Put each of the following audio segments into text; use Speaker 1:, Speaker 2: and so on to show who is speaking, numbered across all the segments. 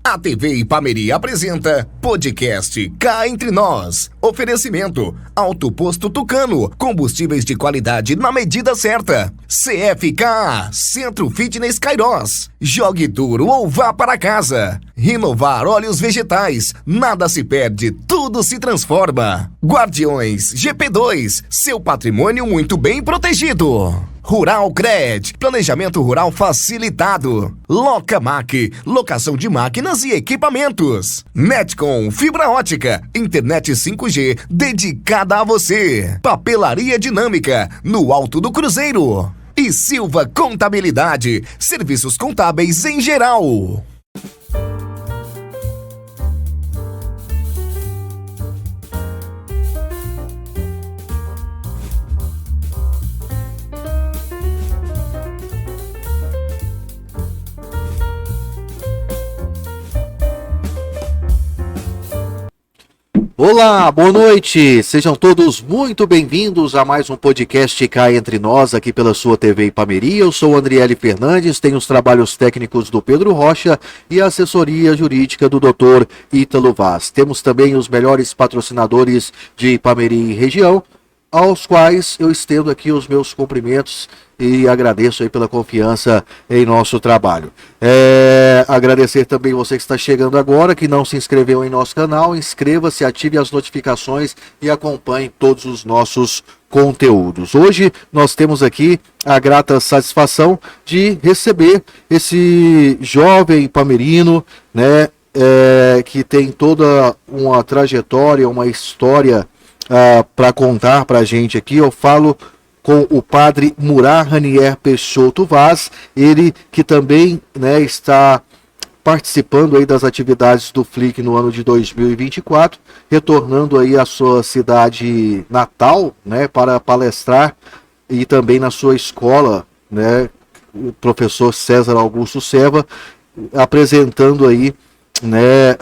Speaker 1: A TV Ipameri apresenta podcast Cá Entre Nós. Oferecimento: Alto Posto Tucano, combustíveis de qualidade na medida certa. CFK, Centro Fitness Cairós. Jogue duro ou vá para casa. Renovar óleos vegetais, nada se perde, tudo se transforma. Guardiões GP2, seu patrimônio muito bem protegido. Rural Cred, planejamento rural facilitado. Locamac, locação de máquinas e equipamentos. Netcom, fibra ótica, internet 5G dedicada a você. Papelaria Dinâmica, no Alto do Cruzeiro. E Silva Contabilidade, serviços contábeis em geral.
Speaker 2: Olá, boa noite, sejam todos muito bem-vindos a mais um podcast Cá Entre Nós, aqui pela sua TV Ipameri. Eu sou o Andriele Fernandes, tenho os trabalhos técnicos do Pedro Rocha e a assessoria jurídica do Dr. Ítalo Vaz. Temos também os melhores patrocinadores de Ipameri e região, aos quais eu estendo aqui os meus cumprimentos e agradeço aí pela confiança em nosso trabalho. Agradecer também você que está chegando agora, que não se inscreveu em nosso canal, inscreva-se, ative as notificações e acompanhe todos os nossos conteúdos. Hoje nós temos aqui a grata satisfação de receber esse jovem pamerino, né, que tem toda uma trajetória, uma história para contar para a gente aqui. Eu falo com o padre Murat Ranier Peixoto Vaz, ele que também, né, está participando aí das atividades do FLIC no ano de 2024, retornando aí à sua cidade natal, né, para palestrar, e também na sua escola, né, o professor César Augusto Seva, apresentando aí, né,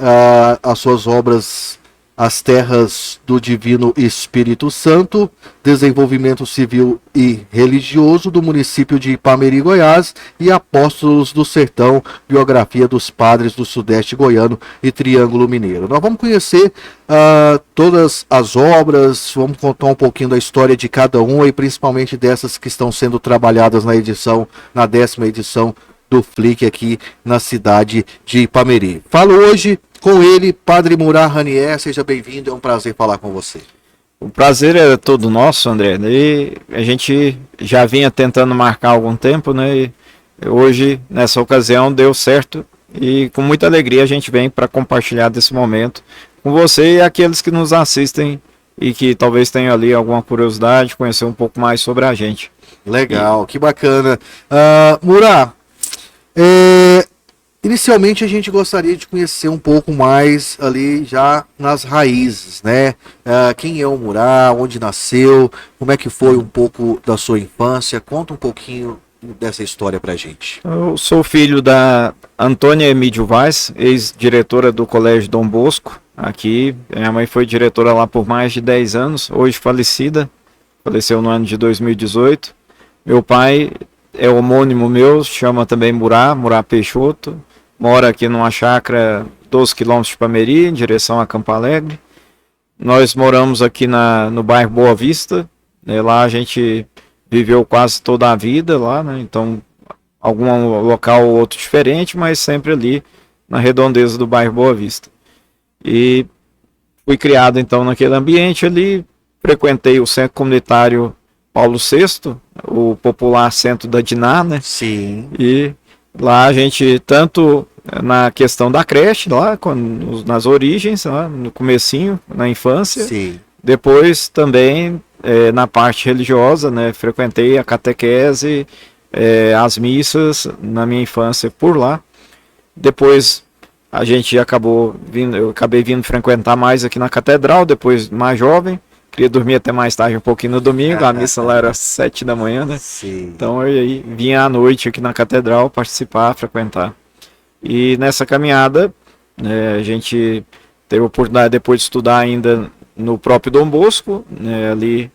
Speaker 2: as suas obras As Terras do Divino Espírito Santo, Desenvolvimento Civil e Religioso do município de Ipameri, Goiás, e Apóstolos do Sertão, Biografia dos Padres do Sudeste Goiano e Triângulo Mineiro. Nós vamos conhecer todas as obras, vamos contar um pouquinho da história de cada uma e principalmente dessas que estão sendo trabalhadas na 10ª edição do FLIC aqui na cidade de Ipameri. Falo hoje com ele, Padre Murat Ranier, seja bem-vindo, é um prazer falar com você.
Speaker 3: O prazer é todo nosso, André, e a gente já vinha tentando marcar há algum tempo, né, e hoje, nessa ocasião, deu certo, e com muita alegria a gente vem para compartilhar desse momento com você e aqueles que nos assistem e que talvez tenham ali alguma curiosidade, conhecer um pouco mais sobre a gente.
Speaker 2: Legal, que bacana. Murat, inicialmente a gente gostaria de conhecer um pouco mais ali já nas raízes, né? Quem é o Murat, onde nasceu, como é que foi um pouco da sua infância, conta um pouquinho dessa história pra gente.
Speaker 3: Eu sou filho da Antônia Emídio Vaz, ex-diretora do Colégio Dom Bosco, aqui. Minha mãe foi diretora lá por mais de 10 anos, hoje falecida, faleceu no ano de 2018. Meu pai é homônimo meu, chama também Murat Peixoto, mora aqui numa chácara 12 quilômetros de Ipameri, em direção a Campo Alegre. Nós moramos aqui no bairro Boa Vista, né? Lá a gente viveu quase toda a vida lá, né? Então algum local ou outro diferente, mas sempre ali na redondeza do bairro Boa Vista. E fui criado então naquele ambiente ali, frequentei o centro comunitário Paulo VI, o popular centro da Diná, né?
Speaker 2: Sim.
Speaker 3: E lá a gente, tanto na questão da creche, lá nas origens, lá, no comecinho, na infância,
Speaker 2: sim,
Speaker 3: depois também na parte religiosa, né? Frequentei a catequese, as missas na minha infância por lá. Depois a gente eu acabei vindo frequentar mais aqui na catedral, depois mais jovem. Queria dormir até mais tarde um pouquinho no domingo, a missa lá era 7 da manhã, né?
Speaker 2: Sim.
Speaker 3: Então eu aí vinha à noite aqui na catedral participar, frequentar. E nessa caminhada, né, a gente teve a oportunidade depois de estudar ainda no próprio Dom Bosco, né, ali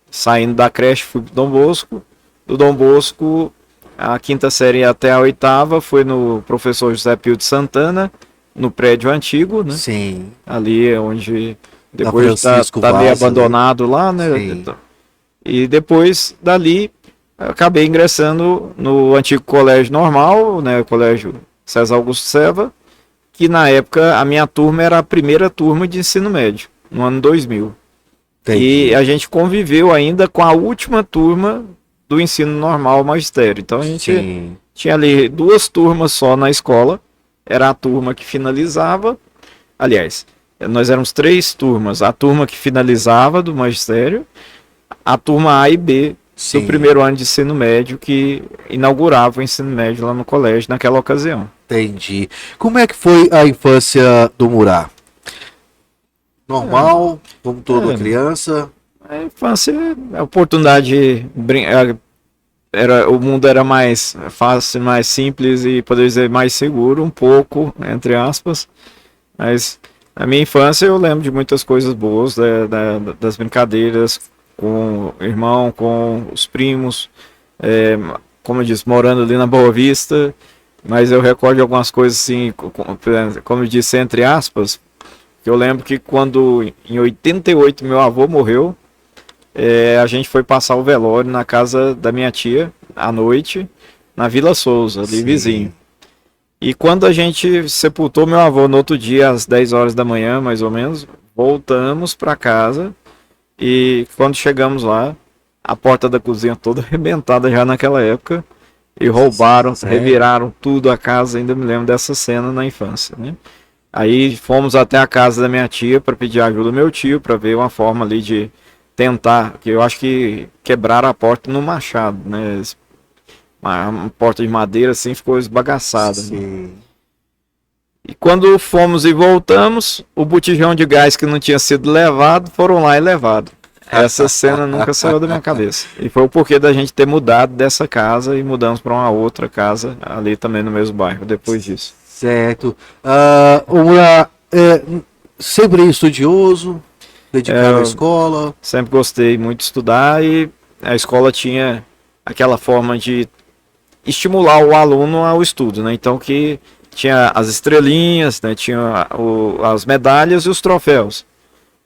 Speaker 3: saindo da creche fui pro Dom Bosco. Do Dom Bosco, a quinta série até a oitava foi no professor José Pio de Santana, no prédio antigo, né?
Speaker 2: Sim.
Speaker 3: Ali é onde depois tá
Speaker 2: Francisco
Speaker 3: meio
Speaker 2: Vaz,
Speaker 3: abandonado lá, né?
Speaker 2: Sim.
Speaker 3: E depois dali eu acabei ingressando no antigo colégio normal, né? O colégio César Augusto Seva, que na época a minha turma era a primeira turma de ensino médio, no ano 2000.
Speaker 2: Entendi.
Speaker 3: E a gente conviveu ainda com a última turma do ensino normal magistério. Então a gente
Speaker 2: Sim.
Speaker 3: tinha ali 2 turmas só na escola. Era a turma que finalizava. Aliás, nós éramos 3 turmas. A turma que finalizava do magistério, a turma A e B
Speaker 2: Sim.
Speaker 3: do primeiro ano de ensino médio, que inaugurava o ensino médio lá no colégio naquela ocasião.
Speaker 2: Entendi. Como é que foi a infância do Murá? Normal, como toda
Speaker 3: É.
Speaker 2: criança?
Speaker 3: A infância, a oportunidade de o mundo era mais fácil, mais simples e, poderia dizer, mais seguro, um pouco, entre aspas. Mas na minha infância eu lembro de muitas coisas boas, das brincadeiras com o irmão, com os primos, como eu disse, morando ali na Boa Vista. Mas eu recordo de algumas coisas assim, como eu disse, entre aspas, que eu lembro que quando em 88 meu avô morreu, a gente foi passar o velório na casa da minha tia, à noite, na Vila Souza, ali
Speaker 2: Sim.
Speaker 3: vizinho. E quando a gente sepultou meu avô no outro dia, às 10 horas da manhã, mais ou menos, voltamos para casa e quando chegamos lá, a porta da cozinha toda arrebentada já naquela época, e roubaram,
Speaker 2: Sério?
Speaker 3: reviraram tudo a casa, ainda me lembro dessa cena na infância, né? Aí fomos até a casa da minha tia para pedir ajuda do meu tio, para ver uma forma ali de tentar, que eu acho que quebraram a porta no machado, né? Uma porta de madeira assim ficou esbagaçada, né?
Speaker 2: Sim.
Speaker 3: E quando fomos e voltamos, o botijão de gás que não tinha sido levado, foram lá e levaram. Essa cena nunca saiu da minha cabeça. E foi o porquê da gente ter mudado dessa casa e mudamos para uma outra casa ali também no mesmo bairro depois disso.
Speaker 2: Certo. O Murá sempre estudioso, dedicado à escola.
Speaker 3: Sempre gostei muito de estudar e a escola tinha aquela forma de estimular o aluno ao estudo, né? Então que tinha as estrelinhas, né? Tinha as medalhas e os troféus.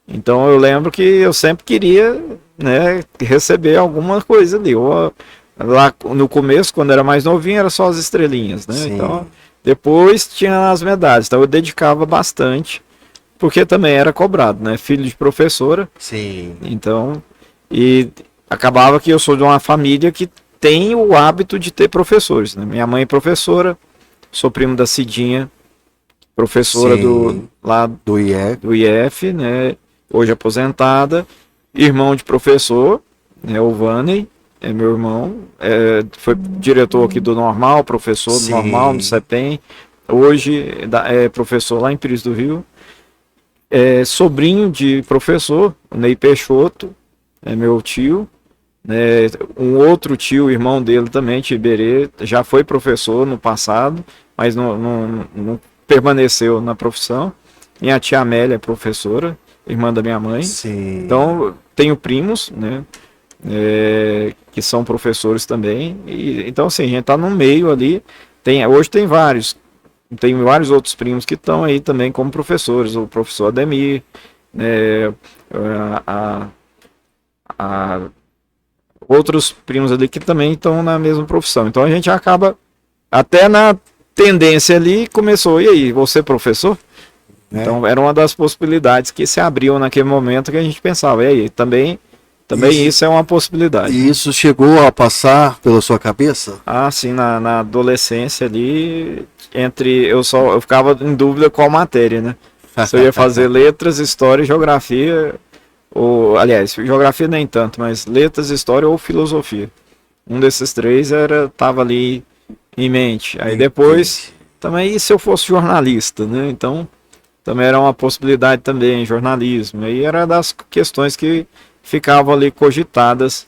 Speaker 3: Então eu lembro que eu sempre queria, né, receber alguma coisa ali. Lá no começo, quando era mais novinho, era só as estrelinhas, né?
Speaker 2: Sim.
Speaker 3: Então depois tinha as medalhas. Então eu dedicava bastante, porque também era cobrado, né? Filho de professora.
Speaker 2: Sim.
Speaker 3: Então, e acabava que eu sou de uma família que tem o hábito de ter professores, né? Minha mãe é professora, sou primo da Cidinha, professora
Speaker 2: Sim.
Speaker 3: lá
Speaker 2: Do IE.
Speaker 3: do IF, né? Hoje aposentada, irmão de professor, né? O Vanney, é meu irmão, foi diretor aqui do Normal, professor do
Speaker 2: Sim.
Speaker 3: Normal, do CEPEM, hoje é professor lá em Pires do Rio. Sobrinho de professor, o Ney Peixoto, é meu tio, né? Um outro tio, irmão dele também, Tiberê, já foi professor no passado, mas não permaneceu na profissão. Minha tia Amélia é professora, irmã da minha mãe.
Speaker 2: Sim.
Speaker 3: Então, tenho primos, né? Que são professores também. Então, assim, a gente tá no meio ali. Hoje tem vários. Tem vários outros primos que estão aí também como professores. O professor Ademir, outros primos ali que também estão na mesma profissão. Então a gente acaba, até na tendência ali, começou, e aí, você é professor? Então era uma das possibilidades que se abriam naquele momento que a gente pensava, e aí, também isso é uma possibilidade.
Speaker 2: E isso chegou a passar pela sua cabeça?
Speaker 3: Ah, sim, na adolescência ali, eu ficava em dúvida qual matéria, né? Se eu ia fazer letras, história e geografia, aliás, geografia nem tanto, mas letras, história ou filosofia. Um desses três tava ali em mente. Aí depois, também, e se eu fosse jornalista, né? Então, também era uma possibilidade também, jornalismo. Aí era das questões que ficavam ali cogitadas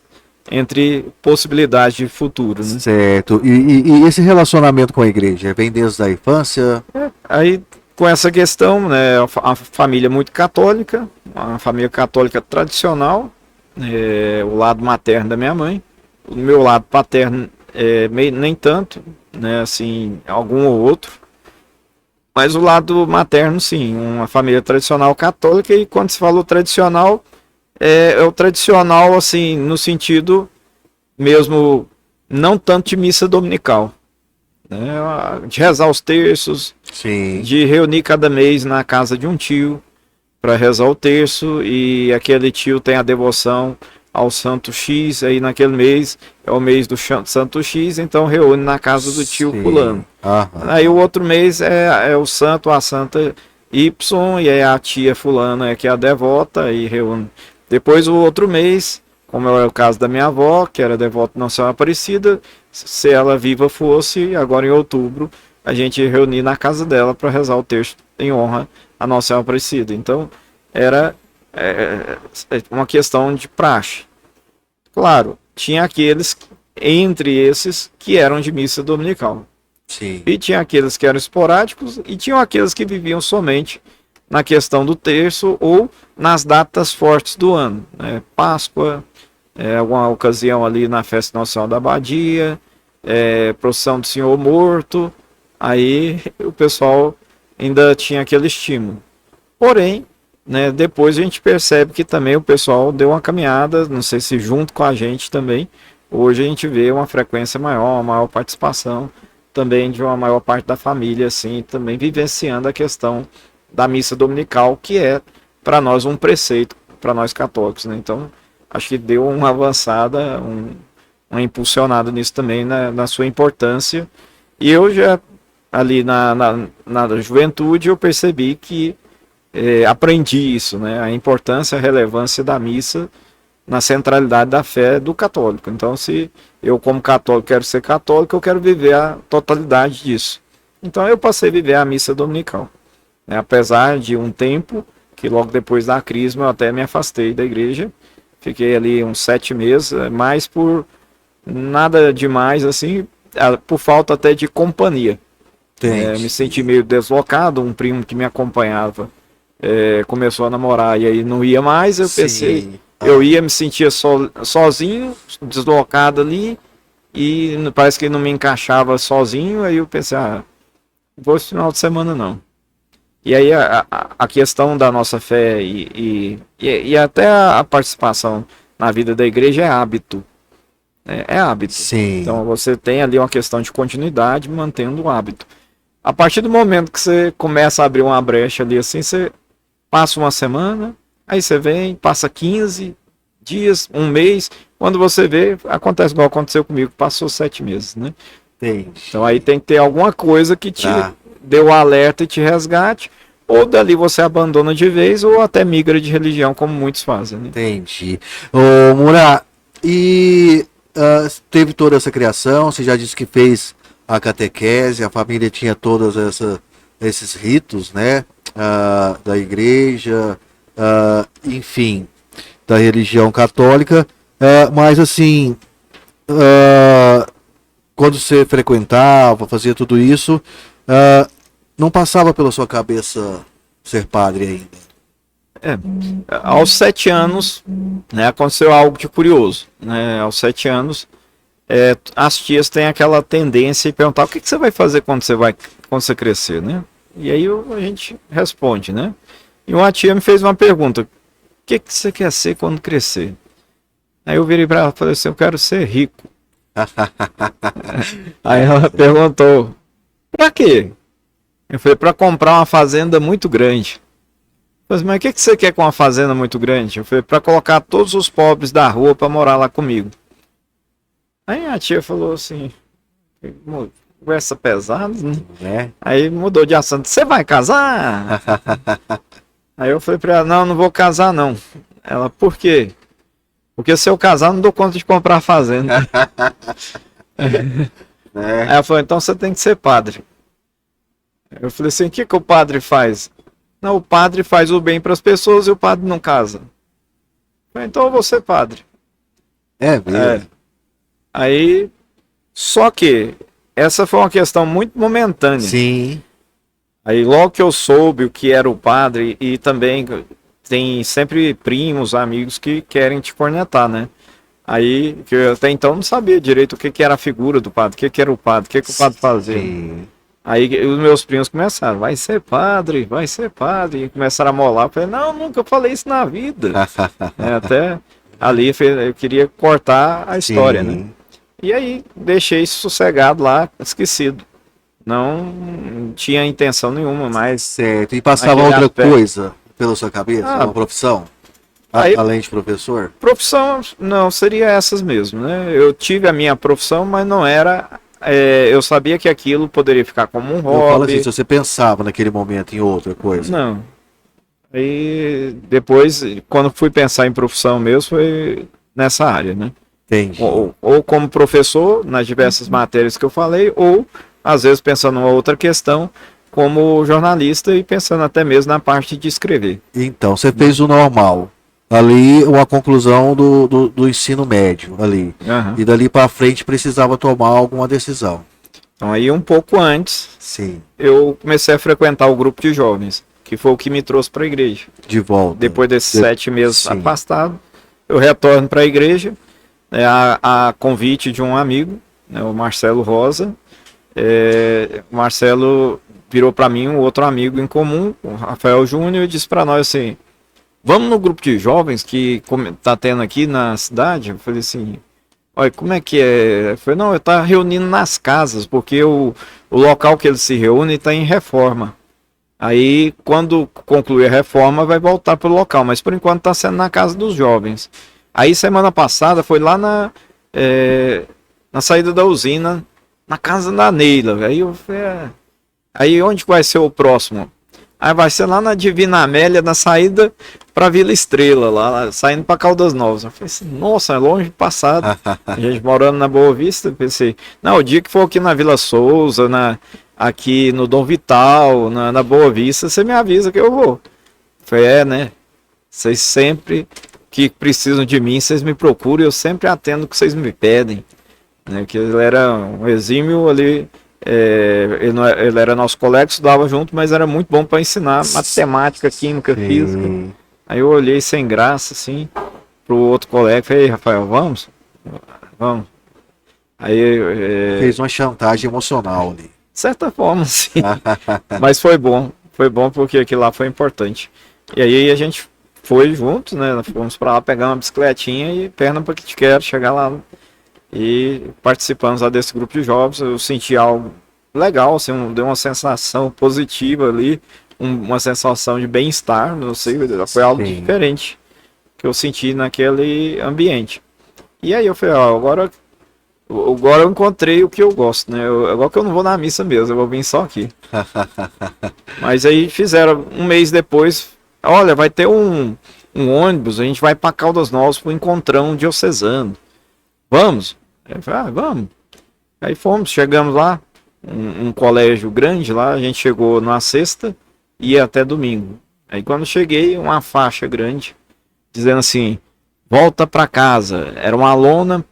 Speaker 3: entre possibilidades de futuro, né?
Speaker 2: Certo. E esse relacionamento com a igreja vem desde a infância?
Speaker 3: Aí, com essa questão, né, a família muito católica, uma família católica tradicional, o lado materno da minha mãe, o meu lado paterno nem tanto, né, assim, algum ou outro. Mas o lado materno, sim, uma família tradicional católica, e quando se falou tradicional, é o tradicional, assim, no sentido mesmo, não tanto de missa dominical, né? De rezar os terços,
Speaker 2: Sim.
Speaker 3: de reunir cada mês na casa de um tio para rezar o terço, e aquele tio tem a devoção ao santo X, aí naquele mês é o mês do santo X, então reúne na casa do tio fulano. Aí o outro mês é o santo, a santa Y, e aí a tia fulana é que é a devota, e reúne. Depois o outro mês, como é o caso da minha avó, que era devota de Nossa Senhora Aparecida, se ela viva fosse, agora em outubro, a gente reunir na casa dela para rezar o terço em honra a Nossa Senhora Aparecida. Então era uma questão de praxe. Claro, tinha aqueles, entre esses, que eram de missa dominical.
Speaker 2: Sim.
Speaker 3: E tinha aqueles que eram esporádicos, e tinham aqueles que viviam somente na questão do terço ou nas datas fortes do ano, né? Páscoa, alguma ocasião ali na festa nacional da Abadia, procissão do Senhor Morto, aí o pessoal ainda tinha aquele estímulo. Porém, né, depois a gente percebe que também o pessoal deu uma caminhada, não sei se junto com a gente também, hoje a gente vê uma frequência maior, uma maior participação também de uma maior parte da família, assim, também vivenciando a questão da missa dominical, que é para nós um preceito, para nós católicos, né? Então, acho que deu uma avançada, uma impulsionada nisso também, na sua importância. E eu já, ali na juventude, eu percebi que aprendi isso, né? A importância, a relevância da missa na centralidade da fé do católico. Então, se eu, como católico, quero ser católico, eu quero viver a totalidade disso. Então, eu passei a viver a missa dominical, né? Apesar de um tempo que logo depois da crisma eu até me afastei da igreja, fiquei ali uns 7 meses, mas por nada demais, assim, por falta até de companhia. Me senti meio deslocado, um primo que me acompanhava começou a namorar e aí não ia mais, eu pensei, eu ia, me sentia sozinho, deslocado ali, e parece que não me encaixava sozinho, aí eu pensei, vou esse final de semana não. E aí a questão da nossa fé e até a participação na vida da igreja é hábito. É hábito.
Speaker 2: Sim.
Speaker 3: Então você tem ali uma questão de continuidade, mantendo o hábito. A partir do momento que você começa a abrir uma brecha ali assim, você passa uma semana, aí você vem, passa 15 dias, um mês, quando você vê, acontece igual aconteceu comigo, passou 7 meses, né?
Speaker 2: Entendi.
Speaker 3: Então aí tem que ter alguma coisa que te dê o alerta e te resgate, ou dali você abandona de vez, ou até migra de religião, como muitos fazem, né?
Speaker 2: Entendi. Ô, Murá, e teve toda essa criação, você já disse que fez a catequese, a família tinha todos esses ritos, né? Da igreja, enfim, da religião católica, mas assim, quando você frequentava, fazia tudo isso, não passava pela sua cabeça ser padre ainda?
Speaker 3: Aos 7 anos, né, aconteceu algo de curioso, né? Aos 7 anos, as tias têm aquela tendência de perguntar: o que você vai fazer quando você crescer, né? E aí a gente responde, né? E uma tia me fez uma pergunta: o que você quer ser quando crescer? Aí eu virei para ela e falei assim: eu quero ser rico. Aí ela perguntou: para quê? Eu falei: para comprar uma fazenda muito grande. Eu falei: mas o que você quer com uma fazenda muito grande? Eu falei: para colocar todos os pobres da rua para morar lá comigo. Aí a tia falou assim, conversa pesada, né? Aí mudou de assunto: você vai casar? Aí eu falei pra ela: não vou casar não. Ela: por quê? Porque se eu casar não dou conta de comprar a fazenda. Aí ela falou: então você tem que ser padre. Eu falei assim: o que o padre faz? Não, o padre faz o bem para as pessoas e o padre não casa. Eu falei: então eu vou ser padre.
Speaker 2: Mesmo?
Speaker 3: Aí, só que essa foi uma questão muito momentânea.
Speaker 2: Sim.
Speaker 3: Aí logo que eu soube o que era o padre, e também tem sempre primos, amigos que querem te cornetar, né? Aí, que eu até então não sabia direito o que era a figura do padre, o que era o padre, o que o padre fazia.
Speaker 2: Sim.
Speaker 3: Aí os meus primos começaram, vai ser padre, e começaram a molar. Eu falei, não, nunca falei isso na vida. Até ali eu queria cortar a história, né?
Speaker 2: Sim.
Speaker 3: E aí deixei isso sossegado lá, esquecido. Não tinha intenção nenhuma, mas
Speaker 2: Certo. E passava
Speaker 3: aquele
Speaker 2: outra
Speaker 3: aspecto.
Speaker 2: coisa pela sua cabeça,
Speaker 3: Ah,
Speaker 2: uma profissão?
Speaker 3: aí-
Speaker 2: Além de professor?
Speaker 3: profissão, não, seria essas mesmo, né? Eu tive a minha profissão, mas não era. Eu sabia que aquilo poderia ficar como um
Speaker 2: Eu falo assim,
Speaker 3: hobby.
Speaker 2: se você pensava naquele momento em outra coisa.
Speaker 3: Não. Aí depois, quando fui pensar em profissão mesmo, foi nessa área, né?
Speaker 2: Entendi.
Speaker 3: Ou como professor, nas diversas matérias que eu falei, ou às vezes pensando numa outra questão, como jornalista e pensando até mesmo na parte de escrever.
Speaker 2: Então, você fez o normal. Ali, uma conclusão do ensino médio, ali.
Speaker 3: Aham.
Speaker 2: E dali para frente precisava tomar alguma decisão.
Speaker 3: Então aí um pouco antes,
Speaker 2: Sim,
Speaker 3: eu comecei a frequentar o grupo de jovens, que foi o que me trouxe para a igreja.
Speaker 2: de volta.
Speaker 3: Depois desses
Speaker 2: De-
Speaker 3: 7 meses
Speaker 2: sim.
Speaker 3: afastado, eu retorno para a igreja, né, a convite de um amigo, né, o Marcelo Rosa. O Marcelo virou para mim um outro amigo em comum, o Rafael Júnior, e disse para nós assim: vamos no grupo de jovens que tá tendo aqui na cidade? Eu falei assim, olha, como é que é? Eu falei, não, eu tá reunindo nas casas, porque o local que eles se reúnem está em reforma. Aí, quando concluir a reforma, vai voltar para o local, mas por enquanto está sendo na casa dos jovens. Aí, semana passada, foi lá na saída da usina, na casa da Neila. Aí eu falei, aí onde vai ser o próximo? Aí vai ser lá na Divina Amélia, na saída para Vila Estrela, lá saindo para Caldas Novas. Eu falei assim, nossa, é longe passado. A gente morando na Boa Vista, eu pensei, não, o dia que for aqui na Vila Souza, aqui no Dom Vital, na Boa Vista, você me avisa que eu vou. Eu falei, né? Vocês sempre que precisam de mim, vocês me procuram, eu sempre atendo o que vocês me pedem. Né? Que ele era um exímio ali. Ele era nosso colega, estudava junto, mas era muito bom para ensinar matemática, química, física. Aí eu olhei sem graça, assim, pro outro colega e falei, Rafael, vamos? Vamos. Aí,
Speaker 2: Fez uma chantagem emocional ali.
Speaker 3: de certa forma, sim. Mas foi bom porque aquilo lá foi importante. E aí a gente foi juntos, né? Fomos para lá pegar uma bicicletinha e perna para que te quero chegar lá. E participamos lá desse grupo de jovens. Eu senti algo legal, assim, deu uma sensação positiva ali, uma sensação de bem-estar, não sei, foi algo
Speaker 2: Sim.
Speaker 3: diferente que eu senti naquele ambiente. E aí eu falei, ó, agora eu encontrei o que eu gosto, né? Agora que eu não vou na missa mesmo, eu vou vir só aqui. Mas aí fizeram um mês depois, olha, vai ter um ônibus, a gente vai para Caldas Novas para o encontrão diocesano. Vamos? Aí eu falei, vamos. Aí fomos, chegamos lá, um colégio grande lá, a gente chegou na sexta e ia até domingo. Aí quando cheguei, uma faixa grande, dizendo assim, volta para casa. Era uma lona,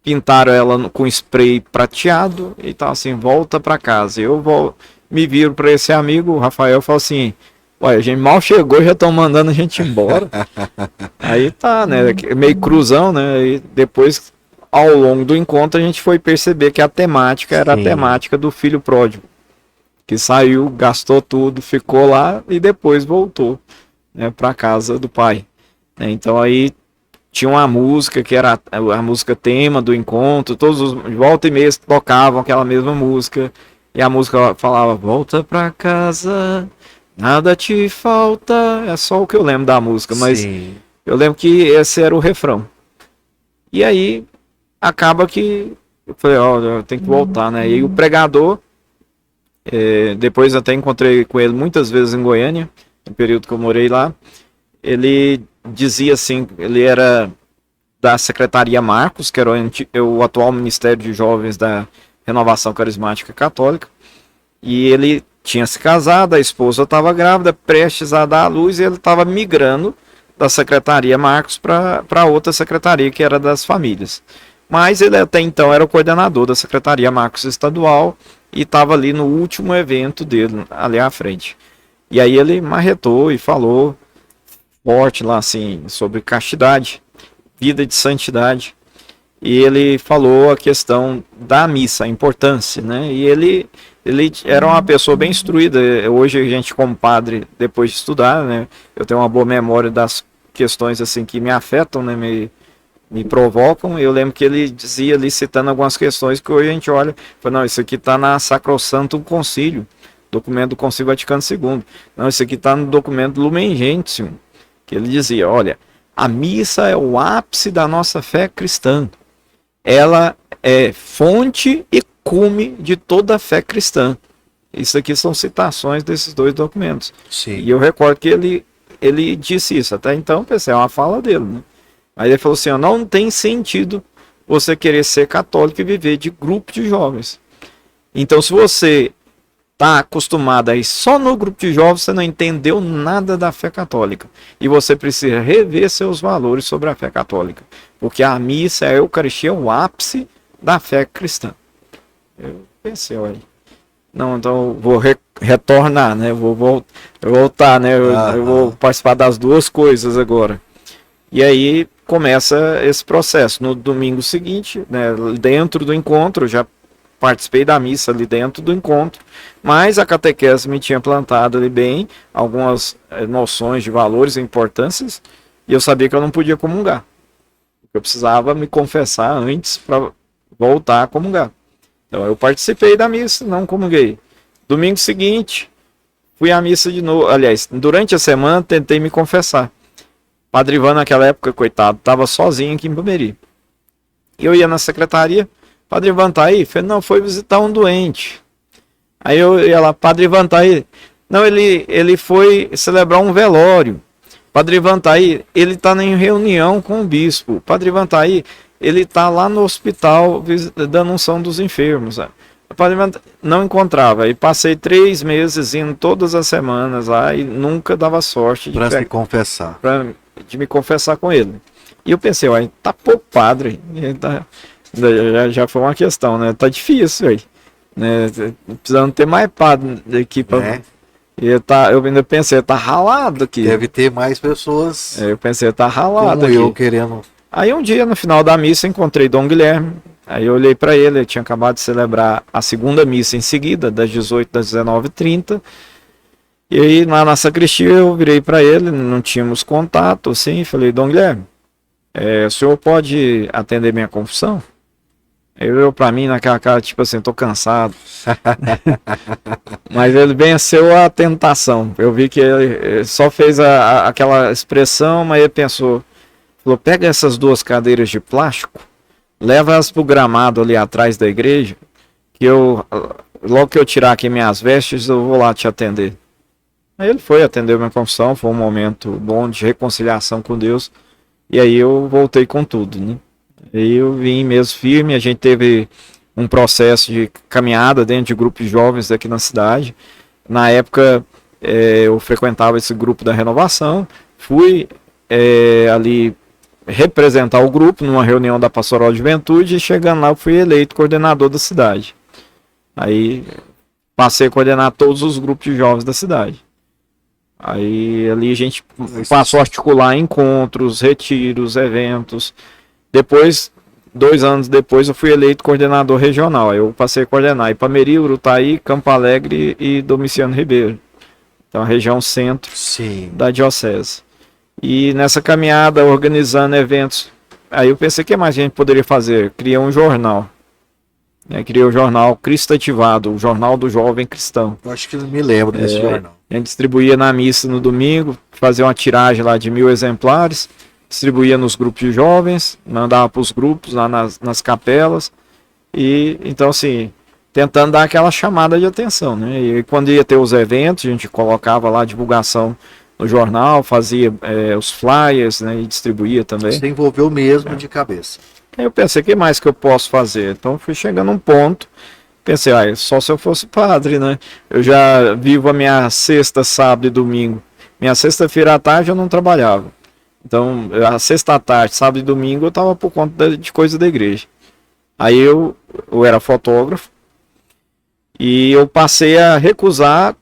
Speaker 3: pintaram ela com spray prateado e tal assim, volta para casa. Me viro para esse amigo, o Rafael, falou assim, olha, a gente mal chegou e já estão mandando a gente embora. Aí tá, né, meio cruzão, né, e depois, ao longo do encontro, a gente foi perceber que a temática era
Speaker 2: Sim.
Speaker 3: a temática do filho pródigo, que saiu, gastou tudo, ficou lá e depois voltou, né, para casa do pai. Né, então aí tinha uma música que era a música tema do encontro, de volta e meia tocavam aquela mesma música, e a música falava, volta pra casa, nada te falta, é só o que eu lembro da música, mas
Speaker 2: Sim.
Speaker 3: eu lembro que esse era o refrão. E aí, acaba que eu falei, ó, eu tenho que voltar, né, e aí o pregador, depois até encontrei com ele muitas vezes em Goiânia, no período que eu morei lá, ele dizia assim, ele era da Secretaria Marcos, que era o atual Ministério de Jovens da Renovação Carismática Católica, e ele tinha se casado, a esposa estava grávida, prestes a dar à luz, e ele estava migrando da Secretaria Marcos para outra secretaria, que era das famílias. Mas ele até então era o coordenador da Secretaria Marcos Estadual, e estava ali no último evento dele, ali à frente. E aí ele marretou e falou forte lá assim sobre castidade, vida de santidade. e ele falou a questão da missa, a importância, né? E ele era uma pessoa bem instruída. Hoje a gente, como padre, depois de estudar, né, eu tenho uma boa memória das questões assim que me afetam, né, me provocam. Eu lembro que ele dizia ali, citando algumas questões que hoje a gente olha, fala, não, isso aqui está na Sacrosantum Concílio, documento do Concílio Vaticano II. Não, isso aqui está no documento Lumen Gentium, que ele dizia, olha, a missa é o ápice da nossa fé cristã. Ela é fonte e cume de toda a fé cristã. Isso aqui são citações desses dois documentos.
Speaker 2: Sim.
Speaker 3: E eu recordo que ele disse isso. Até então, pensei, é uma fala dele, né? Aí ele falou assim, ó, não tem sentido você querer ser católico e viver de grupo de jovens. Então, se você está acostumado a ir só no grupo de jovens, você não entendeu nada da fé católica. E você precisa rever seus valores sobre a fé católica. Porque a missa, a Eucaristia, é o ápice da fé cristã. Eu pensei, olha, não, então eu vou retornar, né? Eu vou voltar, né? Eu vou participar das duas coisas agora. E aí começa esse processo. No domingo seguinte, né, dentro do encontro, eu já participei da missa ali dentro do encontro, mas a catequese me tinha plantado ali bem algumas noções de valores e importâncias, e eu sabia que eu não podia comungar. Eu precisava me confessar antes para voltar a comungar. Então eu participei da missa, não comunguei. Domingo seguinte, fui à missa de novo. Aliás, durante a semana tentei me confessar. Padre Ivan, naquela época, coitado, estava sozinho aqui em Pameri. E eu ia na secretaria, Padre Ivan tá aí? Falei, não, foi visitar um doente. Aí eu ia lá, Padre Ivan tá aí? Não, ele foi celebrar um velório. Padre Ivan tá aí? Ele está em reunião com o bispo. Padre Ivan tá aí? Ele está lá no hospital dando unção dos enfermos. O Padre Ivan não encontrava. E passei 3 meses indo todas as semanas lá e nunca dava sorte
Speaker 2: Para se confessar.
Speaker 3: De me confessar com ele. E eu pensei, olha, tá pouco padre. Já foi uma questão, né? Tá difícil aí. Né? Precisando ter mais padre aqui para. Eu ainda pensei, tá ralado aqui.
Speaker 2: Deve ter mais pessoas.
Speaker 3: Eu pensei, tá ralado
Speaker 2: como
Speaker 3: aqui.
Speaker 2: Eu querendo.
Speaker 3: Aí um dia, no final da missa, encontrei Dom Guilherme. Aí eu olhei para ele tinha acabado de celebrar a segunda missa em seguida, das 18 às 19h30. E aí, lá na sacristia, eu virei para ele, não tínhamos contato, assim, falei, Dom Guilherme, o senhor pode atender minha confissão? Ele olhou para mim naquela cara, tipo assim, tô cansado. Mas ele venceu a tentação. Eu vi que ele só fez aquela expressão, mas ele pensou, falou, pega essas 2 cadeiras de plástico, leva-as pro gramado ali atrás da igreja, que logo que eu tirar aqui minhas vestes, eu vou lá te atender. Aí ele foi atender minha confissão, foi um momento bom de reconciliação com Deus, e aí eu voltei com tudo, né? Aí eu vim mesmo firme, a gente teve um processo de caminhada dentro de grupos de jovens aqui na cidade. Na época eu frequentava esse grupo da renovação, fui ali representar o grupo numa reunião da Pastoral de Juventude, e chegando lá eu fui eleito coordenador da cidade. Aí passei a coordenar todos os grupos de jovens da cidade. Aí ali a gente passou a articular encontros, retiros, eventos. Depois, 2 anos depois, eu fui eleito coordenador regional. Aí eu passei a coordenar Ipameri, Urutaí, Campo Alegre e Domiciano Ribeiro. Então a região centro da diocese. E nessa caminhada, organizando eventos, aí eu pensei, o que mais a gente poderia fazer? Criei um jornal. Criei o jornal Cristo Ativado, o jornal do jovem cristão.
Speaker 2: Eu acho que não me lembro desse jornal.
Speaker 3: A gente distribuía na missa no domingo, fazia uma tiragem lá de 1000 exemplares, distribuía nos grupos de jovens, mandava para os grupos lá nas capelas, e então assim, tentando dar aquela chamada de atenção, né? E quando ia ter os eventos, a gente colocava lá a divulgação no jornal, fazia os flyers, né, e distribuía também.
Speaker 2: Você envolveu mesmo de cabeça.
Speaker 3: Aí eu pensei, o que mais que eu posso fazer? Então fui chegando a um ponto, pensei, só se eu fosse padre, né? Eu já vivo a minha sexta, sábado e domingo. Minha sexta-feira à tarde eu não trabalhava. Então, a sexta à tarde, sábado e domingo eu estava por conta de coisa da igreja. Aí eu era fotógrafo e eu passei a recusar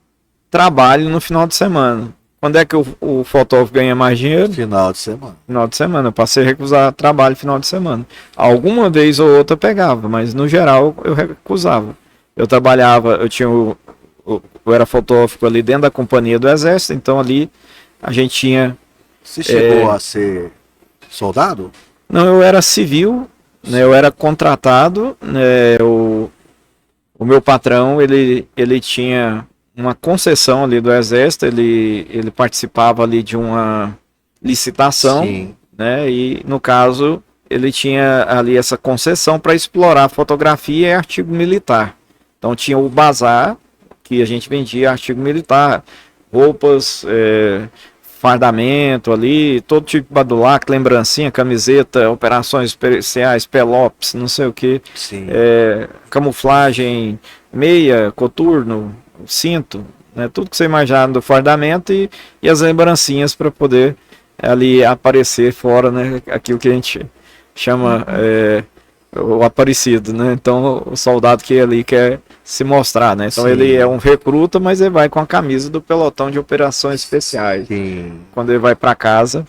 Speaker 3: trabalho no final de semana. quando é que o fotógrafo ganha mais dinheiro?
Speaker 2: Final de semana.
Speaker 3: Final de semana. Eu passei a recusar trabalho final de semana. Alguma vez ou outra eu pegava, mas no geral eu recusava. Eu trabalhava, eu era fotógrafo ali dentro da companhia do Exército, então ali a gente tinha...
Speaker 2: Você chegou a ser soldado?
Speaker 3: Não, eu era civil, né, eu era contratado, né, o meu patrão, ele tinha uma concessão ali do Exército, ele participava ali de uma licitação,
Speaker 2: Sim.
Speaker 3: né, e no caso ele tinha ali essa concessão para explorar fotografia e artigo militar. Então tinha o bazar, que a gente vendia artigo militar, roupas, fardamento ali, todo tipo de badulac, lembrancinha, camiseta, operações especiais, pelops, não sei o que, camuflagem, meia, coturno, cinto, né, tudo que você imaginar do fardamento e as lembrancinhas para poder ali aparecer fora, né, aquilo que a gente chama o aparecido, né? Então o soldado que ali quer se mostrar, né? Então
Speaker 2: Sim.
Speaker 3: ele é um recruta, mas ele vai com a camisa do pelotão de operações especiais.
Speaker 2: Sim.
Speaker 3: Quando ele vai para casa,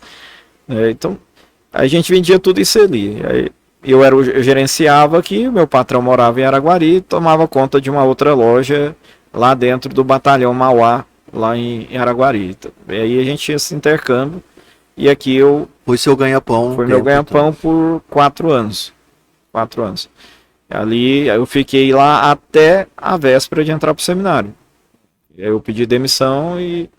Speaker 3: então a gente vendia tudo isso ali. Aí, eu gerenciava aqui, meu patrão morava em Araguari, tomava conta de uma outra loja lá dentro do batalhão Mauá, lá em Araguari. E aí a gente tinha esse intercâmbio e aqui
Speaker 2: Foi seu ganha-pão.
Speaker 3: foi meu ganha-pão por 4 anos. 4 anos. Ali eu fiquei lá até a véspera de entrar para o seminário. Eu pedi demissão e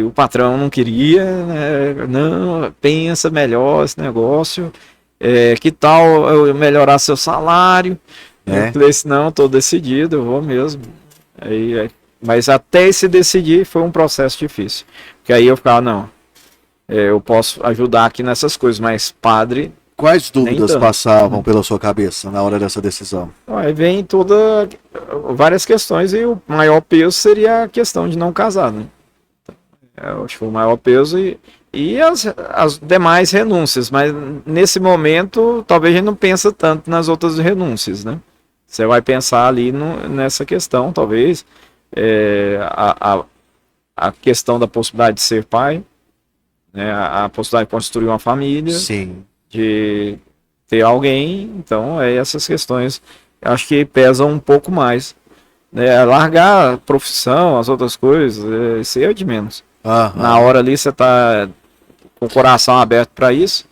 Speaker 3: o patrão não queria, né? Não, pensa melhor esse negócio. Que tal eu melhorar seu salário? Eu falei assim, não, estou decidido, eu vou mesmo. Mas até se decidir foi um processo difícil. Porque aí eu ficava, não, eu posso ajudar aqui nessas coisas, mas padre...
Speaker 2: Quais dúvidas passavam pela sua cabeça na hora dessa decisão?
Speaker 3: Aí vem várias questões e o maior peso seria a questão de não casar, né? Eu acho que foi o maior peso e as demais renúncias, mas nesse momento talvez a gente não pensa tanto nas outras renúncias, né? Você vai pensar ali nessa questão, talvez, a questão da possibilidade de ser pai, né? A possibilidade de construir uma família.
Speaker 2: Sim.
Speaker 3: De ter alguém, então essas questões acho que pesam um pouco mais, né? Largar a profissão, as outras coisas, isso é de menos. Na hora ali você tá com o coração aberto para isso,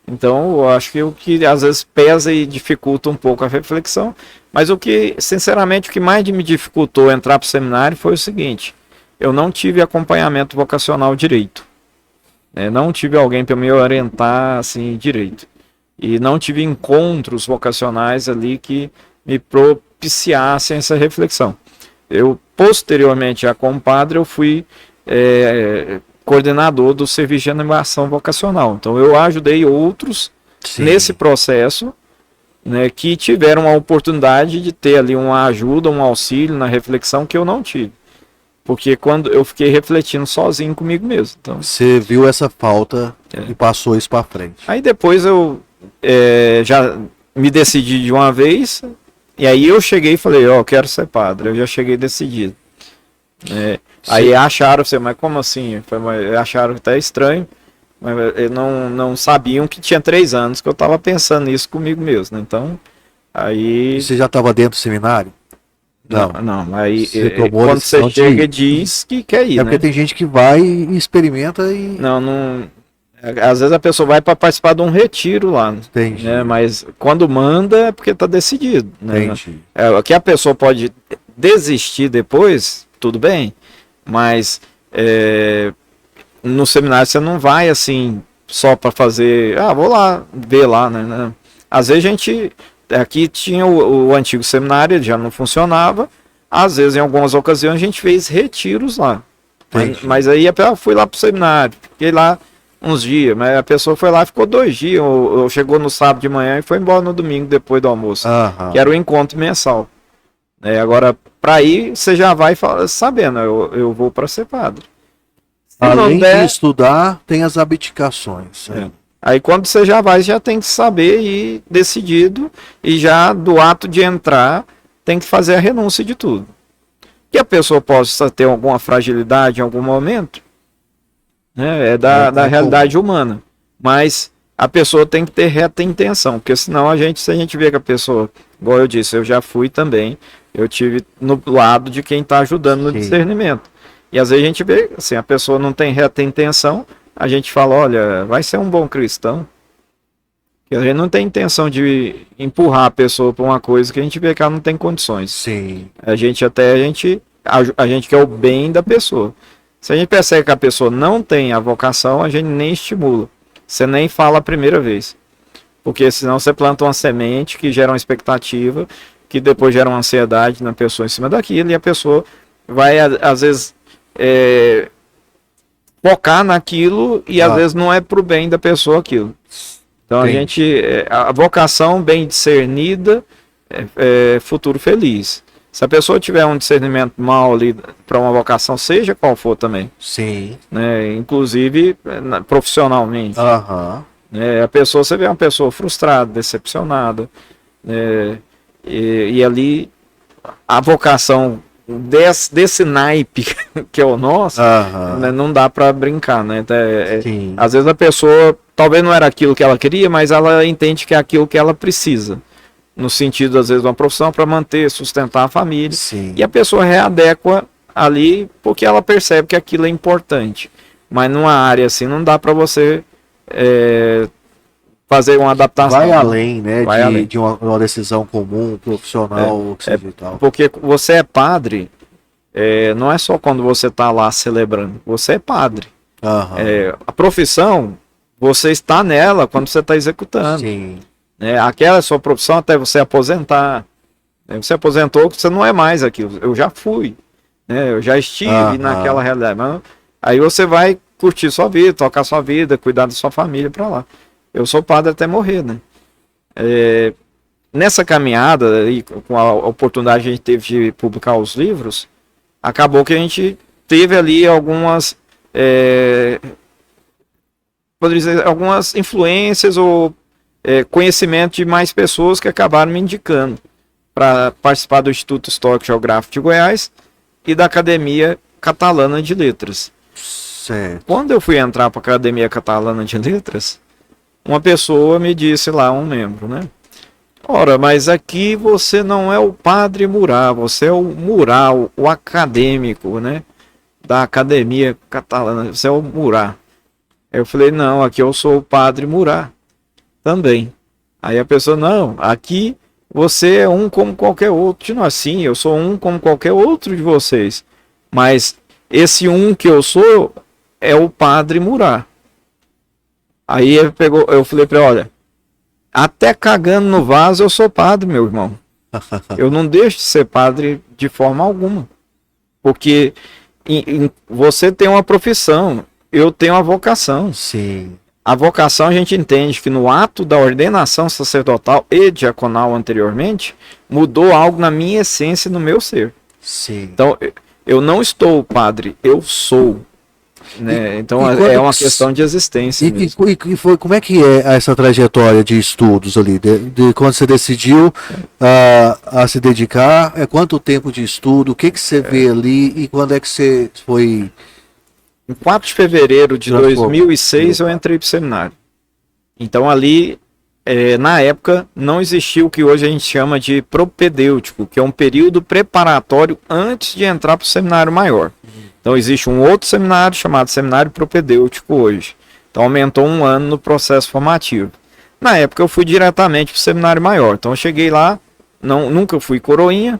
Speaker 3: então eu acho que o que às vezes pesa e dificulta um pouco a reflexão, mas sinceramente, o que mais me dificultou entrar para o seminário foi o seguinte: eu não tive acompanhamento vocacional direito. Não tive alguém para me orientar assim direito. E não tive encontros vocacionais ali que me propiciassem essa reflexão. Eu, posteriormente a compadre, eu fui coordenador do serviço de animação vocacional. Então eu ajudei outros nesse processo, né, que tiveram a oportunidade de ter ali uma ajuda, um auxílio na reflexão que eu não tive. Porque quando eu fiquei refletindo sozinho comigo mesmo. Então,
Speaker 2: você viu essa falta e passou isso para frente. Aí
Speaker 3: depois eu já me decidi de uma vez, e aí eu cheguei e falei, eu quero ser padre. Eu já cheguei decidido. Aí acharam, mas como assim? Acharam até estranho, mas não sabiam que tinha 3 anos que eu estava pensando nisso comigo mesmo. Né? Então, aí...
Speaker 2: Você já estava dentro do seminário?
Speaker 3: Não, aí quando você chega diz que quer ir,
Speaker 2: porque tem gente que vai e experimenta e...
Speaker 3: Não, às vezes a pessoa vai para participar de um retiro lá, né? Mas quando manda é porque está decidido, né? Que a pessoa pode desistir depois, tudo bem, mas no seminário você não vai assim só para fazer, vou lá ver lá, né? Às vezes a gente... Aqui tinha o antigo seminário, ele já não funcionava. Às vezes, em algumas ocasiões, a gente fez retiros lá. Mas aí eu fui lá pro seminário, fiquei lá uns dias, mas a pessoa foi lá e ficou 2 dias, ou chegou no sábado de manhã e foi embora no domingo depois do almoço, que era o encontro mensal. Agora, para ir, você já vai sabendo, eu vou para ser padre.
Speaker 2: Além de estudar, tem as abdicações.
Speaker 3: Aí quando você já vai, já tem que saber e decidido, e já do ato de entrar, tem que fazer a renúncia de tudo. Que a pessoa possa ter alguma fragilidade em algum momento, né? É da realidade humana. Mas a pessoa tem que ter reta intenção, porque senão se a gente vê que a pessoa, igual eu disse, eu já fui também, eu tive no lado de quem está ajudando no discernimento. E às vezes a gente vê, assim, a pessoa não tem reta intenção, a gente fala, olha, vai ser um bom cristão. A gente não tem intenção de empurrar a pessoa para uma coisa que a gente vê que ela não tem condições.
Speaker 2: Sim.
Speaker 3: A gente quer o bem da pessoa. Se a gente percebe que a pessoa não tem a vocação, a gente nem estimula. Você nem fala a primeira vez. Porque senão você planta uma semente que gera uma expectativa, que depois gera uma ansiedade na pessoa em cima daquilo, e a pessoa vai, às vezes, focar naquilo e às vezes não é pro bem da pessoa aquilo. Então a vocação bem discernida é futuro feliz. Se a pessoa tiver um discernimento mal ali para uma vocação, seja qual for também.
Speaker 2: Sim.
Speaker 3: Né, inclusive profissionalmente. A pessoa, você vê uma pessoa frustrada, decepcionada, e ali a vocação desse naipe que é o nosso, né, não dá para brincar, né? Às vezes a pessoa talvez não era aquilo que ela queria, mas ela entende que é aquilo que ela precisa, no sentido às vezes de uma profissão para manter, sustentar a família.
Speaker 2: Sim.
Speaker 3: E a pessoa readequa ali porque ela percebe que aquilo é importante, mas numa área assim não dá para você fazer uma adaptação.
Speaker 2: Vai além, né?
Speaker 3: Vai além.
Speaker 2: De uma decisão comum, profissional, que seja e tal.
Speaker 3: Porque você é padre, não é só quando você está lá celebrando, você é padre. A profissão, você está nela quando você está executando.
Speaker 2: Sim.
Speaker 3: Aquela é a sua profissão até você aposentar. Você aposentou, você não é mais aquilo. Eu já fui. Eu já estive naquela realidade. Mas aí você vai curtir sua vida, tocar sua vida, cuidar da sua família para lá. Eu sou padre até morrer, né? Nessa caminhada, e com a oportunidade que a gente teve de publicar os livros, acabou que a gente teve ali algumas, poderia dizer, algumas influências ou conhecimento de mais pessoas que acabaram me indicando para participar do Instituto Histórico Geográfico de Goiás e da Academia Catalana de Letras.
Speaker 2: Certo.
Speaker 3: Quando eu fui entrar para a Academia Catalana de Letras, uma pessoa me disse lá, um membro, né? Ora, mas aqui você não é o padre Murat, você é o Murat, o acadêmico, né? Da Academia Catalana, você é o Murat. Eu falei, não, aqui eu sou o padre Murat também. Aí a pessoa, não, aqui você é um como qualquer outro de nós. Sim, eu sou um como qualquer outro de vocês. Mas esse um que eu sou é o padre Murat. Aí eu falei para ele, olha, até cagando no vaso eu sou padre, meu irmão. Eu não deixo de ser padre de forma alguma. Porque você tem uma profissão, eu tenho uma vocação.
Speaker 2: Sim.
Speaker 3: A vocação a gente entende que no ato da ordenação sacerdotal e diaconal anteriormente, mudou algo na minha essência e no meu ser.
Speaker 2: Sim.
Speaker 3: Então, eu não estou padre, eu sou. Né? Então é uma questão de existência.
Speaker 2: E foi, como é que é essa trajetória de estudos ali? De quando você decidiu a se dedicar, quanto tempo de estudo, o que você vê ali e quando é que você foi...
Speaker 3: Em 4 de fevereiro de 2006 eu entrei para o seminário. Então ali, na época, não existia o que hoje a gente chama de propedêutico, que é um período preparatório antes de entrar para o seminário maior. Então existe um outro seminário chamado Seminário Propedêutico hoje. Então aumentou 1 ano no processo formativo. Na época eu fui diretamente para o seminário maior. Então eu cheguei lá, nunca fui coroinha,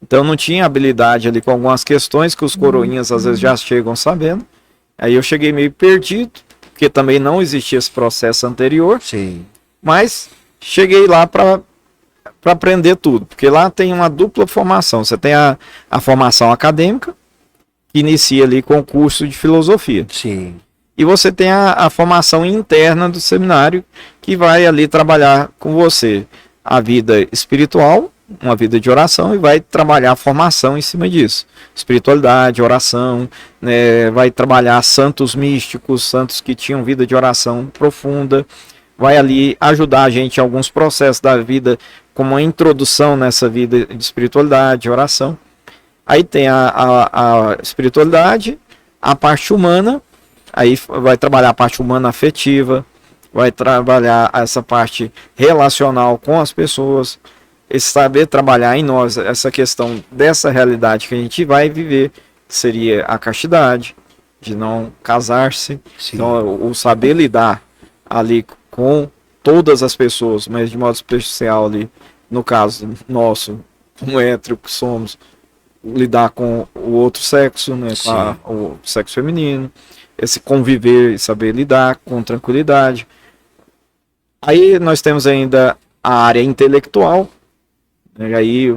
Speaker 3: então não tinha habilidade ali com algumas questões que os coroinhas às vezes já chegam sabendo. Aí eu cheguei meio perdido, porque também não existia esse processo anterior.
Speaker 2: Sim.
Speaker 3: Mas cheguei lá para aprender tudo, porque lá tem uma dupla formação. Você tem a formação acadêmica, que inicia ali com o curso de filosofia.
Speaker 2: Sim.
Speaker 3: E você tem a formação interna do seminário, que vai ali trabalhar com você a vida espiritual, uma vida de oração, e vai trabalhar a formação em cima disso. Espiritualidade, oração, né, vai trabalhar santos místicos, santos que tinham vida de oração profunda, vai ali ajudar a gente em alguns processos da vida, como uma introdução nessa vida de espiritualidade, de oração. Aí tem a espiritualidade, a parte humana Aí vai trabalhar a parte humana afetiva, vai trabalhar essa parte relacional com as pessoas, esse saber trabalhar em nós essa questão dessa realidade que a gente vai viver, que seria a castidade, de não casar-se.
Speaker 2: Sim.
Speaker 3: Então, o saber lidar ali com todas as pessoas, mas de modo especial ali, no caso nosso, como hétero que somos, lidar com o outro sexo, né, com o sexo feminino, esse conviver e saber lidar com tranquilidade. Aí nós temos ainda a área intelectual, né, aí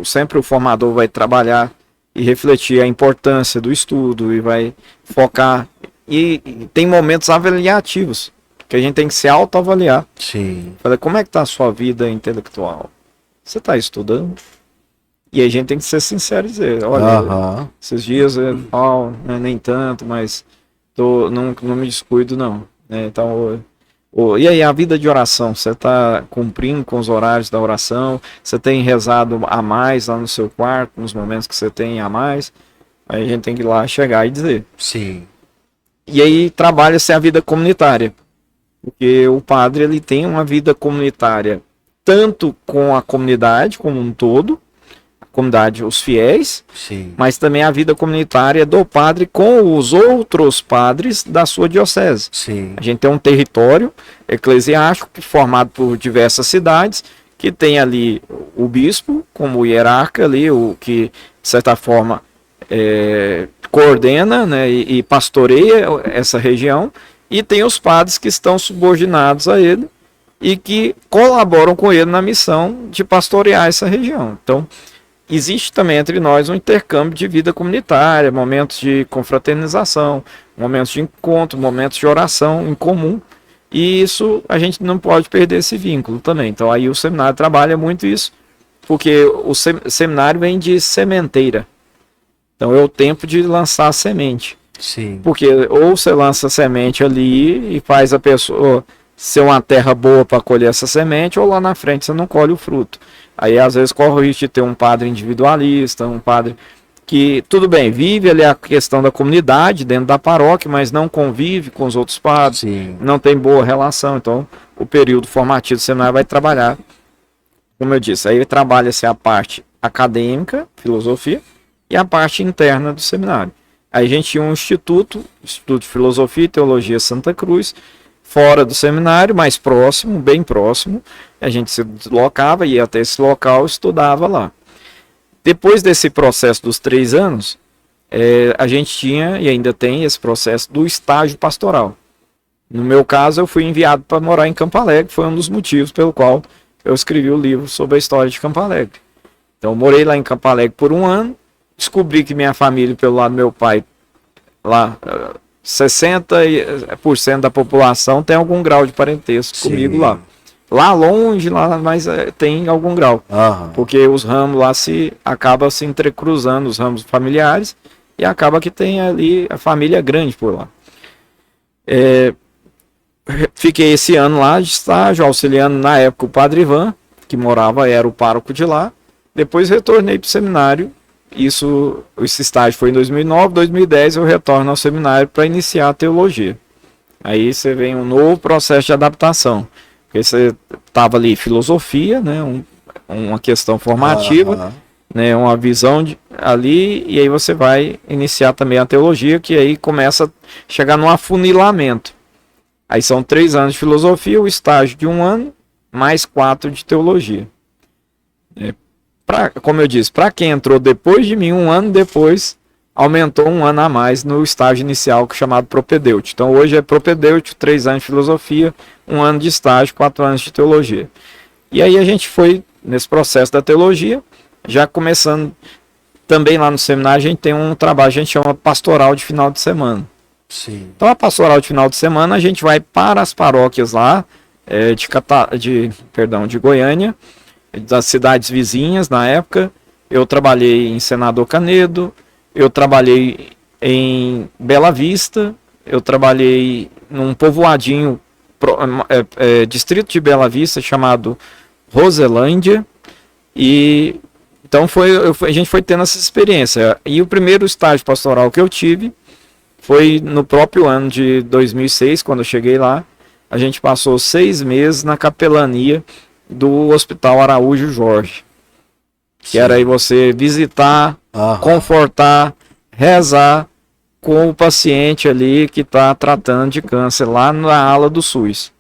Speaker 3: sempre o formador vai trabalhar e refletir a importância do estudo e vai focar. E tem momentos avaliativos, que a gente tem que se autoavaliar.
Speaker 2: Sim.
Speaker 3: Fala, como é que está a sua vida intelectual? Você está estudando? E a gente tem que ser sincero e dizer, olha, esses dias nem tanto, mas não me descuido não. Então, e aí a vida de oração, você está cumprindo com os horários da oração? Você tem rezado a mais lá no seu quarto, nos momentos que você tem a mais? Aí a gente tem que ir lá chegar e dizer.
Speaker 2: Sim.
Speaker 3: E aí trabalha-se a vida comunitária, porque o padre ele tem uma vida comunitária tanto com a comunidade como um todo, a comunidade, os fiéis,
Speaker 2: sim,
Speaker 3: mas também a vida comunitária do padre com os outros padres da sua diocese.
Speaker 2: Sim.
Speaker 3: A gente tem um território eclesiástico formado por diversas cidades, que tem ali o bispo como hierarca ali, o que de certa forma coordena, né, e pastoreia essa região, e tem os padres que estão subordinados a ele e que colaboram com ele na missão de pastorear essa região. Então, existe também entre nós um intercâmbio de vida comunitária, momentos de confraternização, momentos de encontro, momentos de oração em comum, e isso a gente não pode perder esse vínculo também. Então aí o seminário trabalha muito isso, porque o seminário vem de sementeira. Então é o tempo de lançar a semente.
Speaker 2: Sim.
Speaker 3: Porque ou você lança a semente ali e faz a pessoa ser uma terra boa para colher essa semente, ou lá na frente você não colhe o fruto. Aí às vezes corre o risco de ter um padre individualista, um padre que, tudo bem, vive ali a questão da comunidade dentro da paróquia, mas não convive com os outros padres,
Speaker 2: sim,
Speaker 3: não tem boa relação. Então o período formativo do seminário vai trabalhar, como eu disse, aí trabalha-se a parte acadêmica, filosofia, e a parte interna do seminário. Aí a gente tinha um Instituto de Filosofia e Teologia Santa Cruz, fora do seminário, mais próximo, bem próximo. A gente se deslocava, ia até esse local, estudava lá. Depois desse processo dos 3 anos, a gente tinha e ainda tem esse processo do estágio pastoral. No meu caso, eu fui enviado para morar em Campo Alegre, foi um dos motivos pelo qual eu escrevi o livro sobre a história de Campo Alegre. Então, eu morei lá em Campo Alegre por 1 ano, descobri que minha família, pelo lado do meu pai, lá 60% da população tem algum grau de parentesco comigo lá. Lá longe, lá, mas tem algum grau. Porque os ramos lá acabam se entrecruzando, os ramos familiares, e acaba que tem ali a família grande por lá. Fiquei esse ano lá de estágio, auxiliando na época o padre Ivan, que era o pároco de lá. Depois retornei para o seminário. Esse estágio foi em 2009, 2010 eu retorno ao seminário para iniciar a teologia. Aí você vem um novo processo de adaptação, porque você estava ali filosofia, né, uma questão formativa, né, uma visão ali, e aí você vai iniciar também a teologia, que aí começa a chegar num afunilamento. Aí são 3 anos de filosofia, o estágio de 1 ano, mais 4 de teologia. Como eu disse, para quem entrou depois de mim, 1 ano depois, aumentou 1 ano a mais no estágio inicial, chamado propedêutico. Então hoje é propedêutico, 3 anos de filosofia, 1 ano de estágio, 4 anos de teologia. E aí a gente foi nesse processo da teologia, já começando também lá no seminário, a gente tem um trabalho, a gente chama pastoral de final de semana.
Speaker 2: Sim.
Speaker 3: Então a pastoral de final de semana, a gente vai para as paróquias lá, de Goiânia, das cidades vizinhas na época. Eu trabalhei em Senador Canedo, eu trabalhei em Bela Vista, eu trabalhei num povoadinho, distrito de Bela Vista, chamado Roselândia, e então a gente foi tendo essa experiência. E o primeiro estágio pastoral que eu tive foi no próprio ano de 2006, quando eu cheguei lá, a gente passou 6 meses na capelania do Hospital Araújo Jorge. Que era aí você visitar, confortar, rezar com o paciente ali que está tratando de câncer lá na ala do SUS.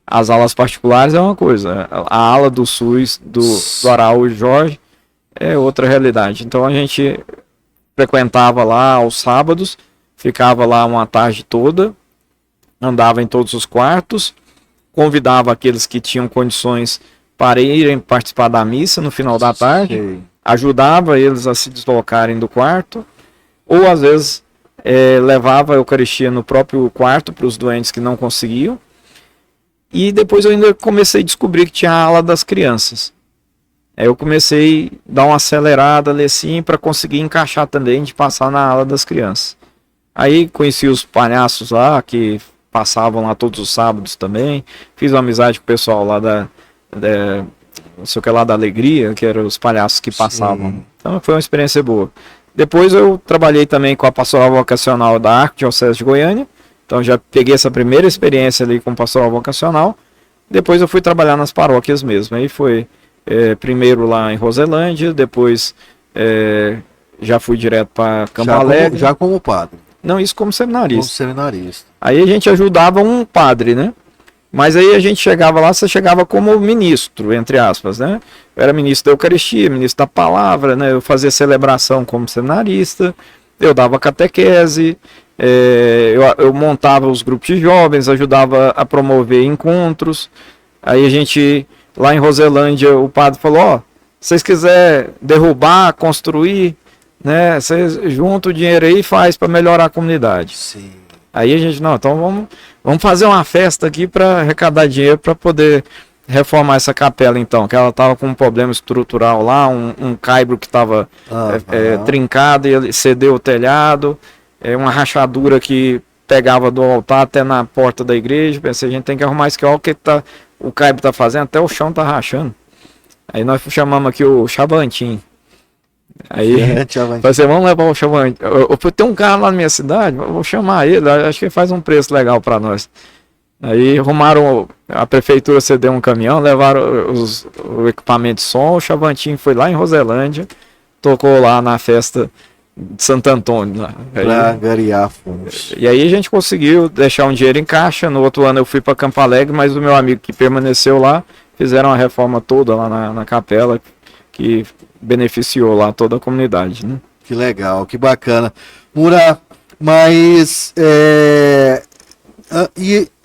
Speaker 3: As alas particulares é uma coisa, a ala do SUS do Araújo Jorge é outra realidade. Então a gente frequentava lá aos sábados, ficava lá uma tarde toda, andava em todos os quartos, convidava aqueles que tinham condições para irem participar da missa no final da tarde, ajudava eles a se deslocarem do quarto, ou às vezes levava a Eucaristia no próprio quarto para os doentes que não conseguiam. E depois eu ainda comecei a descobrir que tinha a ala das crianças. Aí eu comecei a dar uma acelerada ali assim para conseguir encaixar também de passar na ala das crianças. Aí conheci os palhaços lá que passavam lá todos os sábados também. Fiz uma amizade com o pessoal lá não sei o que lá da Alegria, que eram os palhaços que passavam. Sim. Então foi uma experiência boa. Depois eu trabalhei também com a pastoral vocacional da Arquidiocese de Goiânia. Então já peguei essa primeira experiência ali com pastoral vocacional. Depois eu fui trabalhar nas paróquias mesmo. Aí foi primeiro lá em Roselândia, depois já fui direto para Campo Alegre.
Speaker 2: Já como padre?
Speaker 3: Não, isso como seminarista.
Speaker 2: Como seminarista.
Speaker 3: Aí a gente ajudava um padre, né? Mas aí a gente chegava lá, você chegava como ministro, entre aspas, né? Eu era ministro da Eucaristia, ministro da Palavra, né? Eu fazia celebração como seminarista, eu dava catequese, eu montava os grupos de jovens, ajudava a promover encontros. Aí a gente, lá em Roselândia, o padre falou, se vocês quiserem derrubar, construir, né? Vocês juntam o dinheiro aí e faz para melhorar a comunidade.
Speaker 2: Sim.
Speaker 3: Aí a gente, não, então vamos fazer uma festa aqui para arrecadar dinheiro para poder reformar essa capela então, que ela estava com um problema estrutural lá, um caibro que estava trincado e ele cedeu o telhado, uma rachadura que pegava do altar até na porta da igreja. Pensei, a gente tem que arrumar isso aqui, olha o que o caibro está fazendo, até o chão está rachando. Aí nós chamamos aqui o Chavantim. Aí, assim, vamos levar o Chavantim. Tem um cara lá na minha cidade, vou chamar ele, acho que ele faz um preço legal para nós. Aí arrumaram, a prefeitura cedeu um caminhão, levaram o equipamento de som, o Chavantim foi lá em Roselândia, tocou lá na festa de Santo Antônio.
Speaker 2: Para angariar fundos.
Speaker 3: E aí a gente conseguiu deixar um dinheiro em caixa. No outro ano eu fui para Campo Alegre, mas o meu amigo que permaneceu lá, fizeram a reforma toda lá na capela, que beneficiou lá toda a comunidade, né?
Speaker 2: Que legal, que bacana. Mura, mas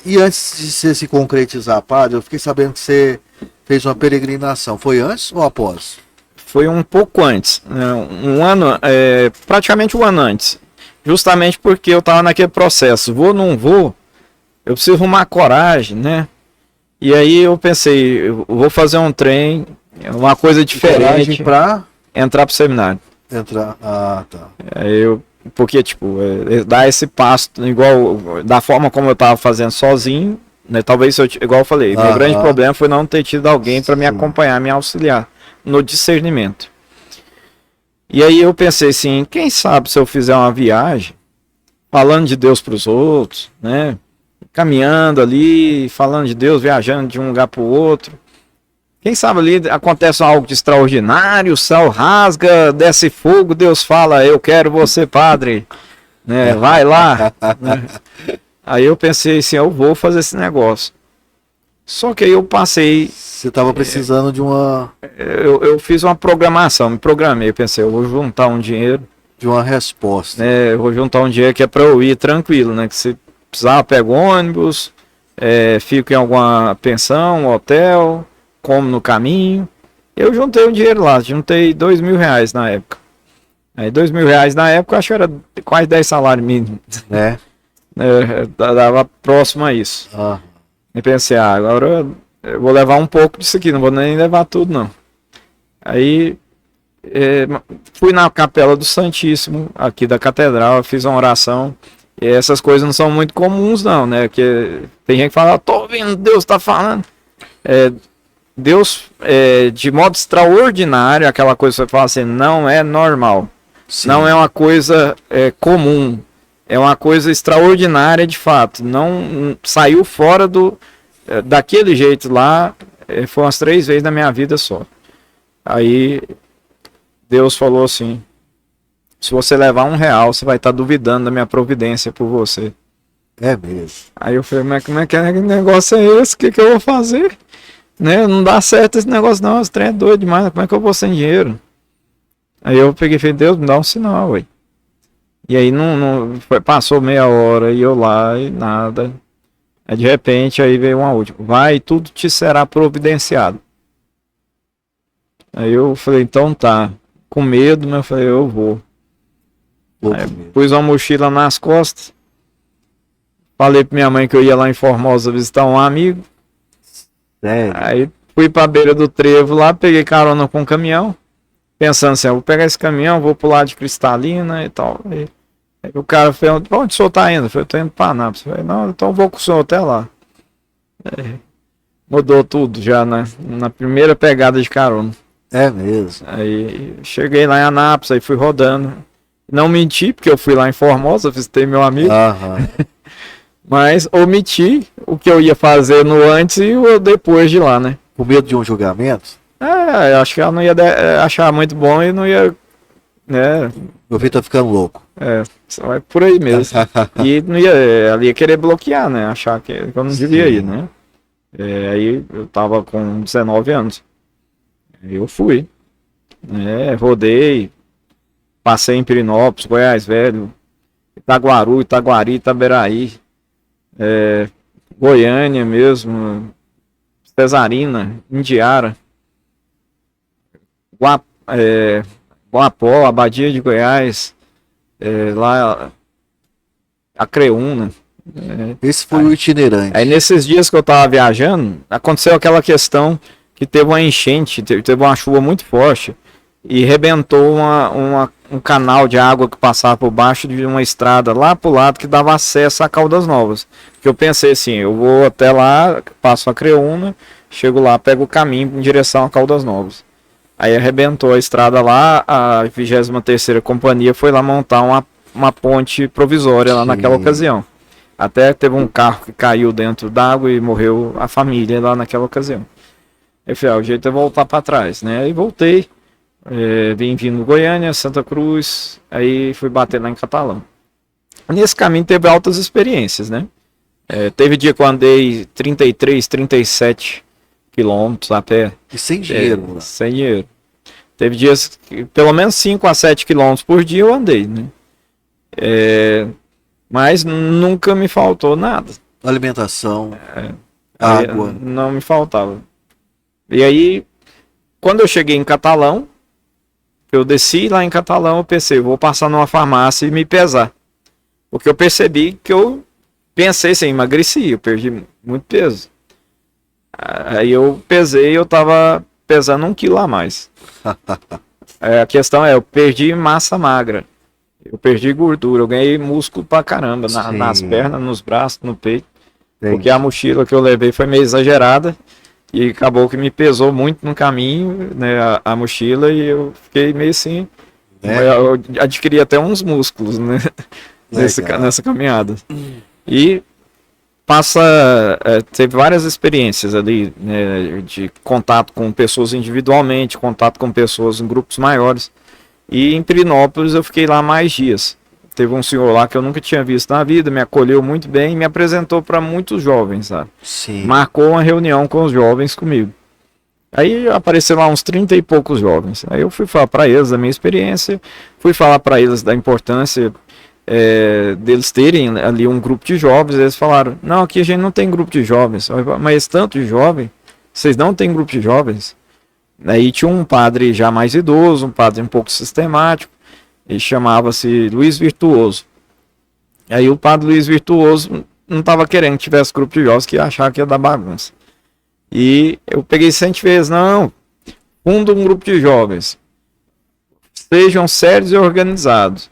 Speaker 2: e antes de você se concretizar, padre, eu fiquei sabendo que você fez uma peregrinação. Foi antes ou após?
Speaker 3: Foi um pouco antes, né? Um ano, praticamente um ano antes. Justamente porque eu estava naquele processo, vou ou não vou, eu preciso arrumar coragem, né? E aí eu pensei, eu vou fazer um trem, uma coisa diferente
Speaker 2: para
Speaker 3: entrar pro seminário.
Speaker 2: Tá.
Speaker 3: Porque, dar esse passo, igual, da forma como eu tava fazendo sozinho, né? Talvez, igual eu falei, meu grande problema foi não ter tido alguém para me acompanhar, me auxiliar no discernimento. E aí eu pensei assim, quem sabe se eu fizer uma viagem, falando de Deus para os outros, né? Caminhando ali, falando de Deus, viajando de um lugar para o outro. Quem sabe ali acontece algo de extraordinário, o céu rasga, desce fogo, Deus fala, eu quero você, padre, né? Vai lá. Né? Aí eu pensei assim, eu vou fazer esse negócio. Só que aí eu passei...
Speaker 2: Você estava precisando de uma...
Speaker 3: Eu fiz uma programação, me programei, pensei, eu vou juntar um dinheiro.
Speaker 2: De uma resposta.
Speaker 3: Eu vou juntar um dinheiro que é para eu ir tranquilo, né? Que se precisar, pego ônibus, fico em alguma pensão, hotel... como no caminho. Eu juntei o dinheiro lá, juntei R$2.000 na época. Aí R$2.000 na época, eu acho que era quase 10 salários mínimos. Dava próximo a isso. E pensei, agora eu vou levar um pouco disso aqui, não vou nem levar tudo não. Aí fui na Capela do Santíssimo, aqui da Catedral, fiz uma oração. E essas coisas não são muito comuns não, né? Porque tem gente que fala, tô ouvindo, Deus tá falando. Deus, de modo extraordinário, aquela coisa que você fala assim, não é normal.
Speaker 2: Sim.
Speaker 3: Não é uma coisa comum, é uma coisa extraordinária de fato. Não saiu fora daquele jeito lá, foi umas 3 vezes na minha vida só. Aí Deus falou assim: se você levar R$1, você vai estar duvidando da minha providência por você.
Speaker 2: É mesmo.
Speaker 3: Aí eu falei, mas como é que negócio é esse? O que eu vou fazer? Né? Não dá certo esse negócio não, esse trem é doido demais, como é que eu vou sem dinheiro? Aí eu peguei e falei, Deus, me dá um sinal, ué. E aí passou meia hora e eu lá e nada. Aí de repente aí veio uma última, vai, tudo te será providenciado. Aí eu falei, então tá, com medo, mas eu falei, eu vou. Aí pus uma mochila nas costas, falei pra minha mãe que eu ia lá em Formosa visitar um amigo.
Speaker 2: Sério?
Speaker 3: Aí fui pra beira do trevo lá, peguei carona com um caminhão, pensando assim, eu vou pegar esse caminhão, vou pro lado de Cristalina e tal. Aí o cara falou, pra onde o senhor tá indo? Eu falei, eu tô indo pra Anápolis. Eu falei, não, então eu vou com o senhor até lá. Mudou tudo já, né? Na primeira pegada de carona.
Speaker 2: É mesmo.
Speaker 3: Aí cheguei lá em Anápolis, aí fui rodando. Não menti, porque eu fui lá em Formosa, visitei meu amigo. Mas omiti o que eu ia fazer no antes e o depois de lá, né?
Speaker 2: Com medo de um julgamento?
Speaker 3: Eu acho que ela não ia achar muito bom e não ia, né?
Speaker 2: Meu filho tá ficando louco.
Speaker 3: Só vai por aí mesmo. E não ia, ela ia querer bloquear, né? Achar que eu não devia ir, né? Aí eu tava com 19 anos. Aí eu fui. Rodei. Passei em Pirinópolis, Goiás Velho, Itaguaru, Itaguari, Itaberaí, Goiânia mesmo, Cesarina, Indiara, Guapó, Abadia de Goiás, lá Acreúna.
Speaker 2: Esse foi o itinerante.
Speaker 3: Aí nesses dias que eu tava viajando, aconteceu aquela questão que teve uma enchente, teve uma chuva muito forte e rebentou um canal de água que passava por baixo de uma estrada lá pro lado que dava acesso a Caldas Novas. Que eu pensei assim, eu vou até lá, passo a Creúna, chego lá, pego o caminho em direção a Caldas Novas. Aí arrebentou a estrada lá, a 23ª Companhia foi lá montar uma ponte provisória lá naquela ocasião. Até teve um carro que caiu dentro d'água e morreu a família lá naquela ocasião. Aí eu falei, o jeito é voltar para trás, né? Aí voltei. Vim vindo Goiânia, Santa Cruz, aí fui bater lá em Catalão. Nesse caminho teve altas experiências, né? Teve dia que eu andei 33, 37 quilômetros a pé.
Speaker 2: E sem dinheiro, né?
Speaker 3: Sem dinheiro. Teve dias que pelo menos 5 a 7 quilômetros por dia eu andei, né? Mas nunca me faltou nada.
Speaker 2: Alimentação, água.
Speaker 3: Não me faltava. E aí, quando eu cheguei em Catalão, eu desci lá em Catalão, eu pensei, vou passar numa farmácia e me pesar. Porque eu percebi que eu pensei assim, emagreci, eu perdi muito peso. Aí eu pesei, eu tava pesando 1 quilo a mais. A questão eu perdi massa magra. Eu perdi gordura, eu ganhei músculo pra caramba, nas pernas, nos braços, no peito. Porque a mochila que eu levei foi meio exagerada. E acabou que me pesou muito no caminho, né, a mochila, e eu fiquei meio assim, eu adquiri até uns músculos, né, nessa caminhada. E teve várias experiências ali, né, de contato com pessoas individualmente, contato com pessoas em grupos maiores. E em Pirinópolis eu fiquei lá mais dias. Teve um senhor lá que eu nunca tinha visto na vida, me acolheu muito bem e me apresentou para muitos jovens, sabe?
Speaker 2: Sim.
Speaker 3: Marcou uma reunião com os jovens comigo. Aí apareceram lá uns 30 e poucos jovens. Aí eu fui falar para eles da minha experiência, fui falar para eles da importância deles terem ali um grupo de jovens. Eles falaram, não, aqui a gente não tem grupo de jovens. Mas tanto de jovem, vocês não têm grupo de jovens? Aí tinha um padre já mais idoso, um padre um pouco sistemático, ele chamava-se Luiz Virtuoso. Aí o padre Luiz Virtuoso não estava querendo que tivesse grupo de jovens, que ia achar que ia dar bagunça. E eu peguei 100 vezes, não, funda um grupo de jovens, sejam sérios e organizados,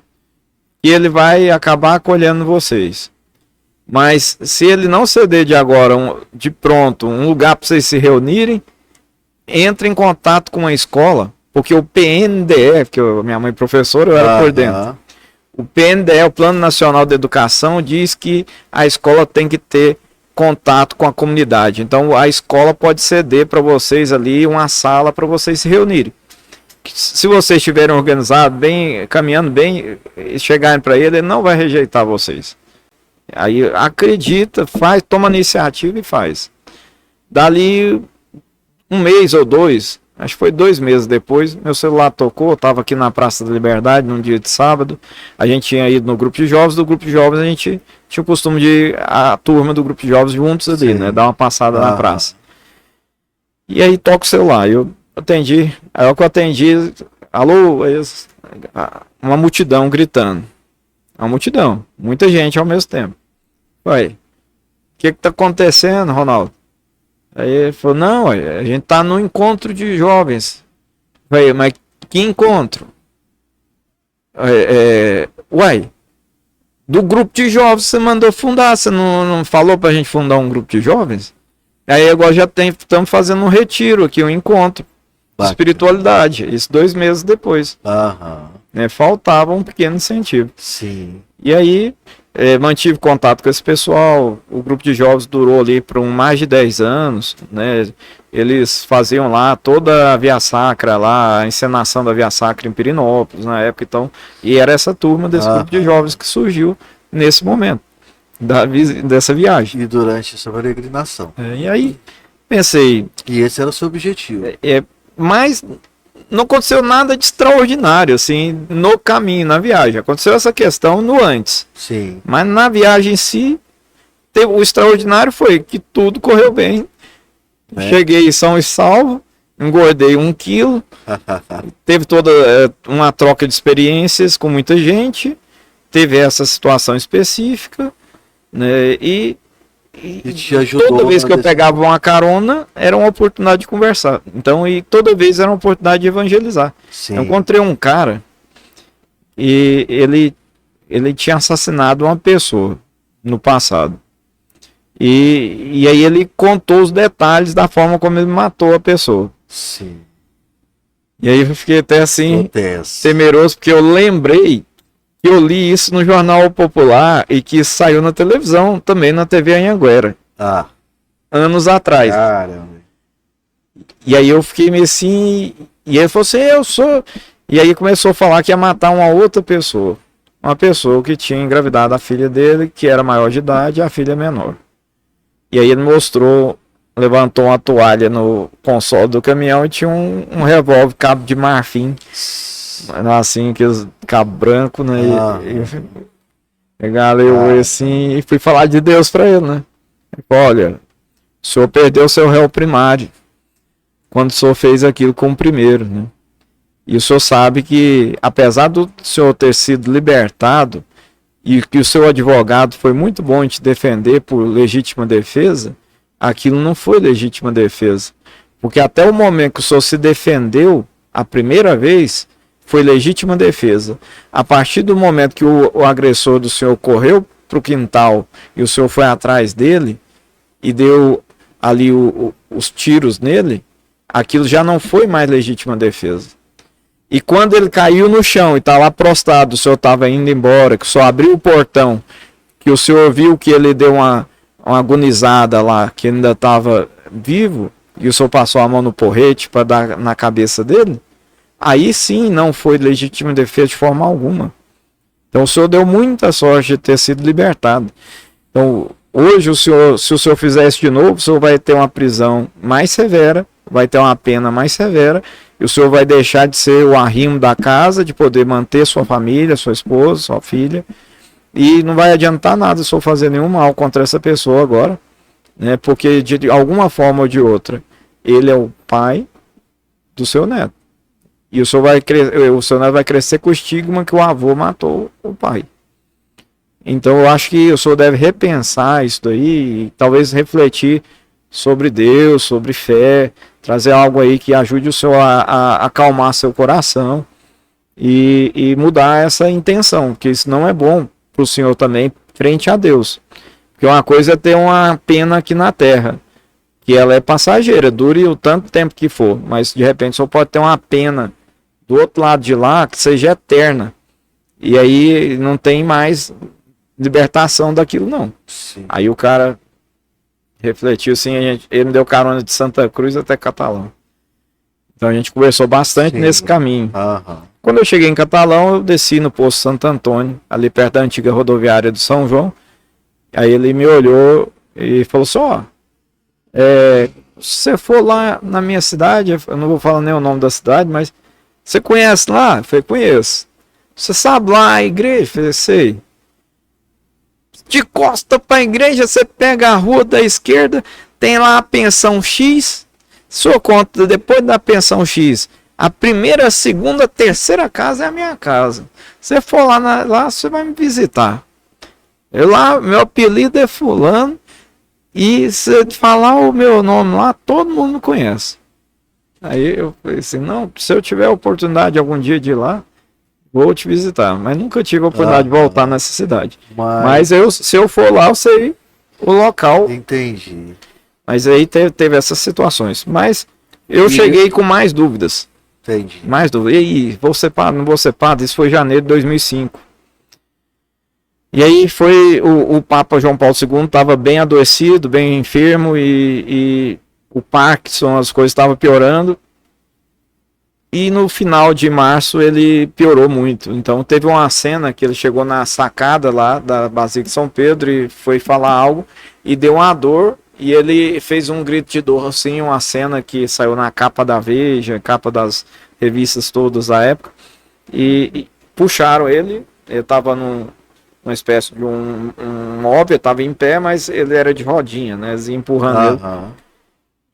Speaker 3: e ele vai acabar acolhendo vocês. Mas se ele não ceder de agora, de pronto, um lugar para vocês se reunirem, entre em contato com a escola, Porque o PNDE, porque minha mãe é professora, eu era por dentro. O PNDE, o Plano Nacional de Educação, diz que a escola tem que ter contato com a comunidade. Então, a escola pode ceder para vocês ali uma sala para vocês se reunirem. Se vocês estiverem organizados, bem, caminhando bem, e chegarem para ele não vai rejeitar vocês. Aí acredita, faz, toma iniciativa e faz. Dali um mês ou dois, acho que foi 2 meses depois, meu celular tocou, eu estava aqui na Praça da Liberdade num dia de sábado, a gente tinha ido no grupo de jovens, do grupo de jovens a gente tinha o costume de a turma do grupo de jovens juntos ali, né, dar uma passada na praça. E aí toca o celular, eu atendi, aí eu atendi, alô, uma multidão gritando, uma multidão, muita gente ao mesmo tempo. Ué, o que tá acontecendo, Ronaldo? Aí ele falou, não, a gente tá no encontro de jovens. Falei, mas que encontro? Uai, do grupo de jovens você mandou fundar, você não falou pra gente fundar um grupo de jovens? Aí agora já estamos fazendo um retiro aqui, um encontro de espiritualidade, isso 2 meses depois. Né, faltava um pequeno incentivo.
Speaker 2: Sim.
Speaker 3: E aí mantive contato com esse pessoal, o grupo de jovens durou ali por mais de 10 anos, né? Eles faziam lá toda a Via Sacra, lá, a encenação da Via Sacra em Pirinópolis na época, então, e era essa turma desse grupo de jovens que surgiu nesse momento, dessa viagem.
Speaker 2: E durante essa peregrinação.
Speaker 3: E aí, pensei...
Speaker 2: E esse era o seu objetivo.
Speaker 3: Mas não aconteceu nada de extraordinário, assim, no caminho, na viagem. Aconteceu essa questão no antes.
Speaker 2: Sim.
Speaker 3: Mas na viagem em si, o extraordinário foi que tudo correu bem. Cheguei são e salvo, engordei 1 quilo, teve toda uma troca de experiências com muita gente, teve essa situação específica, né, e
Speaker 2: te ajudou
Speaker 3: toda vez que eu pegava uma carona, era uma oportunidade de conversar. Então, e toda vez era uma oportunidade de evangelizar.
Speaker 2: Sim.
Speaker 3: Eu encontrei um cara e ele tinha assassinado uma pessoa no passado. E aí ele contou os detalhes da forma como ele matou a pessoa.
Speaker 2: Sim.
Speaker 3: E aí eu fiquei até assim, temeroso, porque eu lembrei que eu li isso no Jornal Popular e que saiu na televisão, também na TV Anhanguera. Anos atrás.
Speaker 2: Caramba.
Speaker 3: E aí eu fiquei meio assim, e ele falou assim, eu sou... E aí começou a falar que ia matar uma outra pessoa. Uma pessoa que tinha engravidado a filha dele, que era maior de idade, e a filha menor. E aí ele mostrou, levantou uma toalha no console do caminhão e tinha um revólver, cabo de marfim, assim, aqueles cabo branco, né? Peguei eu assim e fui falar de Deus para ele, né? Olha, o senhor perdeu seu réu primário quando o senhor fez aquilo com o primeiro, né? E o senhor sabe que, apesar do senhor ter sido libertado, e que o seu advogado foi muito bom em te defender por legítima defesa, aquilo não foi legítima defesa. Porque até o momento que o senhor se defendeu, a primeira vez, foi legítima defesa. A partir do momento que o agressor do senhor correu para o quintal e o senhor foi atrás dele e deu ali os tiros nele, aquilo já não foi mais legítima defesa. E quando ele caiu no chão e está lá prostrado, o senhor estava indo embora, que o senhor abriu o portão, que o senhor viu que ele deu uma agonizada lá, que ainda estava vivo, e o senhor passou a mão no porrete para dar na cabeça dele, aí sim não foi legítima defesa de forma alguma. Então o senhor deu muita sorte de ter sido libertado. Então hoje, se o senhor fizer isso de novo, o senhor vai ter uma prisão mais severa, vai ter uma pena mais severa, e o senhor vai deixar de ser o arrimo da casa, de poder manter sua família, sua esposa, sua filha, e não vai adiantar nada o senhor fazer nenhum mal contra essa pessoa agora, né? Porque de alguma forma ou de outra, ele é o pai do seu neto. E o seu neto vai crescer com o estigma que o avô matou o pai. Então eu acho que o senhor deve repensar isso daí, e talvez refletir sobre Deus, sobre fé, trazer algo aí que ajude o senhor a acalmar seu coração e mudar essa intenção, porque isso não é bom para o senhor também frente a Deus. Porque uma coisa é ter uma pena aqui na terra, que ela é passageira, dure o tanto tempo que for, mas de repente o senhor pode ter uma pena do outro lado de lá que seja eterna. E aí não tem mais libertação daquilo, não.
Speaker 2: Sim.
Speaker 3: Aí o cara refletiu assim, ele me deu carona de Santa Cruz até Catalão. Então a gente conversou bastante nesse caminho. Quando eu cheguei em Catalão, eu desci no posto Santo Antônio, ali perto da antiga rodoviária do São João. Aí ele me olhou e falou assim, ó, se você for lá na minha cidade, eu não vou falar nem o nome da cidade, mas você conhece lá? Eu falei, conheço. Você sabe lá a igreja? Eu falei, sei. De costa para a igreja, você pega a rua da esquerda, tem lá a pensão X, sua conta depois da pensão X, a primeira, segunda, terceira casa é a minha casa. Você for lá você vai me visitar. Meu apelido é fulano, e se falar o meu nome lá, todo mundo me conhece. Aí eu falei assim, não, se eu tiver a oportunidade algum dia de ir lá, vou te visitar. Mas nunca tive a oportunidade de voltar nessa cidade. Mas se eu for lá, eu sei o local.
Speaker 2: Entendi.
Speaker 3: Mas aí teve essas situações. Mas eu cheguei com mais dúvidas.
Speaker 2: Entendi.
Speaker 3: Mais dúvidas. E aí, vou ser padre, não vou ser padre? Isso foi em janeiro de 2005. E aí foi o Papa João Paulo II estava bem adoecido, bem enfermo e o Parkinson, as coisas estavam piorando. E no final de março ele piorou muito. Então teve uma cena que ele chegou na sacada lá da Basílica de São Pedro e foi falar algo e deu uma dor. E ele fez um grito de dor, assim, uma cena que saiu na capa da Veja, capa das revistas todas da época. E puxaram ele estava numa espécie de um móvel, estava em pé, mas ele era de rodinha, né? Eles empurrando ele.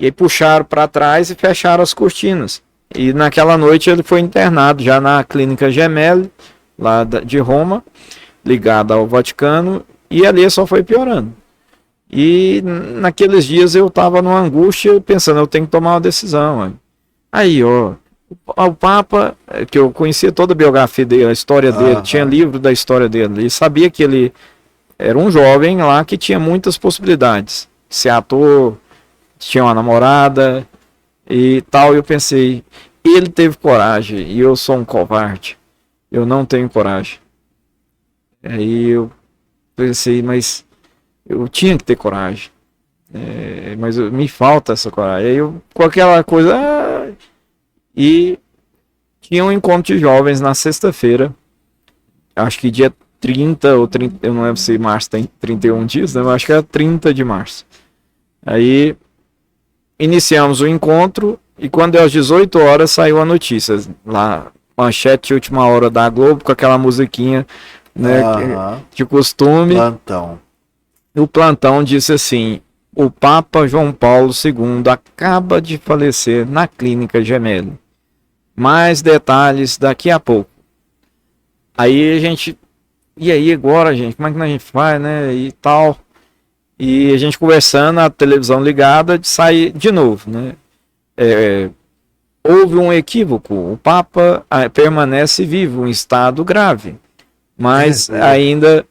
Speaker 3: E aí puxaram para trás e fecharam as cortinas. E naquela noite ele foi internado já na Clínica Gemelli, lá de Roma, ligada ao Vaticano, e ali só foi piorando. E naqueles dias eu estava numa angústia, pensando, eu tenho que tomar uma decisão. Aí, ó, o Papa, que eu conhecia toda a biografia dele, a história dele, tinha livro da história dele, e sabia que ele era um jovem lá que tinha muitas possibilidades. Ser ator, tinha uma namorada e tal, eu pensei, ele teve coragem e eu sou um covarde, eu não tenho coragem. Aí eu pensei, mas eu tinha que ter coragem, mas me falta essa coragem. Aí eu, com aquela coisa, e tinha um encontro de jovens na sexta-feira, acho que dia 30 ou 30, eu não lembro se março tem 31 dias, né? Mas acho que era 30 de março. Aí iniciamos o encontro e quando deu às 18 horas saiu a notícia lá, manchete última hora da Globo com aquela musiquinha, né, de costume.
Speaker 2: Plantão.
Speaker 3: O plantão disse assim: o Papa João Paulo II acaba de falecer na Clínica Gemelli. Mais detalhes daqui a pouco. Aí a gente, e aí agora, gente, como é que a gente faz, né, e tal. E a gente conversando, a televisão ligada, de sair de novo, né? Houve um equívoco, o Papa permanece vivo, em estado grave, mas ainda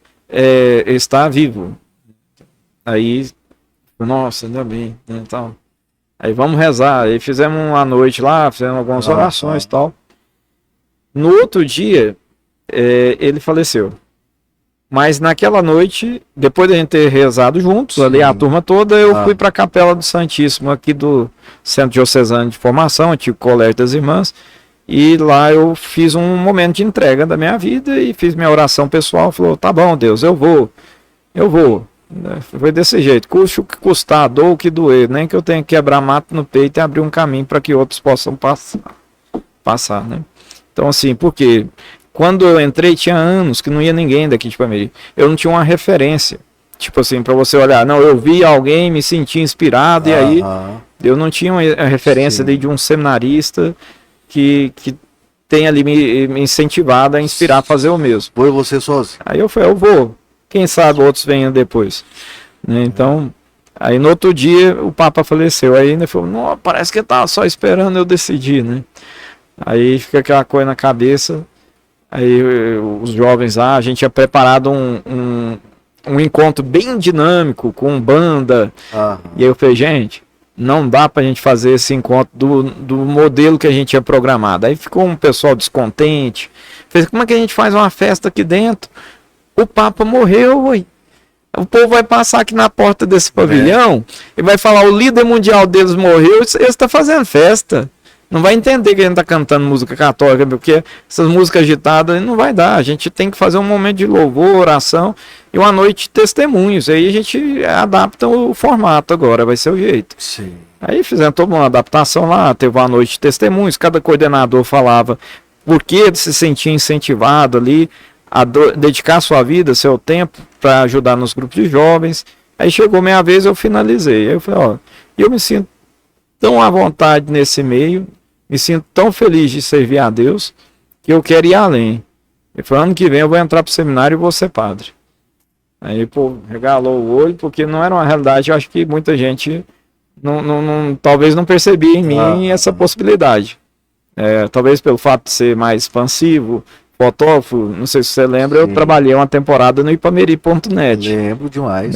Speaker 3: está vivo. Aí, nossa, ainda bem, né, tal. Aí vamos rezar, aí fizemos uma noite lá, fizemos algumas orações e tal. No outro dia, ele faleceu. Mas naquela noite, depois da gente ter rezado juntos, ali a turma toda, eu fui para a Capela do Santíssimo, aqui do Centro Diocesano de Formação, antigo Colégio das Irmãs, e lá eu fiz um momento de entrega da minha vida e fiz minha oração pessoal, falou, tá bom, Deus, eu vou. Foi desse jeito, custe o que custar, dou o que doer, nem que eu tenha que quebrar mato no peito e abrir um caminho para que outros possam passar, né? Então assim, porque quando eu entrei, tinha anos que não ia ninguém daqui de Pameri. Eu não tinha uma referência. Tipo assim, para você olhar, não, eu vi alguém, me senti inspirado, e aí eu não tinha uma referência ali de um seminarista que tem ali me incentivado a inspirar a fazer o mesmo.
Speaker 2: Foi você sozinho?
Speaker 3: Aí eu falei, eu vou. Quem sabe outros venham depois. Né? Então, aí no outro dia o Papa faleceu. Aí ainda falou, não, parece que eu tava só esperando eu decidir, né? Aí fica aquela coisa na cabeça. Aí os jovens lá, a gente tinha preparado um encontro bem dinâmico, com banda. E aí eu falei, gente, não dá pra gente fazer esse encontro do modelo que a gente tinha programado. Aí ficou um pessoal descontente, fez, como é que a gente faz uma festa aqui dentro? O Papa morreu, ué. O povo vai passar aqui na porta desse pavilhão e vai falar, o líder mundial deles morreu, eles estão fazendo festa. Não vai entender que a gente está cantando música católica, porque essas músicas agitadas não vai dar. A gente tem que fazer um momento de louvor, oração e uma noite de testemunhos. Aí a gente adapta o formato agora, vai ser o jeito.
Speaker 2: Sim.
Speaker 3: Aí fizemos toda uma adaptação lá, teve uma noite de testemunhos, cada coordenador falava por que ele se sentia incentivado ali a dedicar sua vida, seu tempo para ajudar nos grupos de jovens. Aí chegou minha vez, eu finalizei. Aí eu falei, ó, eu me sinto tão à vontade nesse meio, me sinto tão feliz de servir a Deus, que eu quero ir além. Ele falou, ano que vem eu vou entrar pro seminário e vou ser padre. Aí, pô, regalou o olho, porque não era uma realidade, eu acho que muita gente talvez não percebia em mim essa possibilidade. Talvez pelo fato de ser mais expansivo, fotógrafo, não sei se você lembra, sim, eu trabalhei uma temporada no ipameri.net.
Speaker 2: Lembro demais.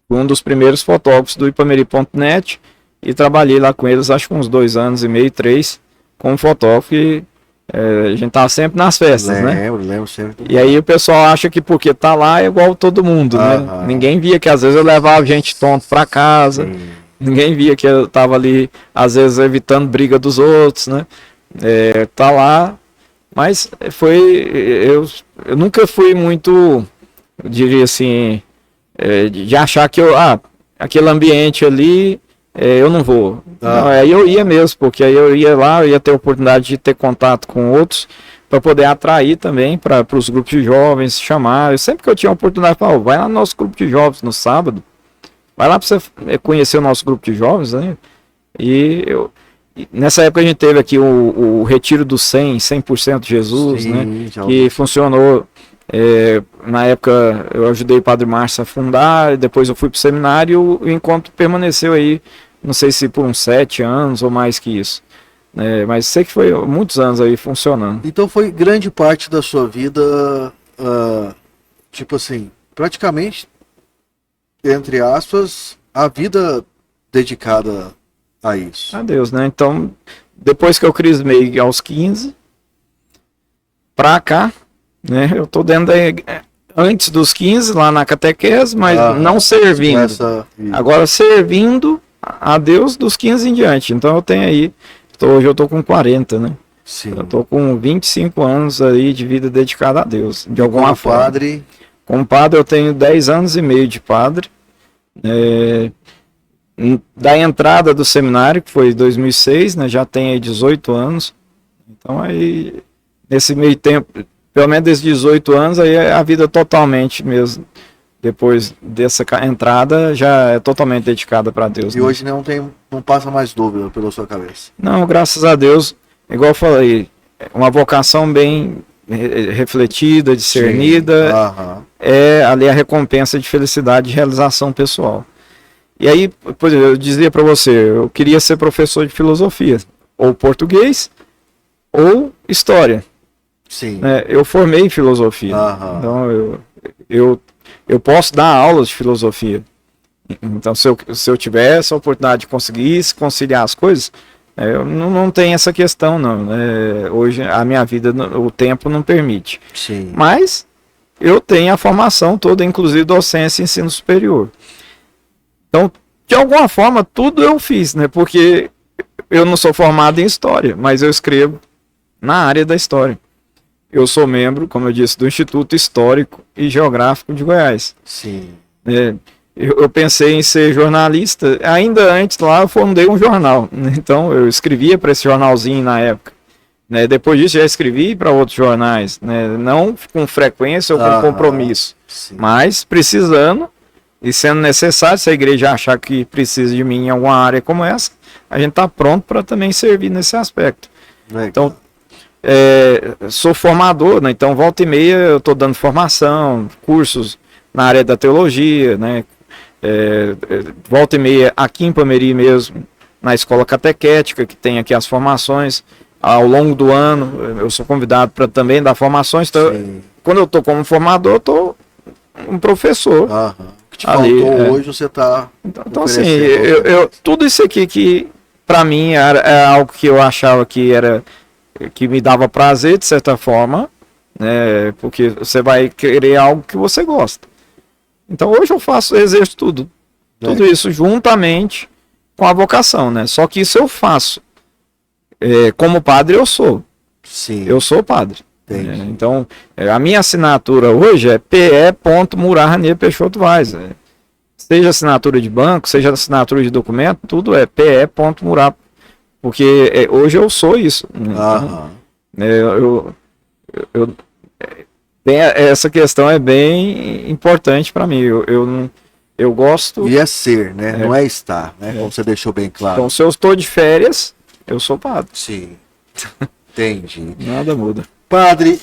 Speaker 3: Fui um dos primeiros fotógrafos do ipameri.net e trabalhei lá com eles, acho que uns 2 anos e meio, 3, como fotógrafo e a gente tava sempre nas festas, né?
Speaker 2: Lembro sempre.
Speaker 3: E aí o pessoal acha que porque tá lá é igual todo mundo, né? Ninguém via que às vezes eu levava gente tonto pra casa, sim, ninguém via que eu tava ali, às vezes, evitando briga dos outros, né? Tá lá. Mas eu nunca fui muito, eu diria assim, de achar que aquele ambiente ali, eu não vou. Não, aí eu ia mesmo, porque aí eu ia lá, eu ia ter a oportunidade de ter contato com outros, para poder atrair também para os grupos de jovens, chamar. Sempre que eu tinha a oportunidade, vai lá no nosso grupo de jovens no sábado, vai lá para você conhecer o nosso grupo de jovens, né? Nessa época a gente teve aqui o Retiro do 100% Jesus, sim, né? Que funcionou, na época eu ajudei o Padre Márcio a fundar, depois eu fui para o seminário e o encontro permaneceu aí, não sei se por uns 7 anos ou mais que isso. Mas sei que foi muitos anos aí funcionando.
Speaker 2: Então foi grande parte da sua vida, tipo assim, praticamente, entre aspas, a vida dedicada a isso.
Speaker 3: A Deus, né? Então, depois que eu crismei aos 15, pra cá, né? Eu tô dentro antes dos 15, lá na catequese, mas não servindo. Agora, servindo a Deus dos 15 em diante. Então, eu tenho aí, hoje eu tô com 40, né?
Speaker 2: Sim.
Speaker 3: Eu tô com 25 anos aí de vida dedicada a Deus, de alguma forma.
Speaker 2: Padre?
Speaker 3: Como padre, eu tenho 10 anos e meio de padre. Da entrada do seminário, que foi em 2006, né, já tem aí 18 anos. Então aí, nesse meio tempo, pelo menos desde 18 anos, aí a vida totalmente mesmo, depois dessa entrada, já é totalmente dedicada para Deus.
Speaker 2: E hoje não passa mais dúvida pela sua cabeça?
Speaker 3: Não, graças a Deus, igual eu falei, uma vocação bem refletida, discernida, ali a recompensa de felicidade e realização pessoal. E aí, por exemplo, eu dizia para você, eu queria ser professor de filosofia, ou português, ou história.
Speaker 2: Sim.
Speaker 3: Eu formei em filosofia, então eu posso dar aulas de filosofia. Então, se eu tiver essa oportunidade de conseguir conciliar as coisas, eu não tenho essa questão, não. Hoje, a minha vida, o tempo não permite.
Speaker 2: Sim.
Speaker 3: Mas eu tenho a formação toda, inclusive docência e ensino superior. Então, de alguma forma, tudo eu fiz, né? Porque eu não sou formado em história, mas eu escrevo na área da história. Eu sou membro, como eu disse, do Instituto Histórico e Geográfico de Goiás.
Speaker 2: Sim.
Speaker 3: Eu pensei em ser jornalista, ainda antes lá eu fundei um jornal, né? Então eu escrevia para esse jornalzinho na época. Depois disso já escrevi para outros jornais, né? Não com frequência ou com compromisso,
Speaker 2: sim, mas
Speaker 3: precisando. E sendo necessário, se a igreja achar que precisa de mim em alguma área como essa, a gente está pronto para também servir nesse aspecto. Então, sou formador, né? Então volta e meia eu estou dando formação, cursos na área da teologia, né? Volta e meia aqui em Pameri mesmo, na escola catequética, que tem aqui as formações. Ao longo do ano, eu sou convidado para também dar formações. Então, quando eu estou como formador, eu estou um professor.
Speaker 2: te
Speaker 3: ali,
Speaker 2: faltou hoje, você está
Speaker 3: então assim, tudo isso aqui que para mim é algo que eu achava que me dava prazer de certa forma, né? Porque você vai querer algo que você gosta. Então hoje eu exerço tudo isso juntamente com a vocação, né? Só que isso eu faço. Como padre eu sou.
Speaker 2: Sim.
Speaker 3: Eu sou padre. Então, a minha assinatura hoje é pe.murar Peixoto Vaz. Seja assinatura de banco, seja assinatura de documento, tudo é pe.murar. Porque hoje eu sou isso. Essa questão é bem importante para mim. Eu gosto.
Speaker 2: E é ser, né? Não é estar, né? Como você deixou bem claro.
Speaker 3: Então, se eu estou de férias, eu sou padre.
Speaker 2: Sim. Entendi.
Speaker 3: Nada muda.
Speaker 2: Padre,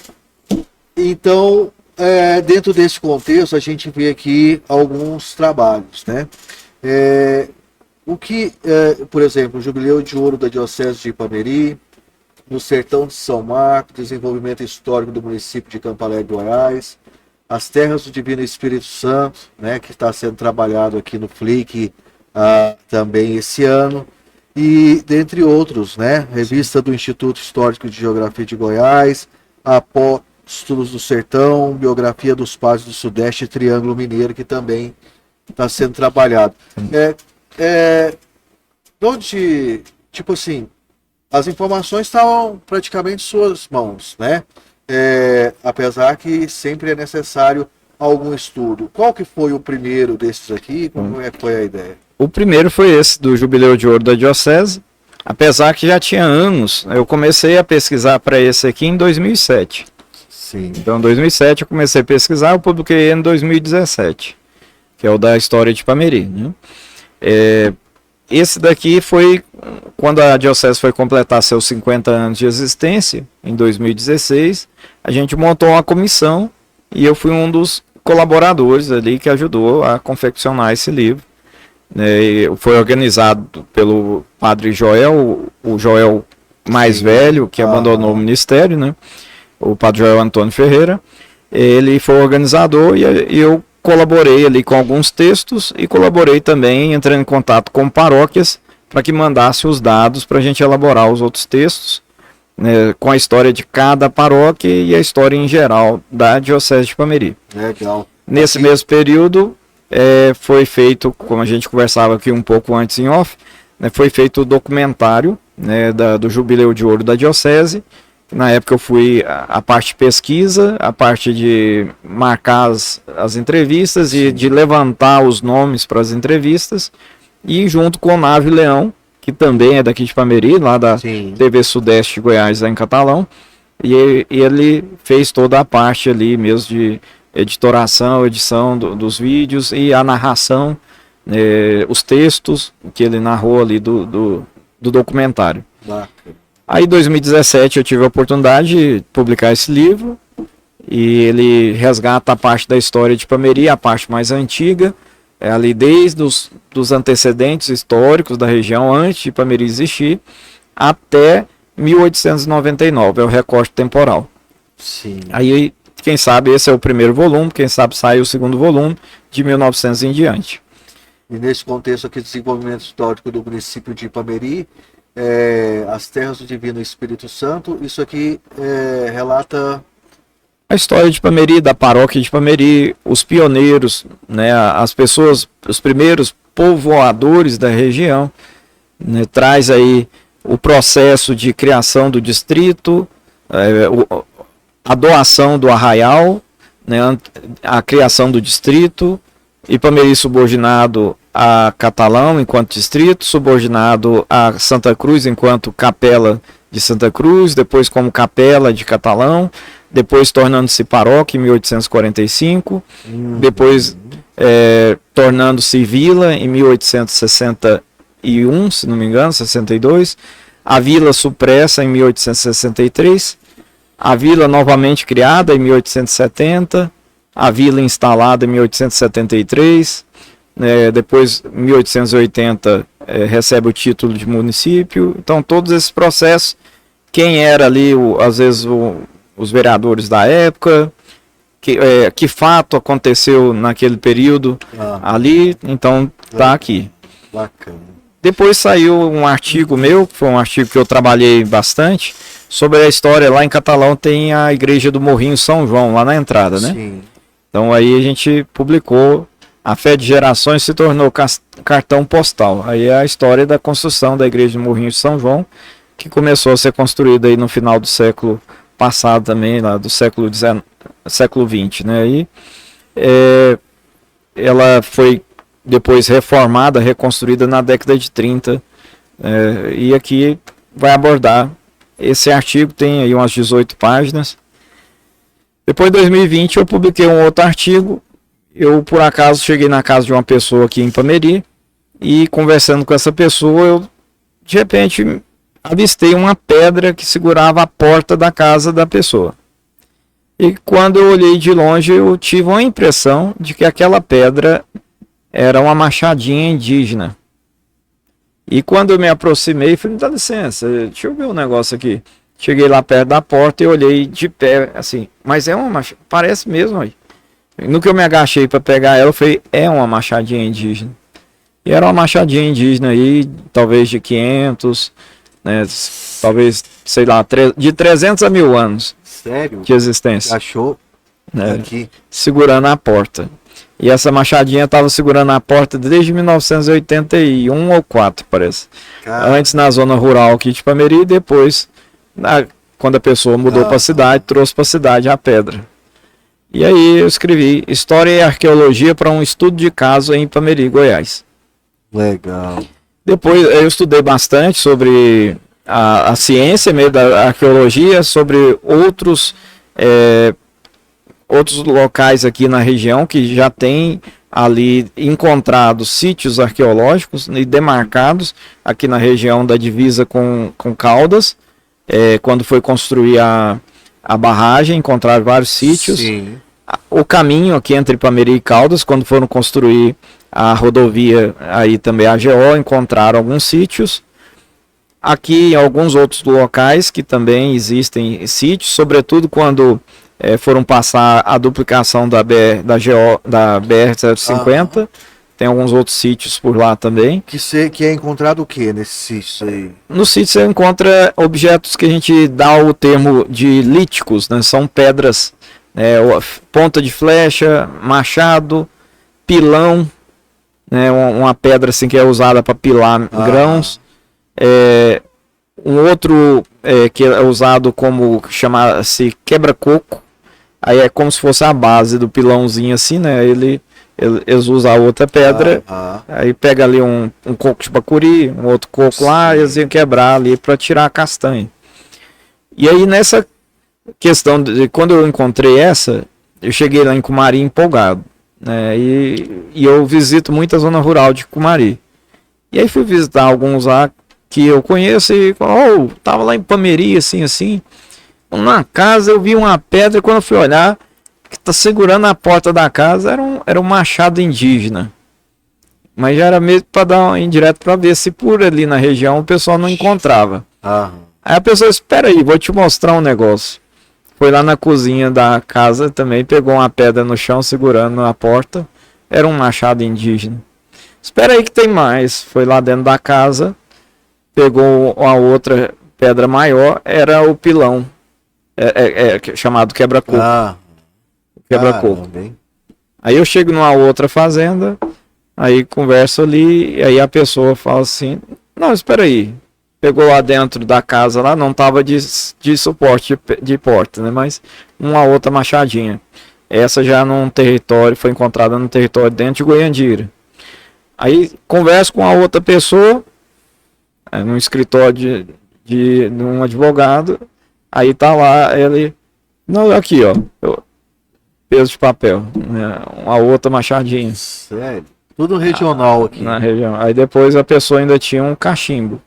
Speaker 2: então, dentro desse contexto, a gente vê aqui alguns trabalhos, né? O que, por exemplo, o Jubileu de Ouro da Diocese de Ipameri, no Sertão de São Marcos, desenvolvimento histórico do município de Campo Alegre, Goiás, as terras do Divino Espírito Santo, né, que está sendo trabalhado aqui no FLIC também esse ano, e dentre outros, né, revista do Instituto Histórico de Geografia de Goiás, Apóstolos do Sertão, biografia dos padres do Sudeste e Triângulo Mineiro, que também está sendo trabalhado. Onde, tipo assim, as informações estavam praticamente em suas mãos, né? Apesar que sempre é necessário algum estudo. Qual que foi o primeiro desses aqui? Como é que foi a ideia?
Speaker 3: O primeiro foi esse do Jubileu de Ouro da Diocese, apesar que já tinha anos. Eu comecei a pesquisar para esse aqui em 2007.
Speaker 2: Sim.
Speaker 3: Então, em 2007 eu comecei a pesquisar, eu publiquei em 2017, que é o da história de Ipameri, né? Esse daqui foi quando a Diocese foi completar seus 50 anos de existência, em 2016, a gente montou uma comissão e eu fui um dos colaboradores ali que ajudou a confeccionar esse livro. Foi organizado pelo padre Joel, o Joel mais velho, que abandonou o ministério, né? O padre Joel Antônio Ferreira. Ele foi o organizador e eu colaborei ali com alguns textos e colaborei também entrando em contato com paróquias para que mandasse os dados para a gente elaborar os outros textos, né, com a história de cada paróquia e a história em geral da Diocese de Ipameri.
Speaker 2: Legal.
Speaker 3: Nesse mesmo período foi feito, como a gente conversava aqui um pouco antes em off, né, foi feito o documentário, né, do Jubileu de Ouro da Diocese. Na época eu fui a parte de pesquisa, a parte de marcar as entrevistas e de levantar os nomes para as entrevistas, e junto com o Nave Leão, que também é daqui de Ipameri, lá da TV Sudeste de Goiás, lá em Catalão, e ele fez toda a parte ali mesmo de editoração, edição dos vídeos e a narração, os textos que ele narrou ali do documentário. Aí em 2017 eu tive a oportunidade de publicar esse livro, e ele resgata a parte da história de Ipameri, a parte mais antiga, ali desde os antecedentes históricos da região, antes de Ipameri existir, até 1899, é o recorte temporal.
Speaker 2: Sim.
Speaker 3: Aí, quem sabe esse é o primeiro volume, quem sabe sai o segundo volume, de 1900 em diante.
Speaker 2: E nesse contexto aqui de desenvolvimento histórico do município de Ipameri, as terras do Divino Espírito Santo, isso aqui relata
Speaker 3: a história de Ipameri, da paróquia de Ipameri, os pioneiros, né, as pessoas, os primeiros povoadores da região, né, traz aí o processo de criação do distrito, a doação do arraial, né, a criação do distrito, Ipameri subordinado a Catalão enquanto distrito, subordinado a Santa Cruz enquanto capela de Santa Cruz, depois como capela de Catalão, depois tornando-se paróquia em 1845, depois tornando-se vila em 1861, se não me engano, 62, a vila supressa em 1863, a vila novamente criada em 1870, a vila instalada em 1873, depois, em 1880, recebe o título de município. Então, todos esses processos, quem era ali, às vezes, os vereadores da época, que fato aconteceu naquele período ali, então tá aqui.
Speaker 2: Bacana.
Speaker 3: Depois saiu um artigo meu, que foi um artigo que eu trabalhei bastante, sobre a história. Lá em Catalão tem a igreja do Morrinho São João, lá na entrada, né?
Speaker 2: Sim.
Speaker 3: Então aí a gente publicou, a fé de gerações se tornou cartão postal. Aí é a história da construção da igreja do Morrinho São João, que começou a ser construída aí no final do século passado também, lá do século XX, né? Aí ela foi depois reformada, reconstruída na década de 30, e aqui vai abordar esse artigo, tem aí umas 18 páginas. Depois de 2020 eu publiquei um outro artigo. Eu por acaso cheguei na casa de uma pessoa aqui em Ipameri e conversando com essa pessoa, eu de repente avistei uma pedra que segurava a porta da casa da pessoa. E quando eu olhei de longe, eu tive uma impressão de que aquela pedra era uma machadinha indígena. E quando eu me aproximei, falei, dá licença, deixa eu ver um negócio aqui. Cheguei lá perto da porta e olhei de pé, assim, mas é uma machadinha, parece mesmo aí. No que eu me agachei para pegar ela, eu falei, é uma machadinha indígena. E era uma machadinha indígena aí, talvez de 500, né, talvez, sei lá, de 300 a 1000 anos.
Speaker 2: Sério?
Speaker 3: De existência.
Speaker 2: Achou?
Speaker 3: Né,
Speaker 2: Aqui.
Speaker 3: segurando a porta. E essa machadinha estava segurando a porta desde 1981 ou 4, parece.
Speaker 2: Cara.
Speaker 3: Antes na zona rural aqui de Ipameri, e depois, quando a pessoa mudou para a cidade, trouxe para a cidade a pedra. E aí eu escrevi História e Arqueologia para um estudo de caso em Ipameri, Goiás.
Speaker 2: Legal.
Speaker 3: Depois eu estudei bastante sobre a ciência meio da arqueologia, sobre outros locais aqui na região que já tem ali encontrados sítios arqueológicos e demarcados aqui na região da divisa com Caldas. Quando foi construir a barragem, encontraram vários sítios.
Speaker 2: Sim.
Speaker 3: O caminho aqui entre Ipameri e Caldas, quando foram construir a rodovia, aí também a AGO, encontraram alguns sítios. Aqui em alguns outros locais que também existem sítios, sobretudo quando foram passar a duplicação da BR-050. Tem alguns outros sítios por lá também.
Speaker 2: Que é encontrado o que nesse sítio aí?
Speaker 3: No sítio você encontra objetos que a gente dá o termo de líticos, né? São pedras, ponta de flecha, machado, pilão, né? Uma pedra assim que é usada para pilar grãos. Um outro que é usado como chama-se quebra-coco. Aí é como se fosse a base do pilãozinho assim, né? Eles usam a outra pedra, aí pega ali um coco de bacuri, um outro coco lá, e eles iam quebrar ali para tirar a castanha. E aí nessa questão, quando eu encontrei eu cheguei lá em Cumari empolgado, né? E eu visito muita zona rural de Cumari. E aí fui visitar alguns lá que eu conheço e tava lá em Ipameri, assim. Na casa eu vi uma pedra e quando eu fui olhar, que tá segurando a porta da casa era um machado indígena. Mas já era mesmo para dar um indireto para ver se por ali na região o pessoal não encontrava. Aí a pessoa, espera aí, vou te mostrar um negócio. Foi lá na cozinha da casa também, pegou uma pedra no chão segurando a porta. Era um machado indígena. Espera aí que tem mais. Foi lá dentro da casa, pegou uma outra pedra maior, era o pilão. Chamado quebra-coco. Quebra-coco. Aí eu chego numa outra fazenda, aí converso ali, e aí a pessoa fala assim, não, espera aí. Pegou lá dentro da casa, lá não tava de suporte de porta, né? Mas uma outra machadinha. Essa já foi encontrada num território dentro de Goiandira. Aí converso com a outra pessoa, num escritório de um advogado, aí tá lá, ele, não, aqui ó, peso de papel, né? Uma outra machadinha.
Speaker 2: Sério? Tudo regional aqui.
Speaker 3: Na região. Aí depois a pessoa ainda tinha um cachimbo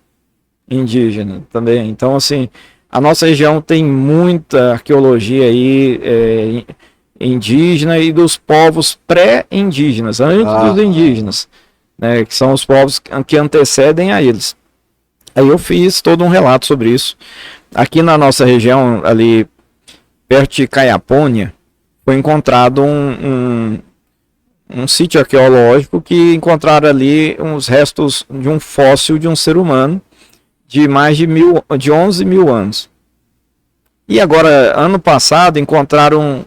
Speaker 3: indígena também. Então, assim, a nossa região tem muita arqueologia aí indígena e dos povos pré-indígenas, antes dos indígenas, né? Que são os povos que antecedem a eles. Aí eu fiz todo um relato sobre isso. Aqui na nossa região, ali perto de Caiapônia, foi encontrado um sítio arqueológico que encontraram ali uns restos de um fóssil de um ser humano de mais de 11 mil anos. E agora, ano passado, encontraram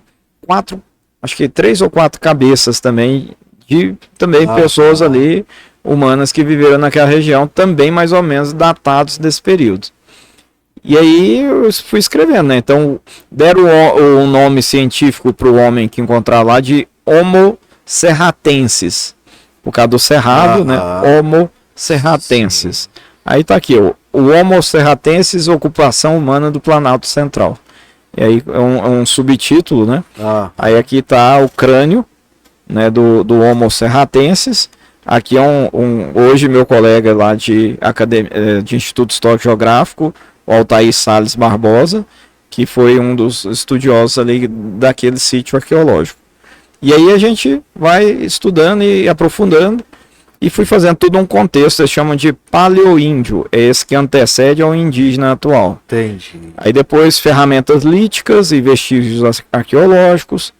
Speaker 3: acho que 3 ou 4 cabeças também, de pessoas ali, humanas que viveram naquela região, também mais ou menos datados desse período. E aí eu fui escrevendo, né? Então, deram o nome científico para o homem que encontraram lá de Homo serratensis, por causa do cerrado, né? Homo serratensis. Aí tá aqui, o Homo serratensis, ocupação humana do Planalto Central. E aí é um subtítulo, né? Aí aqui tá o crânio, né, do Homo serratensis. Aqui é hoje meu colega lá de Instituto Histórico Geográfico, o Altair Salles Barbosa, que foi um dos estudiosos ali daquele sítio arqueológico. E aí a gente vai estudando e aprofundando e fui fazendo tudo um contexto, eles chamam de paleoíndio, é esse que antecede ao indígena atual.
Speaker 2: Entendi.
Speaker 3: Aí depois ferramentas líticas e vestígios arqueológicos,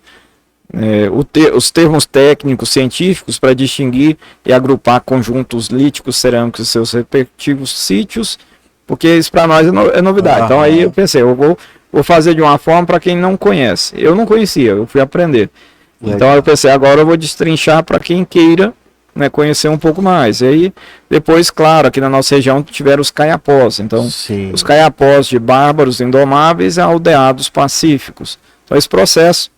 Speaker 3: os termos técnicos científicos para distinguir e agrupar conjuntos líticos cerâmicos e seus respectivos sítios, porque isso para nós é novidade. Então aí eu pensei, eu vou fazer de uma forma para quem não conhece. Eu não conhecia, eu fui aprender. Então eu pensei, agora eu vou destrinchar para quem queira, né, conhecer um pouco mais. E aí, depois, claro, aqui na nossa região tiveram os caiapós. Então, os caiapós de bárbaros indomáveis a aldeados pacíficos. Então, esse processo,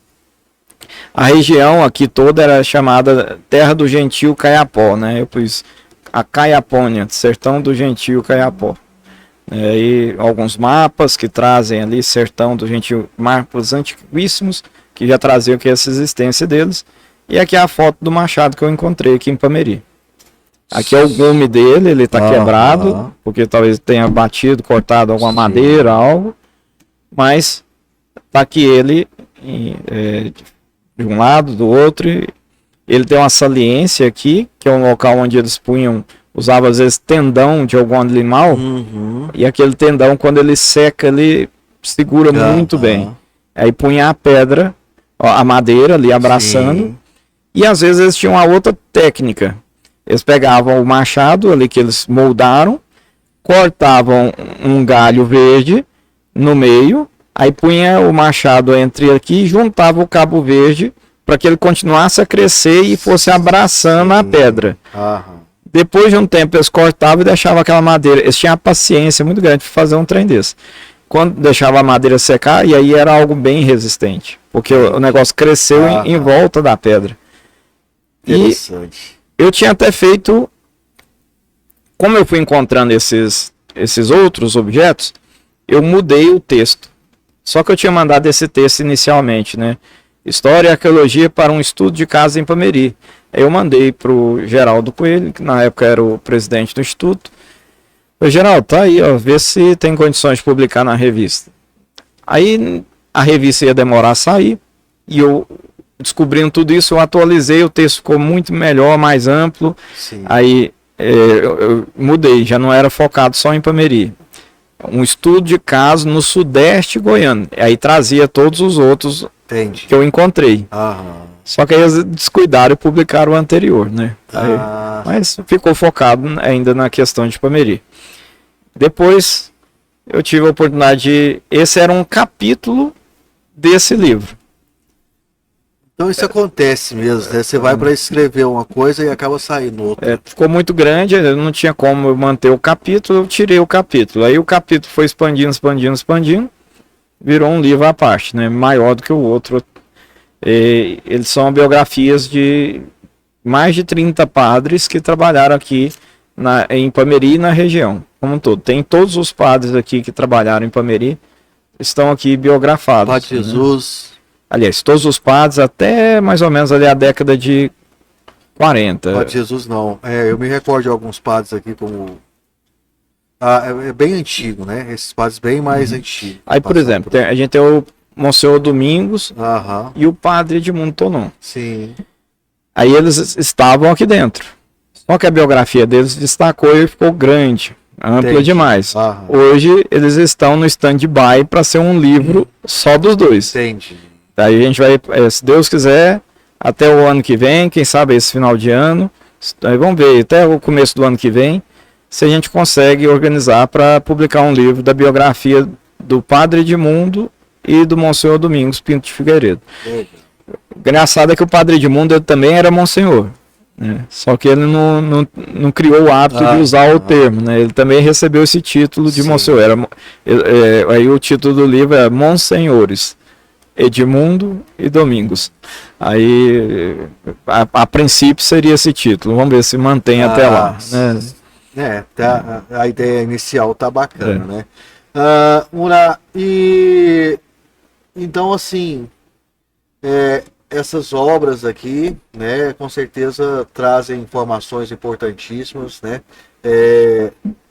Speaker 3: a região aqui toda era chamada Terra do Gentil Caiapó, né? Eu pus a Caiapônia, Sertão do Gentil Caiapó. E alguns mapas que trazem ali Sertão do Gentil, mapas antiquíssimos, que já traziam aqui essa existência deles. E aqui é a foto do machado que eu encontrei aqui em Pameri. Aqui é o gume dele, ele está quebrado, porque talvez tenha batido, cortado alguma madeira, algo. Mas está aqui ele, de um lado, do outro. Ele tem uma saliência aqui, que é um local onde eles usavam às vezes tendão de algum animal. E aquele tendão, quando ele seca, ele segura muito bem. Aí punha a pedra, a madeira ali abraçando. E às vezes eles tinham uma outra técnica. Eles pegavam o machado ali que eles moldaram, cortavam um galho verde no meio, aí punha o machado entre aqui e juntava o cabo verde para que ele continuasse a crescer e fosse abraçando a pedra. Depois de um tempo eles cortavam e deixavam aquela madeira. Eles tinham a paciência muito grande para fazer um trem desse. Quando deixava a madeira secar, e aí era algo bem resistente, porque o negócio cresceu em volta da pedra. E eu tinha até feito, como eu fui encontrando esses outros objetos, eu mudei o texto. Só que eu tinha mandado esse texto inicialmente, né? História e Arqueologia para um Estudo de Casa em Pameri. Aí eu mandei para o Geraldo Coelho, que na época era o presidente do Instituto. Eu, Geraldo, tá aí, ó, vê se tem condições de publicar na revista. Aí a revista ia demorar a sair, e eu, descobrindo tudo isso, eu atualizei, o texto ficou muito melhor, mais amplo. Aí eu mudei, já não era focado só em Pameri. Um estudo de caso no sudeste goiano. Aí trazia todos os outros que eu encontrei. Só que aí eles descuidaram e publicaram o anterior, né? Mas ficou focado ainda na questão de Pameri. Depois eu tive a oportunidade de... Esse era um capítulo desse livro.
Speaker 2: Então isso acontece mesmo, né? Você vai para escrever uma coisa e acaba saindo outra.
Speaker 3: Ficou muito grande, eu não tinha como eu manter o capítulo, eu tirei o capítulo. Aí o capítulo foi expandindo, virou um livro à parte, né? Maior do que o outro. Eles são biografias de mais de 30 padres que trabalharam aqui em Pameri e na região, como um todo. Tem todos os padres aqui que trabalharam em Pameri, estão aqui biografados.
Speaker 2: Padre Jesus...
Speaker 3: Né? Aliás, todos os padres até mais ou menos ali a década de 40.
Speaker 2: Padre Jesus não. Eu me recordo de alguns padres aqui como... é bem antigo, né? Esses padres bem mais antigos.
Speaker 3: Aí, por exemplo, a gente tem o Monsenhor Domingos e o padre Edmundo Tonon.
Speaker 2: Sim.
Speaker 3: Aí eles estavam aqui dentro. Só que a biografia deles destacou e ficou grande, ampla demais. Hoje eles estão no stand-by para ser um livro só dos dois.
Speaker 2: Entendi.
Speaker 3: Daí a gente vai, se Deus quiser, até o ano que vem, quem sabe esse final de ano, aí vamos ver, até o começo do ano que vem, se a gente consegue organizar para publicar um livro da biografia do Padre Edmundo e do Monsenhor Domingos Pinto de Figueiredo. Engraçado é que o Padre Edmundo também era Monsenhor, né? Só que ele não criou o hábito de usar o termo, né? Ele também recebeu esse título de Monsenhor. Aí o título do livro é Monsenhores Edmundo e Domingos. Aí a princípio seria esse título. Vamos ver se mantém até lá, né?
Speaker 2: A ideia inicial tá bacana, né? Então assim, essas obras aqui, né, com certeza trazem informações importantíssimas, né?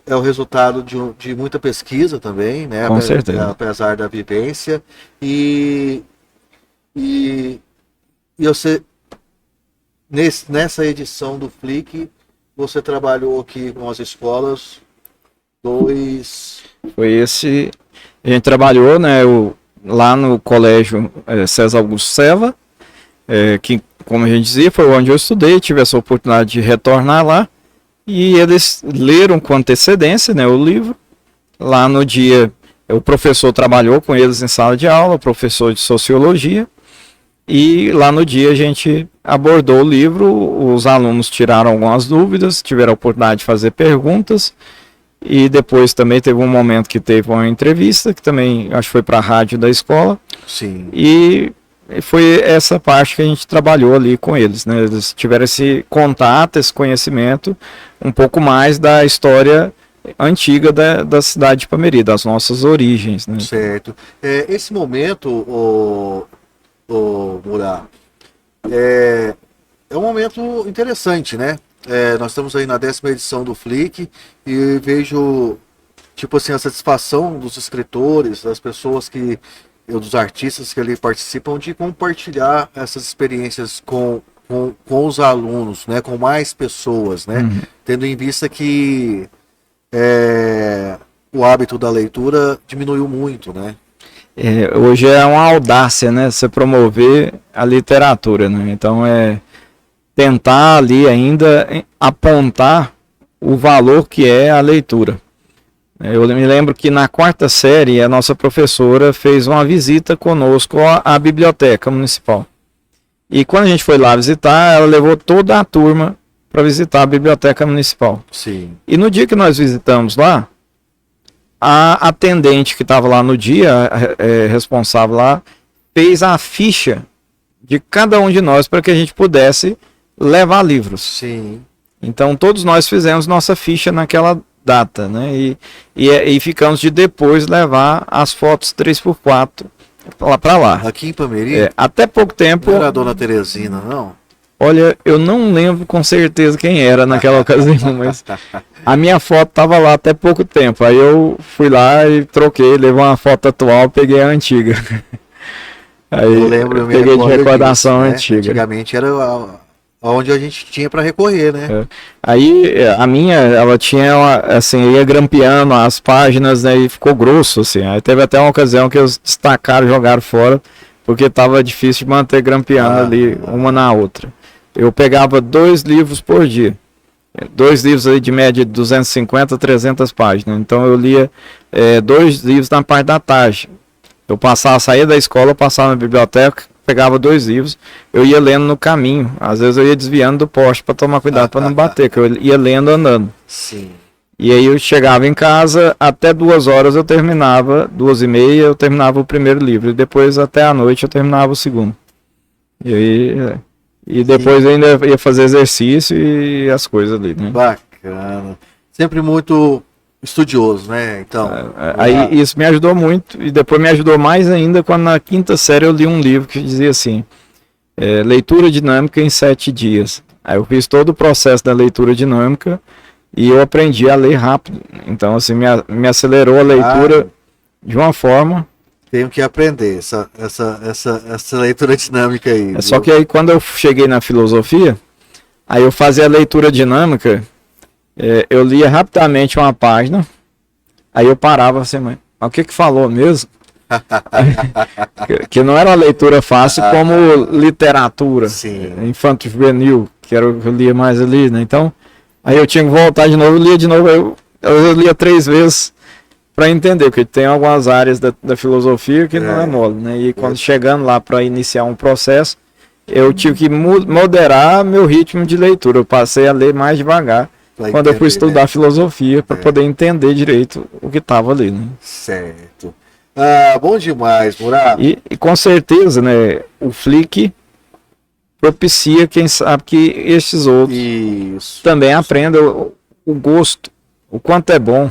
Speaker 2: É o resultado de muita pesquisa também, né?
Speaker 3: Com certeza.
Speaker 2: Apesar da vivência. E você, nessa edição do Flick, você trabalhou aqui com as escolas
Speaker 3: Foi esse. A gente trabalhou, né, lá no colégio César Augusto Seva, que, como a gente dizia, foi onde eu estudei, tive essa oportunidade de retornar lá. E eles leram com antecedência, né, o livro. Lá no dia, o professor trabalhou com eles em sala de aula, professor de sociologia. E lá no dia a gente abordou o livro, os alunos tiraram algumas dúvidas, tiveram a oportunidade de fazer perguntas. E depois também teve um momento que teve uma entrevista, que também acho que foi para a rádio da escola.
Speaker 2: Sim.
Speaker 3: E foi essa parte que a gente trabalhou ali com eles, né? Eles tiveram esse contato, esse conhecimento, um pouco mais da história antiga da cidade de Ipameri, das nossas origens, né?
Speaker 2: Certo. Esse momento, o Murá, é um momento interessante, né? Nós estamos aí na 10ª edição do Flick e vejo, tipo assim, a satisfação dos escritores, das pessoas dos artistas que ali participam, de compartilhar essas experiências com os alunos, né? Com mais pessoas, né? Tendo em vista que o hábito da leitura diminuiu muito, né?
Speaker 3: Hoje é uma audácia, né? Você promover a literatura, né? Então tentar ali ainda apontar o valor que é a leitura. Eu me lembro que na 4ª série a nossa professora fez uma visita conosco à biblioteca municipal. E quando a gente foi lá visitar, ela levou toda a turma para visitar a biblioteca municipal.
Speaker 2: Sim.
Speaker 3: E no dia que nós visitamos lá, a atendente que estava lá no dia, responsável lá, fez a ficha de cada um de nós para que a gente pudesse levar livros.
Speaker 2: Sim.
Speaker 3: Então todos nós fizemos nossa ficha naquela data, né? E ficamos de depois levar as fotos 3x4 lá para lá.
Speaker 2: Aqui em Ipameri?
Speaker 3: Até pouco tempo.
Speaker 2: Não era a dona Teresina, não?
Speaker 3: Olha, eu não lembro com certeza quem era naquela ocasião, mas a minha foto estava lá até pouco tempo. Aí eu fui lá e troquei, levei uma foto atual, peguei a antiga. Aí
Speaker 2: eu lembro, eu
Speaker 3: peguei de recordação antiga.
Speaker 2: Antigamente era onde a gente tinha para recorrer, né?
Speaker 3: Aí a minha, ela tinha, assim, ia grampeando as páginas, né, e ficou grosso, assim. Aí teve até uma ocasião que eles destacaram, jogaram fora, porque estava difícil de manter grampeando ali uma na outra. Eu pegava 2 livros por dia. 2 livros aí de média de 250 a 300 páginas. Então eu lia 2 livros na parte da tarde. Eu saía da escola, passava na biblioteca, pegava 2 livros, eu ia lendo no caminho. Às vezes eu ia desviando do poste para tomar cuidado para não bater, que eu ia lendo andando.
Speaker 2: Sim.
Speaker 3: E aí eu chegava em casa, até 2 horas eu terminava, 2h30 eu terminava o primeiro livro, e depois até a noite eu terminava o segundo. E depois eu ainda ia fazer exercício e as coisas ali, né?
Speaker 2: Bacana. Sempre muito estudioso, né? Então.
Speaker 3: Aí isso me ajudou muito, e depois me ajudou mais ainda quando na 5ª série eu li um livro que dizia assim, leitura dinâmica em 7 dias. Aí eu fiz todo o processo da leitura dinâmica e eu aprendi a ler rápido. Então assim, me acelerou a leitura de uma forma.
Speaker 2: Tenho que aprender essa leitura dinâmica aí.
Speaker 3: Só que aí quando eu cheguei na filosofia, aí eu fazia a leitura dinâmica, eu lia rapidamente uma página, aí eu parava assim, mas o que falou mesmo? que não era uma leitura fácil como literatura,
Speaker 2: Sim.
Speaker 3: infanto juvenil, que era o que eu lia mais ali, né? Então, aí eu tinha que voltar de novo, eu lia de novo, eu lia 3 vezes para entender, porque tem algumas áreas da filosofia que não é mole, né? E quando chegando lá para iniciar um processo, eu tive que moderar meu ritmo de leitura, eu passei a ler mais devagar. Quando eu fui estudar filosofia, para poder entender direito o que estava ali, né?
Speaker 2: Certo. Bom demais, Murá.
Speaker 3: E com certeza, né, o Flick propicia, quem sabe, que estes outros também aprendam o gosto, o quanto é bom,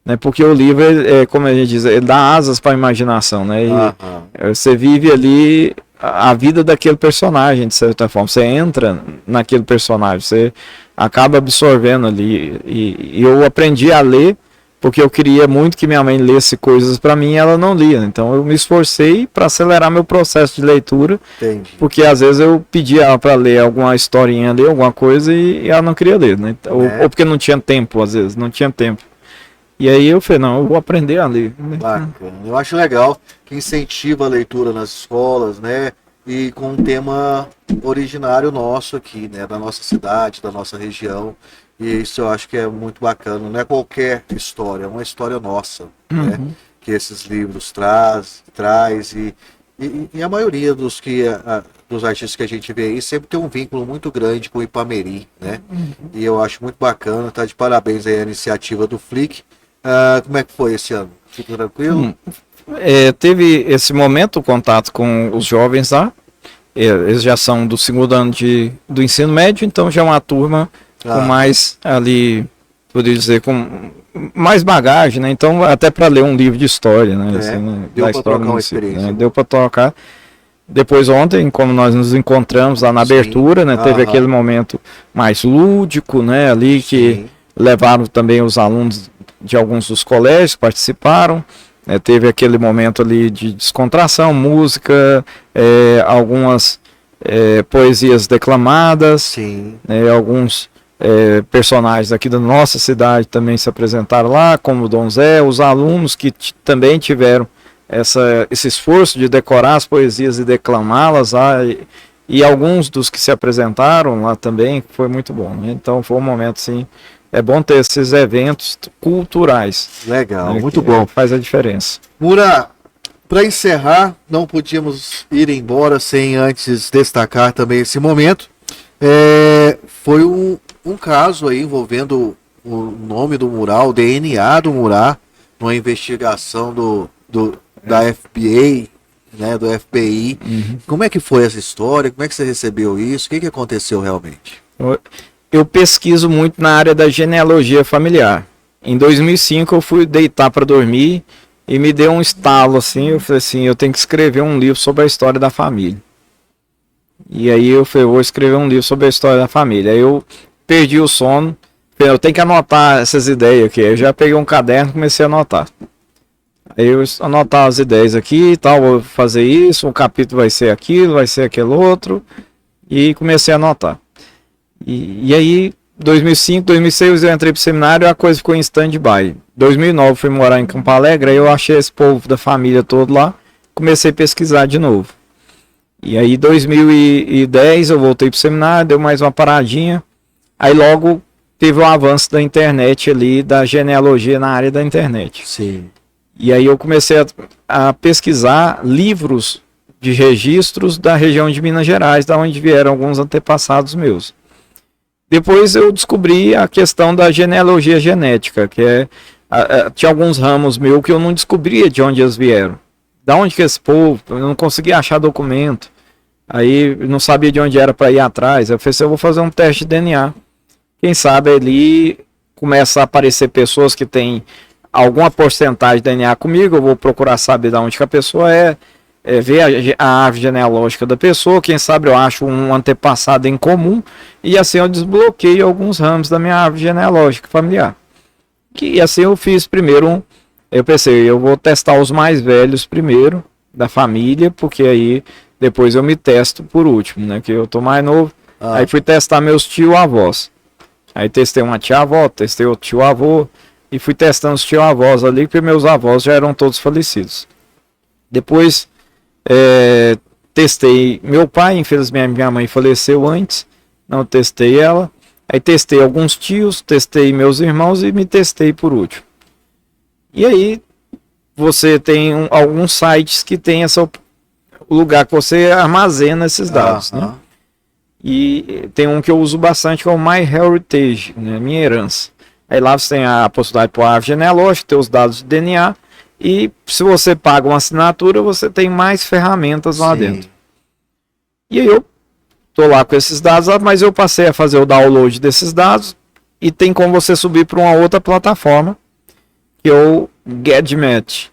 Speaker 3: né? Porque o livro, como a gente diz, ele dá asas para a imaginação, né? E você vive ali a vida daquele personagem, de certa forma. Você entra naquele personagem, você acaba absorvendo ali. E eu aprendi a ler porque eu queria muito que minha mãe lesse coisas para mim e ela não lia. Então eu me esforcei para acelerar meu processo de leitura.
Speaker 2: Entendi.
Speaker 3: Porque às vezes eu pedia ela para ler alguma historinha ali, alguma coisa, e ela não queria ler, né? Ou porque não tinha tempo, às vezes, não tinha tempo. E aí eu falei, não, eu vou aprender a ler.
Speaker 2: Bacana. Eu acho legal que incentiva a leitura nas escolas, né? E com um tema originário nosso aqui, né? Da nossa cidade, da nossa região. E isso eu acho que é muito bacana. Não é qualquer história, é uma história nossa, né? Que esses livros traz e a maioria dos artistas que a gente vê aí sempre tem um vínculo muito grande com o Ipameri, né? E eu acho muito bacana, tá de parabéns aí a iniciativa do Flick. Como é que foi esse ano? Ficou tranquilo?
Speaker 3: Teve esse momento, o contato com os jovens lá. Eles já são do 2º ano do ensino médio, então já é uma turma com mais ali, poderia dizer, com mais bagagem, né? Então, até para ler um livro de história, né? Assim, né?
Speaker 2: Deu para trocar uma
Speaker 3: município,
Speaker 2: experiência.
Speaker 3: né? Deu para trocar. Depois, ontem, como nós nos encontramos lá na abertura, né? Teve aquele momento mais lúdico, né? Ali que levaram também os alunos de alguns dos colégios, participaram. Teve aquele momento ali de descontração, música, algumas poesias declamadas, alguns personagens aqui da nossa cidade também se apresentaram lá, como o Dom Zé, os alunos que também tiveram esse esforço de decorar as poesias e declamá-las lá, e alguns dos que se apresentaram lá também, foi muito bom, né? Então foi um momento assim. É bom ter esses eventos culturais.
Speaker 2: Legal, muito bom.
Speaker 3: Faz a diferença.
Speaker 2: Murá, para encerrar, não podíamos ir embora sem antes destacar também esse momento. Foi um caso aí envolvendo o nome do Murá, o DNA do Murá, numa investigação da FBA, né, do FBI. Como é que foi essa história? Como é que você recebeu isso? O que aconteceu realmente?
Speaker 3: Eu pesquiso muito na área da genealogia familiar. Em 2005 eu fui deitar para dormir e me deu um estalo assim, eu falei assim, eu tenho que escrever um livro sobre a história da família. E aí eu falei, vou escrever um livro sobre a história da família. Aí eu perdi o sono, falei, eu tenho que anotar essas ideias aqui. Eu já peguei um caderno e comecei a anotar. Aí eu anotar as ideias aqui e tal, vou fazer isso, um capítulo vai ser aquilo, vai ser aquele outro, e comecei a anotar. E aí, 2005, 2006 eu entrei pro seminário e a coisa ficou em stand-by. 2009 fui morar em Campo Alegre, aí eu achei esse povo da família todo lá, comecei a pesquisar de novo. E aí, 2010 eu voltei pro seminário, deu mais uma paradinha, aí logo teve o avanço da internet ali, da genealogia na área da internet.
Speaker 2: Sim.
Speaker 3: E aí eu comecei a pesquisar livros de registros da região de Minas Gerais, da onde vieram alguns antepassados meus. Depois eu descobri a questão da genealogia genética, que tinha alguns ramos meus que eu não descobria de onde eles vieram. Da onde que esse povo, eu não conseguia achar documento. Aí não sabia de onde era para ir atrás. Eu falei assim, eu vou fazer um teste de DNA. Quem sabe ali começa a aparecer pessoas que têm alguma porcentagem de DNA comigo, eu vou procurar saber de onde que a pessoa ver a árvore genealógica da pessoa, quem sabe eu acho um antepassado em comum, e assim eu desbloqueio alguns ramos da minha árvore genealógica familiar. E assim eu fiz primeiro, eu pensei, eu vou testar os mais velhos primeiro, da família, porque aí depois eu me testo por último, né, que eu tô mais novo. Aí fui testar meus tio-avós. Aí testei uma tia-avó, testei outro tio-avô, e fui testando os tio-avós ali, porque meus avós já eram todos falecidos. Depois testei meu pai, infelizmente minha mãe faleceu antes, não testei ela. Aí testei alguns tios, testei meus irmãos e me testei por último. E aí você tem alguns sites que tem o lugar que você armazena esses dados, né? E tem um que eu uso bastante que é o MyHeritage, né? Minha herança. Aí lá você tem a possibilidade de pôr a árvore genealógica, ter os dados de DNA, e se você paga uma assinatura, você tem mais ferramentas lá dentro. E aí eu tô lá com esses dados, mas eu passei a fazer o download desses dados e tem como você subir para uma outra plataforma, que é o GEDmatch.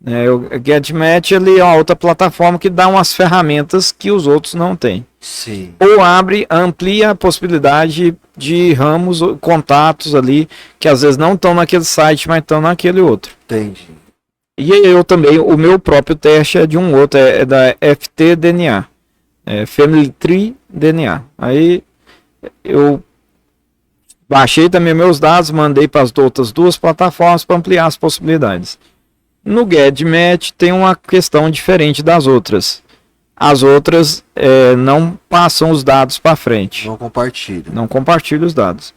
Speaker 3: O GEDmatch ele é uma outra plataforma que dá umas ferramentas que os outros não têm.
Speaker 2: Sim.
Speaker 3: Ou amplia a possibilidade de ramos, contatos ali, que às vezes não estão naquele site, mas estão naquele outro.
Speaker 2: Entendi.
Speaker 3: E eu também, o meu próprio teste é de um outro, é da FTDNA, Family Tree DNA. Aí eu baixei também meus dados, mandei para as outras duas plataformas para ampliar as possibilidades. No GEDmatch tem uma questão diferente das outras. As outras não passam os dados para frente.
Speaker 2: Não compartilha.
Speaker 3: Não compartilha os dados.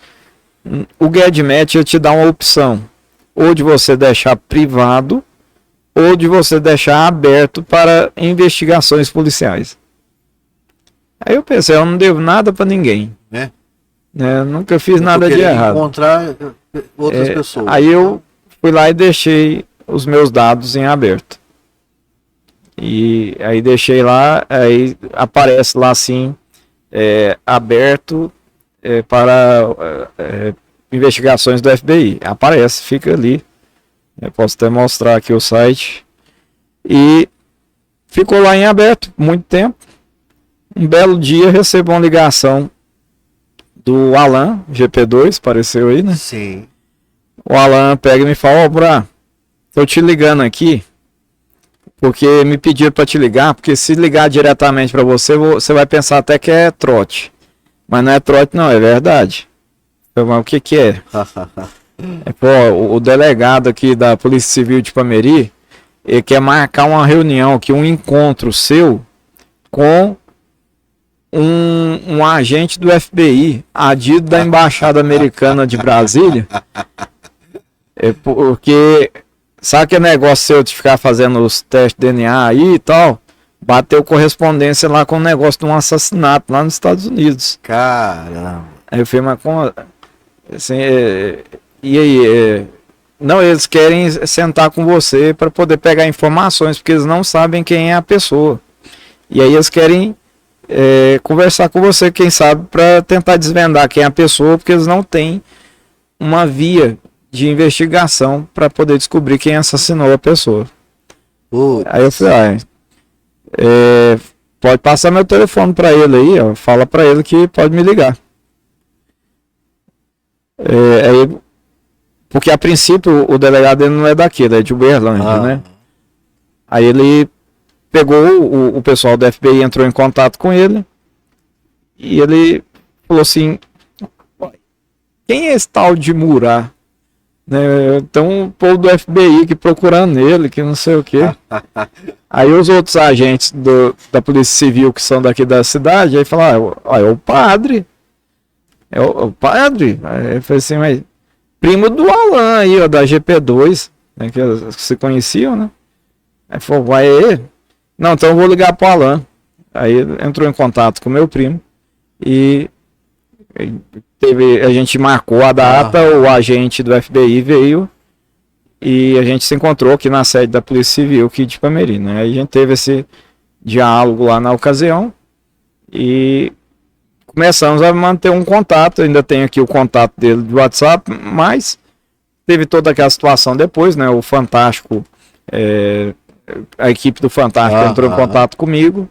Speaker 3: O GEDmatch te dá uma opção, ou de você deixar privado, ou de você deixar aberto para investigações policiais. Aí eu pensei, eu não devo nada para ninguém. Nunca fiz nada de errado.
Speaker 2: Encontrar outras pessoas.
Speaker 3: Aí eu fui lá e deixei os meus dados em aberto. E aí deixei lá, aí aparece lá assim, aberto para investigações do FBI. Aparece, fica ali. Eu posso até mostrar aqui o site. E ficou lá em aberto muito tempo. Um belo dia recebo uma ligação do Alan, GP2, apareceu aí, né?
Speaker 2: Sim.
Speaker 3: O Alan pega e me fala, ó, Bra, tô te ligando aqui, porque me pediram para te ligar, porque se ligar diretamente para você, você vai pensar até que é trote. Mas não é trote não, é verdade. Mas o que que é? O delegado aqui da Polícia Civil de Ipameri, ele quer marcar uma reunião aqui, um encontro seu com um agente do FBI, adido da Embaixada Americana de Brasília, porque sabe aquele negócio seu de ficar fazendo os testes de DNA aí e tal, bateu correspondência lá com o negócio de um assassinato lá nos Estados Unidos.
Speaker 2: Caramba.
Speaker 3: Aí eu falei, mas como assim, e aí, não, eles querem sentar com você para poder pegar informações, porque eles não sabem quem é a pessoa, e aí eles querem conversar com você, quem sabe, para tentar desvendar quem é a pessoa, porque eles não têm uma via de investigação para poder descobrir quem assassinou a pessoa. Aí eu falei, pode passar meu telefone para ele aí, ó, fala para ele que pode me ligar. Porque a princípio o delegado ele não é daqui, é de Uberlândia, né? Aí ele pegou o pessoal do FBI, entrou em contato com ele e ele falou assim, quem é esse tal de Murat? Então o povo do FBI que procurando ele, que não sei o que. Aí os outros agentes da Polícia Civil que são daqui da cidade, aí falaram, é o padre. É o padre? Aí eu falei assim, mas primo do Alan aí, ó, da GP2, né, que se conheciam, né? Aí falou, vai ele? Não, então eu vou ligar pro Alan. Aí entrou em contato com meu primo e a gente marcou a data, o agente do FBI veio e a gente se encontrou aqui na sede da Polícia Civil aqui de Ipameri, né? Aí a gente teve esse diálogo lá na ocasião e começamos a manter um contato. Ainda tenho aqui o contato dele do WhatsApp, mas teve toda aquela situação depois, né? O Fantástico, a equipe do Fantástico entrou em contato comigo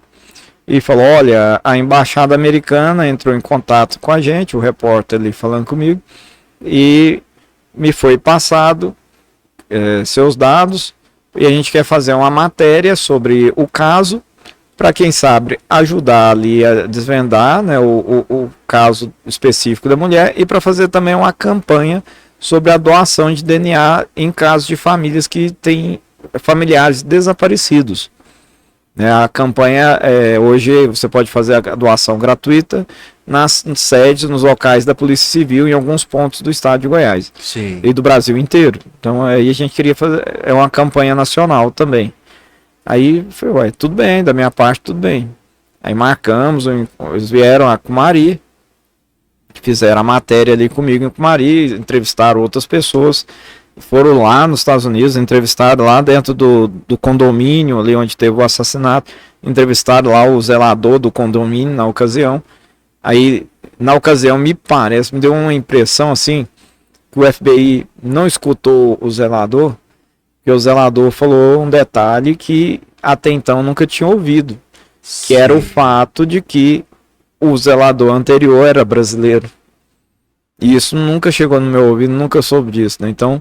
Speaker 3: e falou, olha, a Embaixada Americana entrou em contato com a gente, o repórter ali falando comigo, e me foi passado seus dados, e a gente quer fazer uma matéria sobre o caso, para quem sabe ajudar ali a desvendar, né, o caso específico da mulher, e para fazer também uma campanha sobre a doação de DNA em casos de famílias que têm familiares desaparecidos. Né? A campanha, hoje você pode fazer a doação gratuita nas sedes, nos locais da Polícia Civil, em alguns pontos do estado de Goiás.
Speaker 2: Sim.
Speaker 3: E do Brasil inteiro. Então aí a gente queria fazer uma campanha nacional também. Aí foi, ué, tudo bem, da minha parte tudo bem. Aí marcamos, eles vieram a Cumari, fizeram a matéria ali comigo em Cumari, entrevistaram outras pessoas, foram lá nos Estados Unidos, entrevistaram lá dentro do condomínio, ali onde teve o assassinato, entrevistaram lá o zelador do condomínio na ocasião. Aí, na ocasião, me deu uma impressão assim, que o FBI não escutou o zelador, que o zelador falou um detalhe que até então nunca tinha ouvido, que era o fato de que o zelador anterior era brasileiro. E isso nunca chegou no meu ouvido, nunca soube disso, né? Então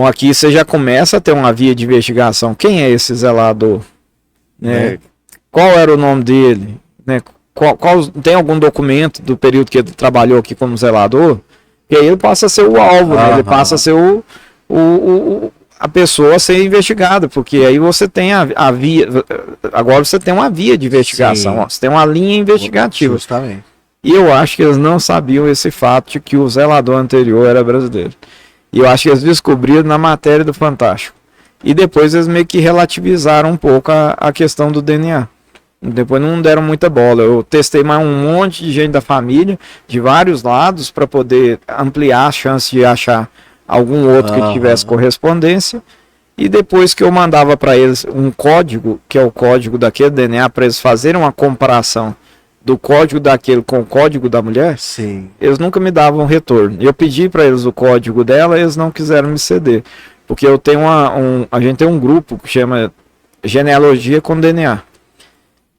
Speaker 3: aqui você já começa a ter uma via de investigação. Quem é esse zelador? Né? Qual era o nome dele? Né? Tem algum documento do período que ele trabalhou aqui como zelador? E aí ele passa a ser o alvo, né? Ele passa a ser a pessoa a ser investigada, porque aí você tem a via. Agora você tem uma via de investigação, ó, você tem uma linha investigativa.
Speaker 2: Justamente.
Speaker 3: E eu acho que eles não sabiam esse fato de que o zelador anterior era brasileiro. E eu acho que eles descobriram na matéria do Fantástico. E depois eles meio que relativizaram um pouco a questão do DNA. Depois não deram muita bola. Eu testei mais um monte de gente da família, de vários lados, para poder ampliar a chance de achar algum outro que tivesse correspondência. E depois que eu mandava para eles um código, que é o código daquele DNA, para eles fazerem uma comparação do código daquele com o código da mulher, eles nunca me davam retorno. Eu pedi para eles o código dela, eles não quiseram me ceder. Porque eu tenho a gente tem um grupo que chama Genealogia com DNA.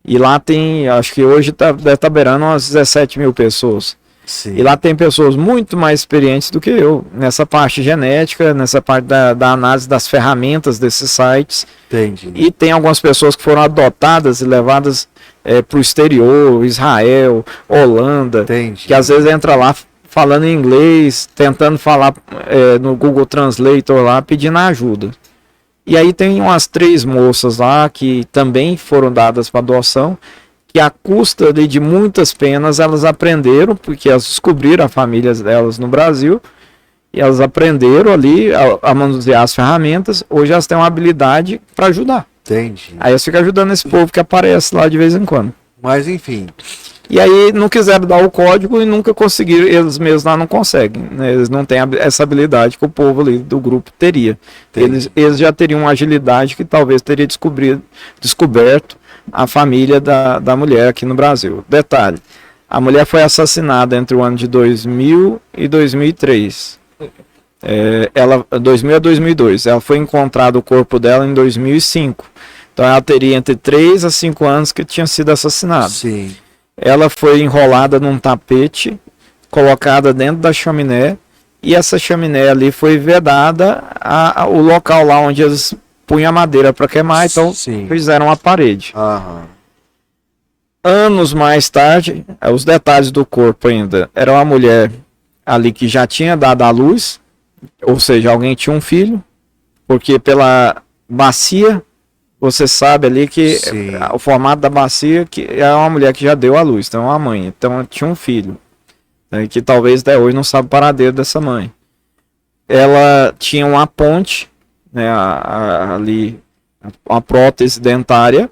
Speaker 3: E lá tem, acho que hoje deve estar beirando umas 17 mil pessoas. E lá tem pessoas muito mais experientes do que eu, nessa parte genética, nessa parte da análise das ferramentas desses sites.
Speaker 2: Entendi.
Speaker 3: E tem algumas pessoas que foram adotadas e levadas para o exterior, Israel, Holanda, que às vezes entra lá falando em inglês, tentando falar no Google Translator lá, pedindo ajuda. E aí tem umas 3 moças lá que também foram dadas para adoção, que à custa ali de muitas penas elas aprenderam, porque elas descobriram a família delas no Brasil, e elas aprenderam ali a manusear as ferramentas. Hoje elas têm uma habilidade para ajudar.
Speaker 2: Entendi.
Speaker 3: Aí eles ficam ajudando esse povo que aparece lá de vez em quando.
Speaker 2: Mas enfim.
Speaker 3: E aí não quiseram dar o código e nunca conseguiram, eles mesmos lá não conseguem, né? Eles não têm essa habilidade que o povo ali do grupo teria. Eles já teriam uma agilidade que talvez teria descoberto a família da mulher aqui no Brasil. Detalhe, a mulher foi assassinada entre o ano de 2000 e 2003. 2000 a 2002. Ela foi encontrado o corpo dela em 2005. Então ela teria entre 3 a 5 anos que tinha sido assassinada.
Speaker 2: Sim.
Speaker 3: Ela foi enrolada num tapete, colocada dentro da chaminé, e essa chaminé ali foi vedada o local lá onde eles punham a madeira para queimar, então fizeram a parede. Anos mais tarde, os detalhes do corpo ainda, era uma mulher ali que já tinha dado à luz, ou seja, alguém tinha um filho, porque pela bacia, você sabe ali que o formato da bacia que é uma mulher que já deu à luz, então é uma mãe, então tinha um filho, né, que talvez até hoje não sabe o paradeiro dessa mãe. Ela tinha uma ponte, né, ali, uma prótese dentária,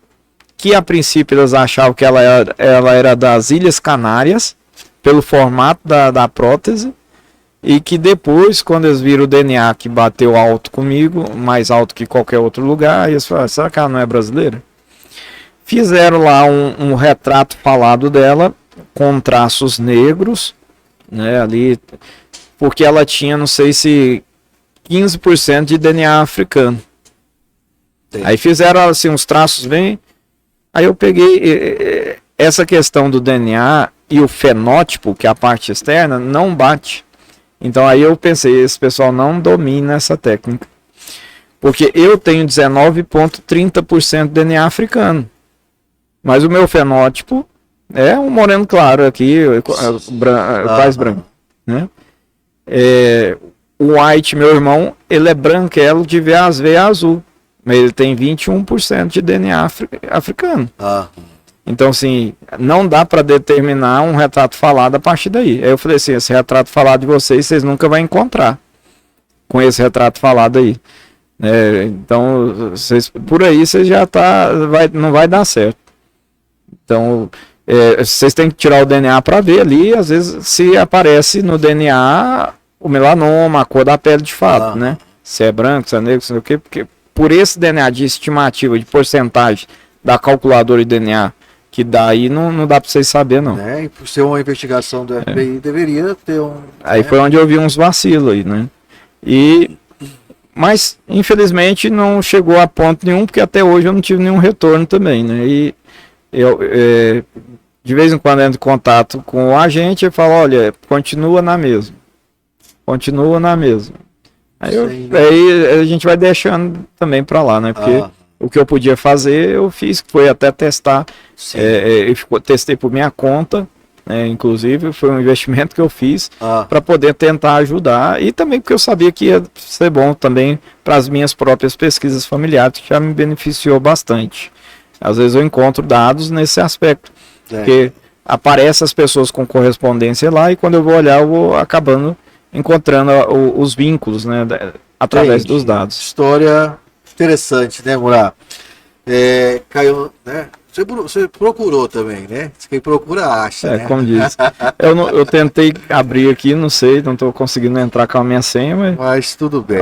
Speaker 3: que a princípio eles achavam que ela era das Ilhas Canárias, pelo formato da prótese, e que depois, quando eles viram o DNA que bateu alto comigo, mais alto que qualquer outro lugar, eles falaram, será que ela não é brasileira? Fizeram lá um retrato falado dela, com traços negros, né, ali, porque ela tinha, não sei se 15% de DNA africano. Aí fizeram assim uns traços bem... Aí eu peguei essa questão do DNA e o fenótipo, que é a parte externa, não bate. Então aí eu pensei, esse pessoal não domina essa técnica. Porque eu tenho 19,30% de DNA africano. Mas o meu fenótipo é um moreno claro aqui, quase branco, né? O White, meu irmão, ele é branquelo de ver as veias azul. mas ele tem 21% de DNA africano. Então, assim, não dá para determinar um retrato falado a partir daí. Aí eu falei assim, esse retrato falado de vocês nunca vão encontrar com esse retrato falado aí. Então, por aí vocês já não vai dar certo. Então, vocês têm que tirar o DNA para ver ali, às vezes, se aparece no DNA o melanoma, a cor da pele de fato, né? Se é branco, se é negro, se não sei o quê, porque por esse DNA de estimativa, de porcentagem da calculadora de DNA, que daí não dá para vocês saberem, não.
Speaker 2: E por ser uma investigação do FBI, deveria ter um...
Speaker 3: Aí foi onde eu vi uns vacilos aí, né? Mas, infelizmente, não chegou a ponto nenhum, porque até hoje eu não tive nenhum retorno também, né? E eu, de vez em quando, entro em contato com o agente e falo, olha, continua na mesma. Continua na mesma. Aí a gente vai deixando também para lá, né? Porque o que eu podia fazer, eu fiz, que foi até testar. Eu testei por minha conta, inclusive, foi um investimento que eu fiz para poder tentar ajudar. E também porque eu sabia que ia ser bom também para as minhas próprias pesquisas familiares, que já me beneficiou bastante. Às vezes eu encontro dados nesse aspecto, porque aparecem as pessoas com correspondência lá e quando eu vou olhar, eu vou acabando encontrando os vínculos, né, através dos dados.
Speaker 2: História interessante, né, Murat? Caiu, né? Você procurou também, né? Quem procura acha, né?
Speaker 3: Como diz. Eu tentei abrir aqui, não sei, não estou conseguindo entrar com a minha senha,
Speaker 2: mas tudo bem.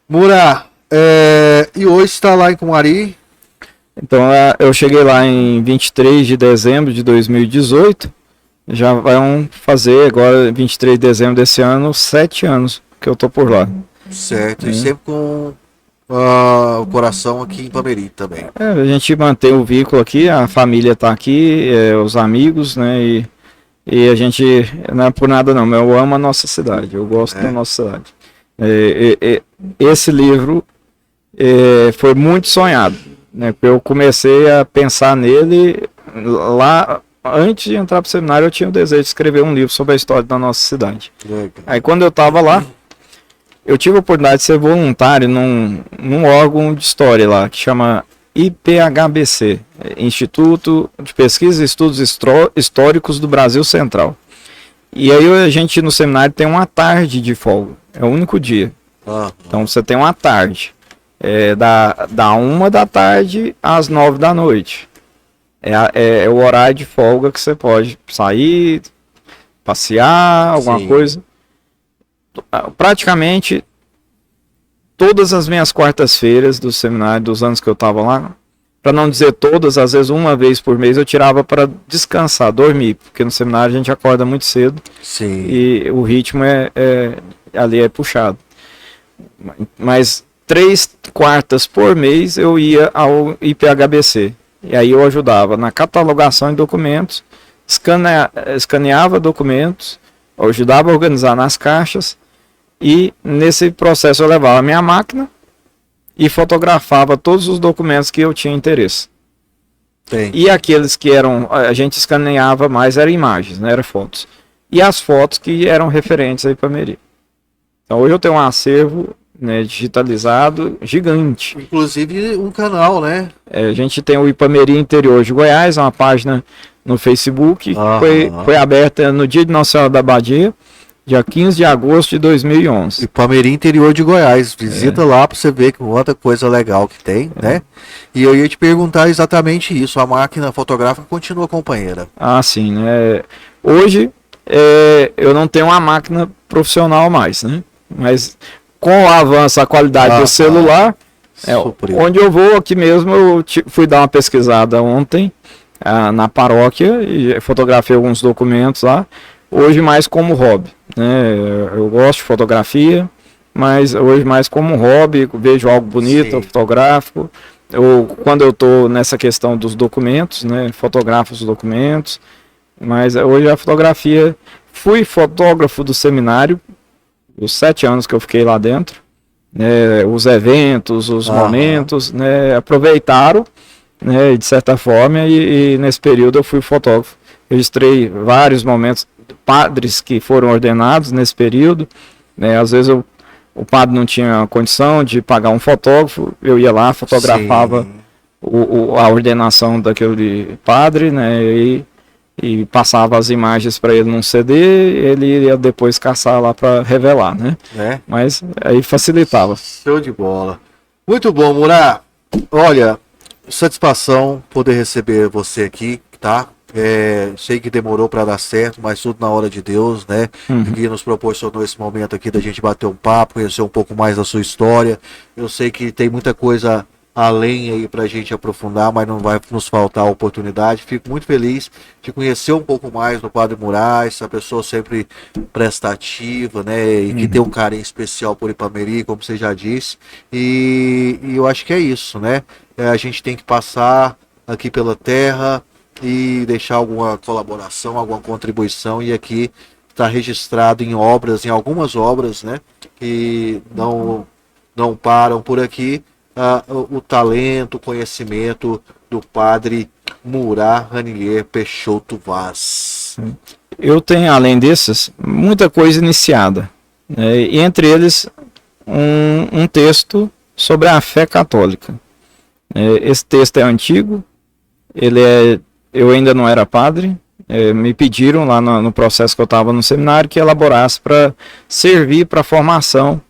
Speaker 2: Murat, e hoje está lá em Cumari?
Speaker 3: Então, eu cheguei lá em 23 de dezembro de 2018, já vão fazer agora, 23 de dezembro desse ano, 7 anos que eu tô por lá.
Speaker 2: Certo, e sempre com o coração aqui em Pameri também.
Speaker 3: A gente mantém o vínculo aqui, a família tá aqui, os amigos, né, e a gente, não é por nada não, mas eu amo a nossa cidade, eu gosto da nossa cidade. Esse livro foi muito sonhado, né, porque eu comecei a pensar nele lá. Antes de entrar para o seminário, eu tinha o desejo de escrever um livro sobre a história da nossa cidade. Aí, quando eu estava lá, eu tive a oportunidade de ser voluntário num órgão de história lá, que chama IPHBC, Instituto de Pesquisa e Estudos Históricos do Brasil Central. E aí, a gente no seminário tem uma tarde de folga, é o único dia. Então, você tem uma tarde, da 1 da tarde às 9 da noite. É o horário de folga que você pode sair, passear, alguma coisa. Praticamente todas as minhas quartas-feiras do seminário, dos anos que eu estava lá, para não dizer todas, às vezes uma vez por mês eu tirava para descansar, dormir, porque no seminário a gente acorda muito cedo. E o ritmo ali é puxado. Mas 3 quartas por mês eu ia ao IPHBC. E aí eu ajudava na catalogação de documentos, escaneava documentos, ajudava a organizar nas caixas e nesse processo eu levava a minha máquina e fotografava todos os documentos que eu tinha interesse. E aqueles que a gente escaneava mais eram imagens, né, eram fotos. E as fotos que eram referentes aí para Pameri. Então hoje eu tenho um acervo, né, digitalizado gigante.
Speaker 2: Inclusive um canal, né?
Speaker 3: A gente tem o Ipameri Interior de Goiás, uma página no Facebook, que foi aberta no dia de Nossa Senhora da Abadia, dia 15 de agosto de 2011.
Speaker 2: Ipameri Interior de Goiás, visita lá para você ver que quanta coisa legal que tem, né? E eu ia te perguntar exatamente isso, a máquina fotográfica continua companheira?
Speaker 3: Sim, né? Hoje eu não tenho uma máquina profissional mais, né? Mas com o avanço da qualidade do celular, onde eu vou aqui mesmo, eu fui dar uma pesquisada ontem na paróquia e fotografei alguns documentos lá, hoje mais como hobby, né? Eu gosto de fotografia, mas hoje mais como hobby, vejo algo bonito, eu fotográfico, quando eu estou nessa questão dos documentos, né, fotografo os documentos, mas hoje a fotografia, fui fotógrafo do seminário, os 7 anos que eu fiquei lá dentro, né, os eventos, os momentos, né, aproveitaram, né, de certa forma, e nesse período eu fui fotógrafo. Registrei vários momentos, padres que foram ordenados nesse período, né, às vezes eu o padre não tinha condição de pagar um fotógrafo, eu ia lá, fotografava a ordenação daquele padre, né? E passava as imagens para ele num CD, ele ia depois caçar lá para revelar, né? Mas aí facilitava.
Speaker 2: Show de bola. Muito bom, Murá. Olha, satisfação poder receber você aqui, tá? Sei que demorou para dar certo, mas tudo na hora de Deus, né? Que nos proporcionou esse momento aqui da gente bater um papo, conhecer um pouco mais da sua história. Eu sei que tem muita coisa além aí pra gente aprofundar, mas não vai nos faltar a oportunidade. Fico muito feliz de conhecer um pouco mais do Padre Moraes, essa pessoa sempre prestativa, né, e que tem um carinho especial por Ipameri, como você já disse, e eu acho que é isso, né, a gente tem que passar aqui pela terra e deixar alguma colaboração, alguma contribuição, e aqui está registrado em algumas obras, né, que não param por aqui, o talento, o conhecimento do Padre Murat Ranier Peixoto Vaz.
Speaker 3: Eu tenho, além desses, muita coisa iniciada, né? E entre eles um texto sobre a fé católica. Esse texto é antigo, eu ainda não era padre, me pediram lá no processo que eu estava no seminário que elaborasse para servir para a formação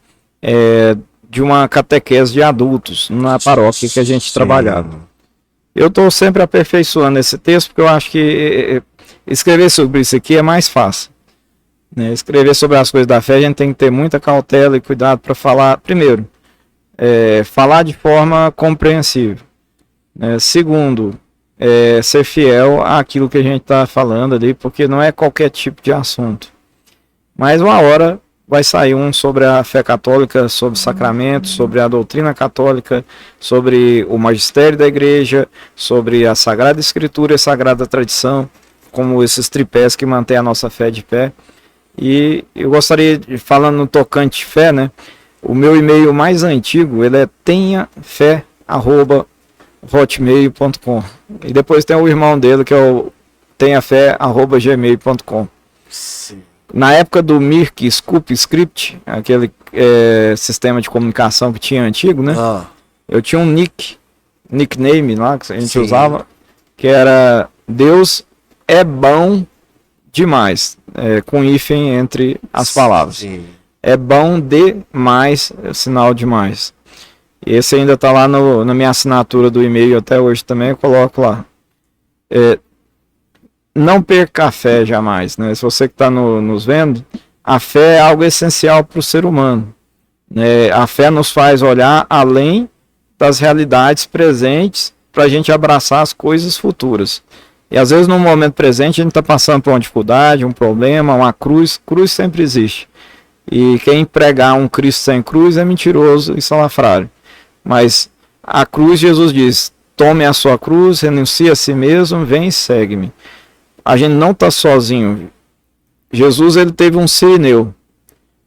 Speaker 3: de uma catequese de adultos na paróquia que a gente trabalhava. Eu estou sempre aperfeiçoando esse texto porque eu acho que escrever sobre isso aqui é mais fácil, né? Escrever sobre as coisas da fé a gente tem que ter muita cautela e cuidado para falar, primeiro, falar de forma compreensível, né? Segundo, ser fiel àquilo que a gente está falando ali, porque não é qualquer tipo de assunto. Mas uma hora vai sair um sobre a fé católica, sobre sacramentos, sobre a doutrina católica, sobre o magistério da igreja, sobre a Sagrada Escritura e a Sagrada Tradição, como esses tripés que mantêm a nossa fé de pé. E eu gostaria, falando no tocante fé, né, o meu e-mail mais antigo, ele é tenhafé@hotmail.com. E depois tem o irmão dele, que é o tenhafé@gmail.com. Na época do Mirk Scoop Script, aquele sistema de comunicação que tinha antigo, né? Eu tinha um nickname lá que a gente usava, que era Deus é bom demais, com hífen entre as palavras. É bom demais, sinal demais. Esse ainda está lá na minha assinatura do e-mail até hoje também, eu coloco lá. Não perca a fé jamais, né? Se você que está nos vendo, a fé é algo essencial para o ser humano, né? A fé nos faz olhar além das realidades presentes para a gente abraçar as coisas futuras. E às vezes no momento presente a gente está passando por uma dificuldade, um problema, uma cruz. Cruz sempre existe. E quem pregar um Cristo sem cruz é mentiroso e salafrário. Mas a cruz, Jesus diz, tome a sua cruz, renuncie a si mesmo, vem e segue-me. A gente não está sozinho. Jesus, ele teve um sirineu.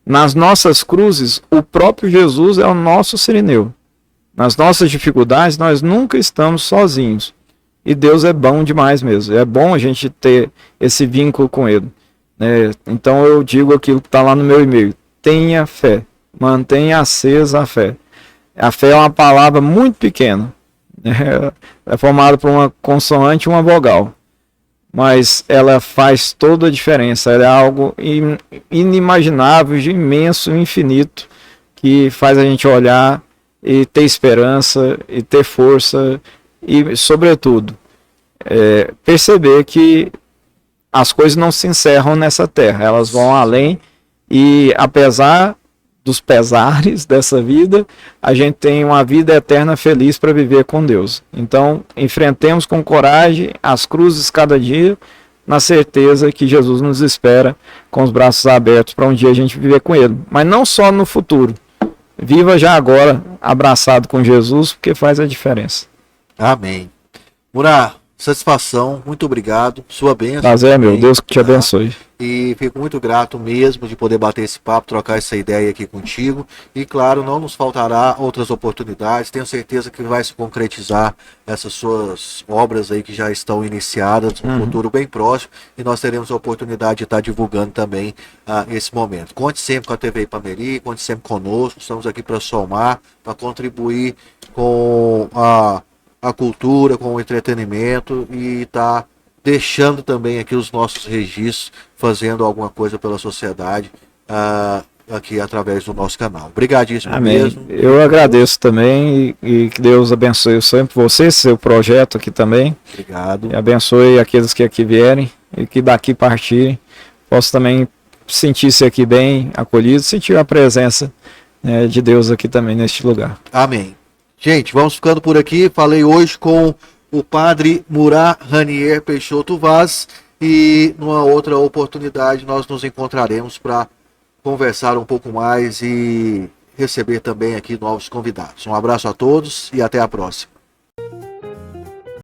Speaker 3: Nas nossas cruzes, o próprio Jesus é o nosso sirineu. Nas nossas dificuldades, nós nunca estamos sozinhos. E Deus é bom demais mesmo. É bom a gente ter esse vínculo com Ele, né? Então eu digo aquilo que está lá no meu e-mail. Tenha fé. Mantenha acesa a fé. A fé é uma palavra muito pequena. É formada por uma consoante e uma vogal. Mas ela faz toda a diferença. Ela é algo inimaginável, de imenso, infinito, que faz a gente olhar e ter esperança, e ter força, e, sobretudo, perceber que as coisas não se encerram nessa terra, elas vão além, e apesar dos pesares dessa vida, a gente tem uma vida eterna feliz para viver com Deus. Então, enfrentemos com coragem as cruzes cada dia, na certeza que Jesus nos espera com os braços abertos para um dia a gente viver com Ele. Mas não só no futuro. Viva já agora, abraçado com Jesus, porque faz a diferença.
Speaker 2: Amém. Murat, Satisfação, muito obrigado. Sua bênção.
Speaker 3: Prazer, meu.
Speaker 2: também,
Speaker 3: Deus que te
Speaker 2: tá?
Speaker 3: abençoe.
Speaker 2: E fico muito grato mesmo de poder bater esse papo, trocar essa ideia aqui contigo. E claro, não nos faltará outras oportunidades. Tenho certeza que vai se concretizar essas suas obras aí que já estão iniciadas no futuro bem próximo. E nós teremos a oportunidade de estar divulgando também esse momento. Conte sempre com a TV Ipameri, conte sempre conosco. Estamos aqui para somar, para contribuir com a cultura, com o entretenimento e estar deixando também aqui os nossos registros, fazendo alguma coisa pela sociedade aqui através do nosso canal. Obrigadíssimo.
Speaker 3: Amém.
Speaker 2: Mesmo.
Speaker 3: Eu agradeço também e que Deus abençoe sempre você, seu projeto aqui também.
Speaker 2: Obrigado.
Speaker 3: E abençoe aqueles que aqui vierem e que daqui partirem. Posso também sentir-se aqui bem acolhido, sentir a presença de Deus aqui também neste lugar.
Speaker 2: Amém. Gente, vamos ficando por aqui. Falei hoje com o padre Murat Ranier Peixoto Vaz e numa outra oportunidade nós nos encontraremos para conversar um pouco mais e receber também aqui novos convidados. Um abraço a todos e até a próxima.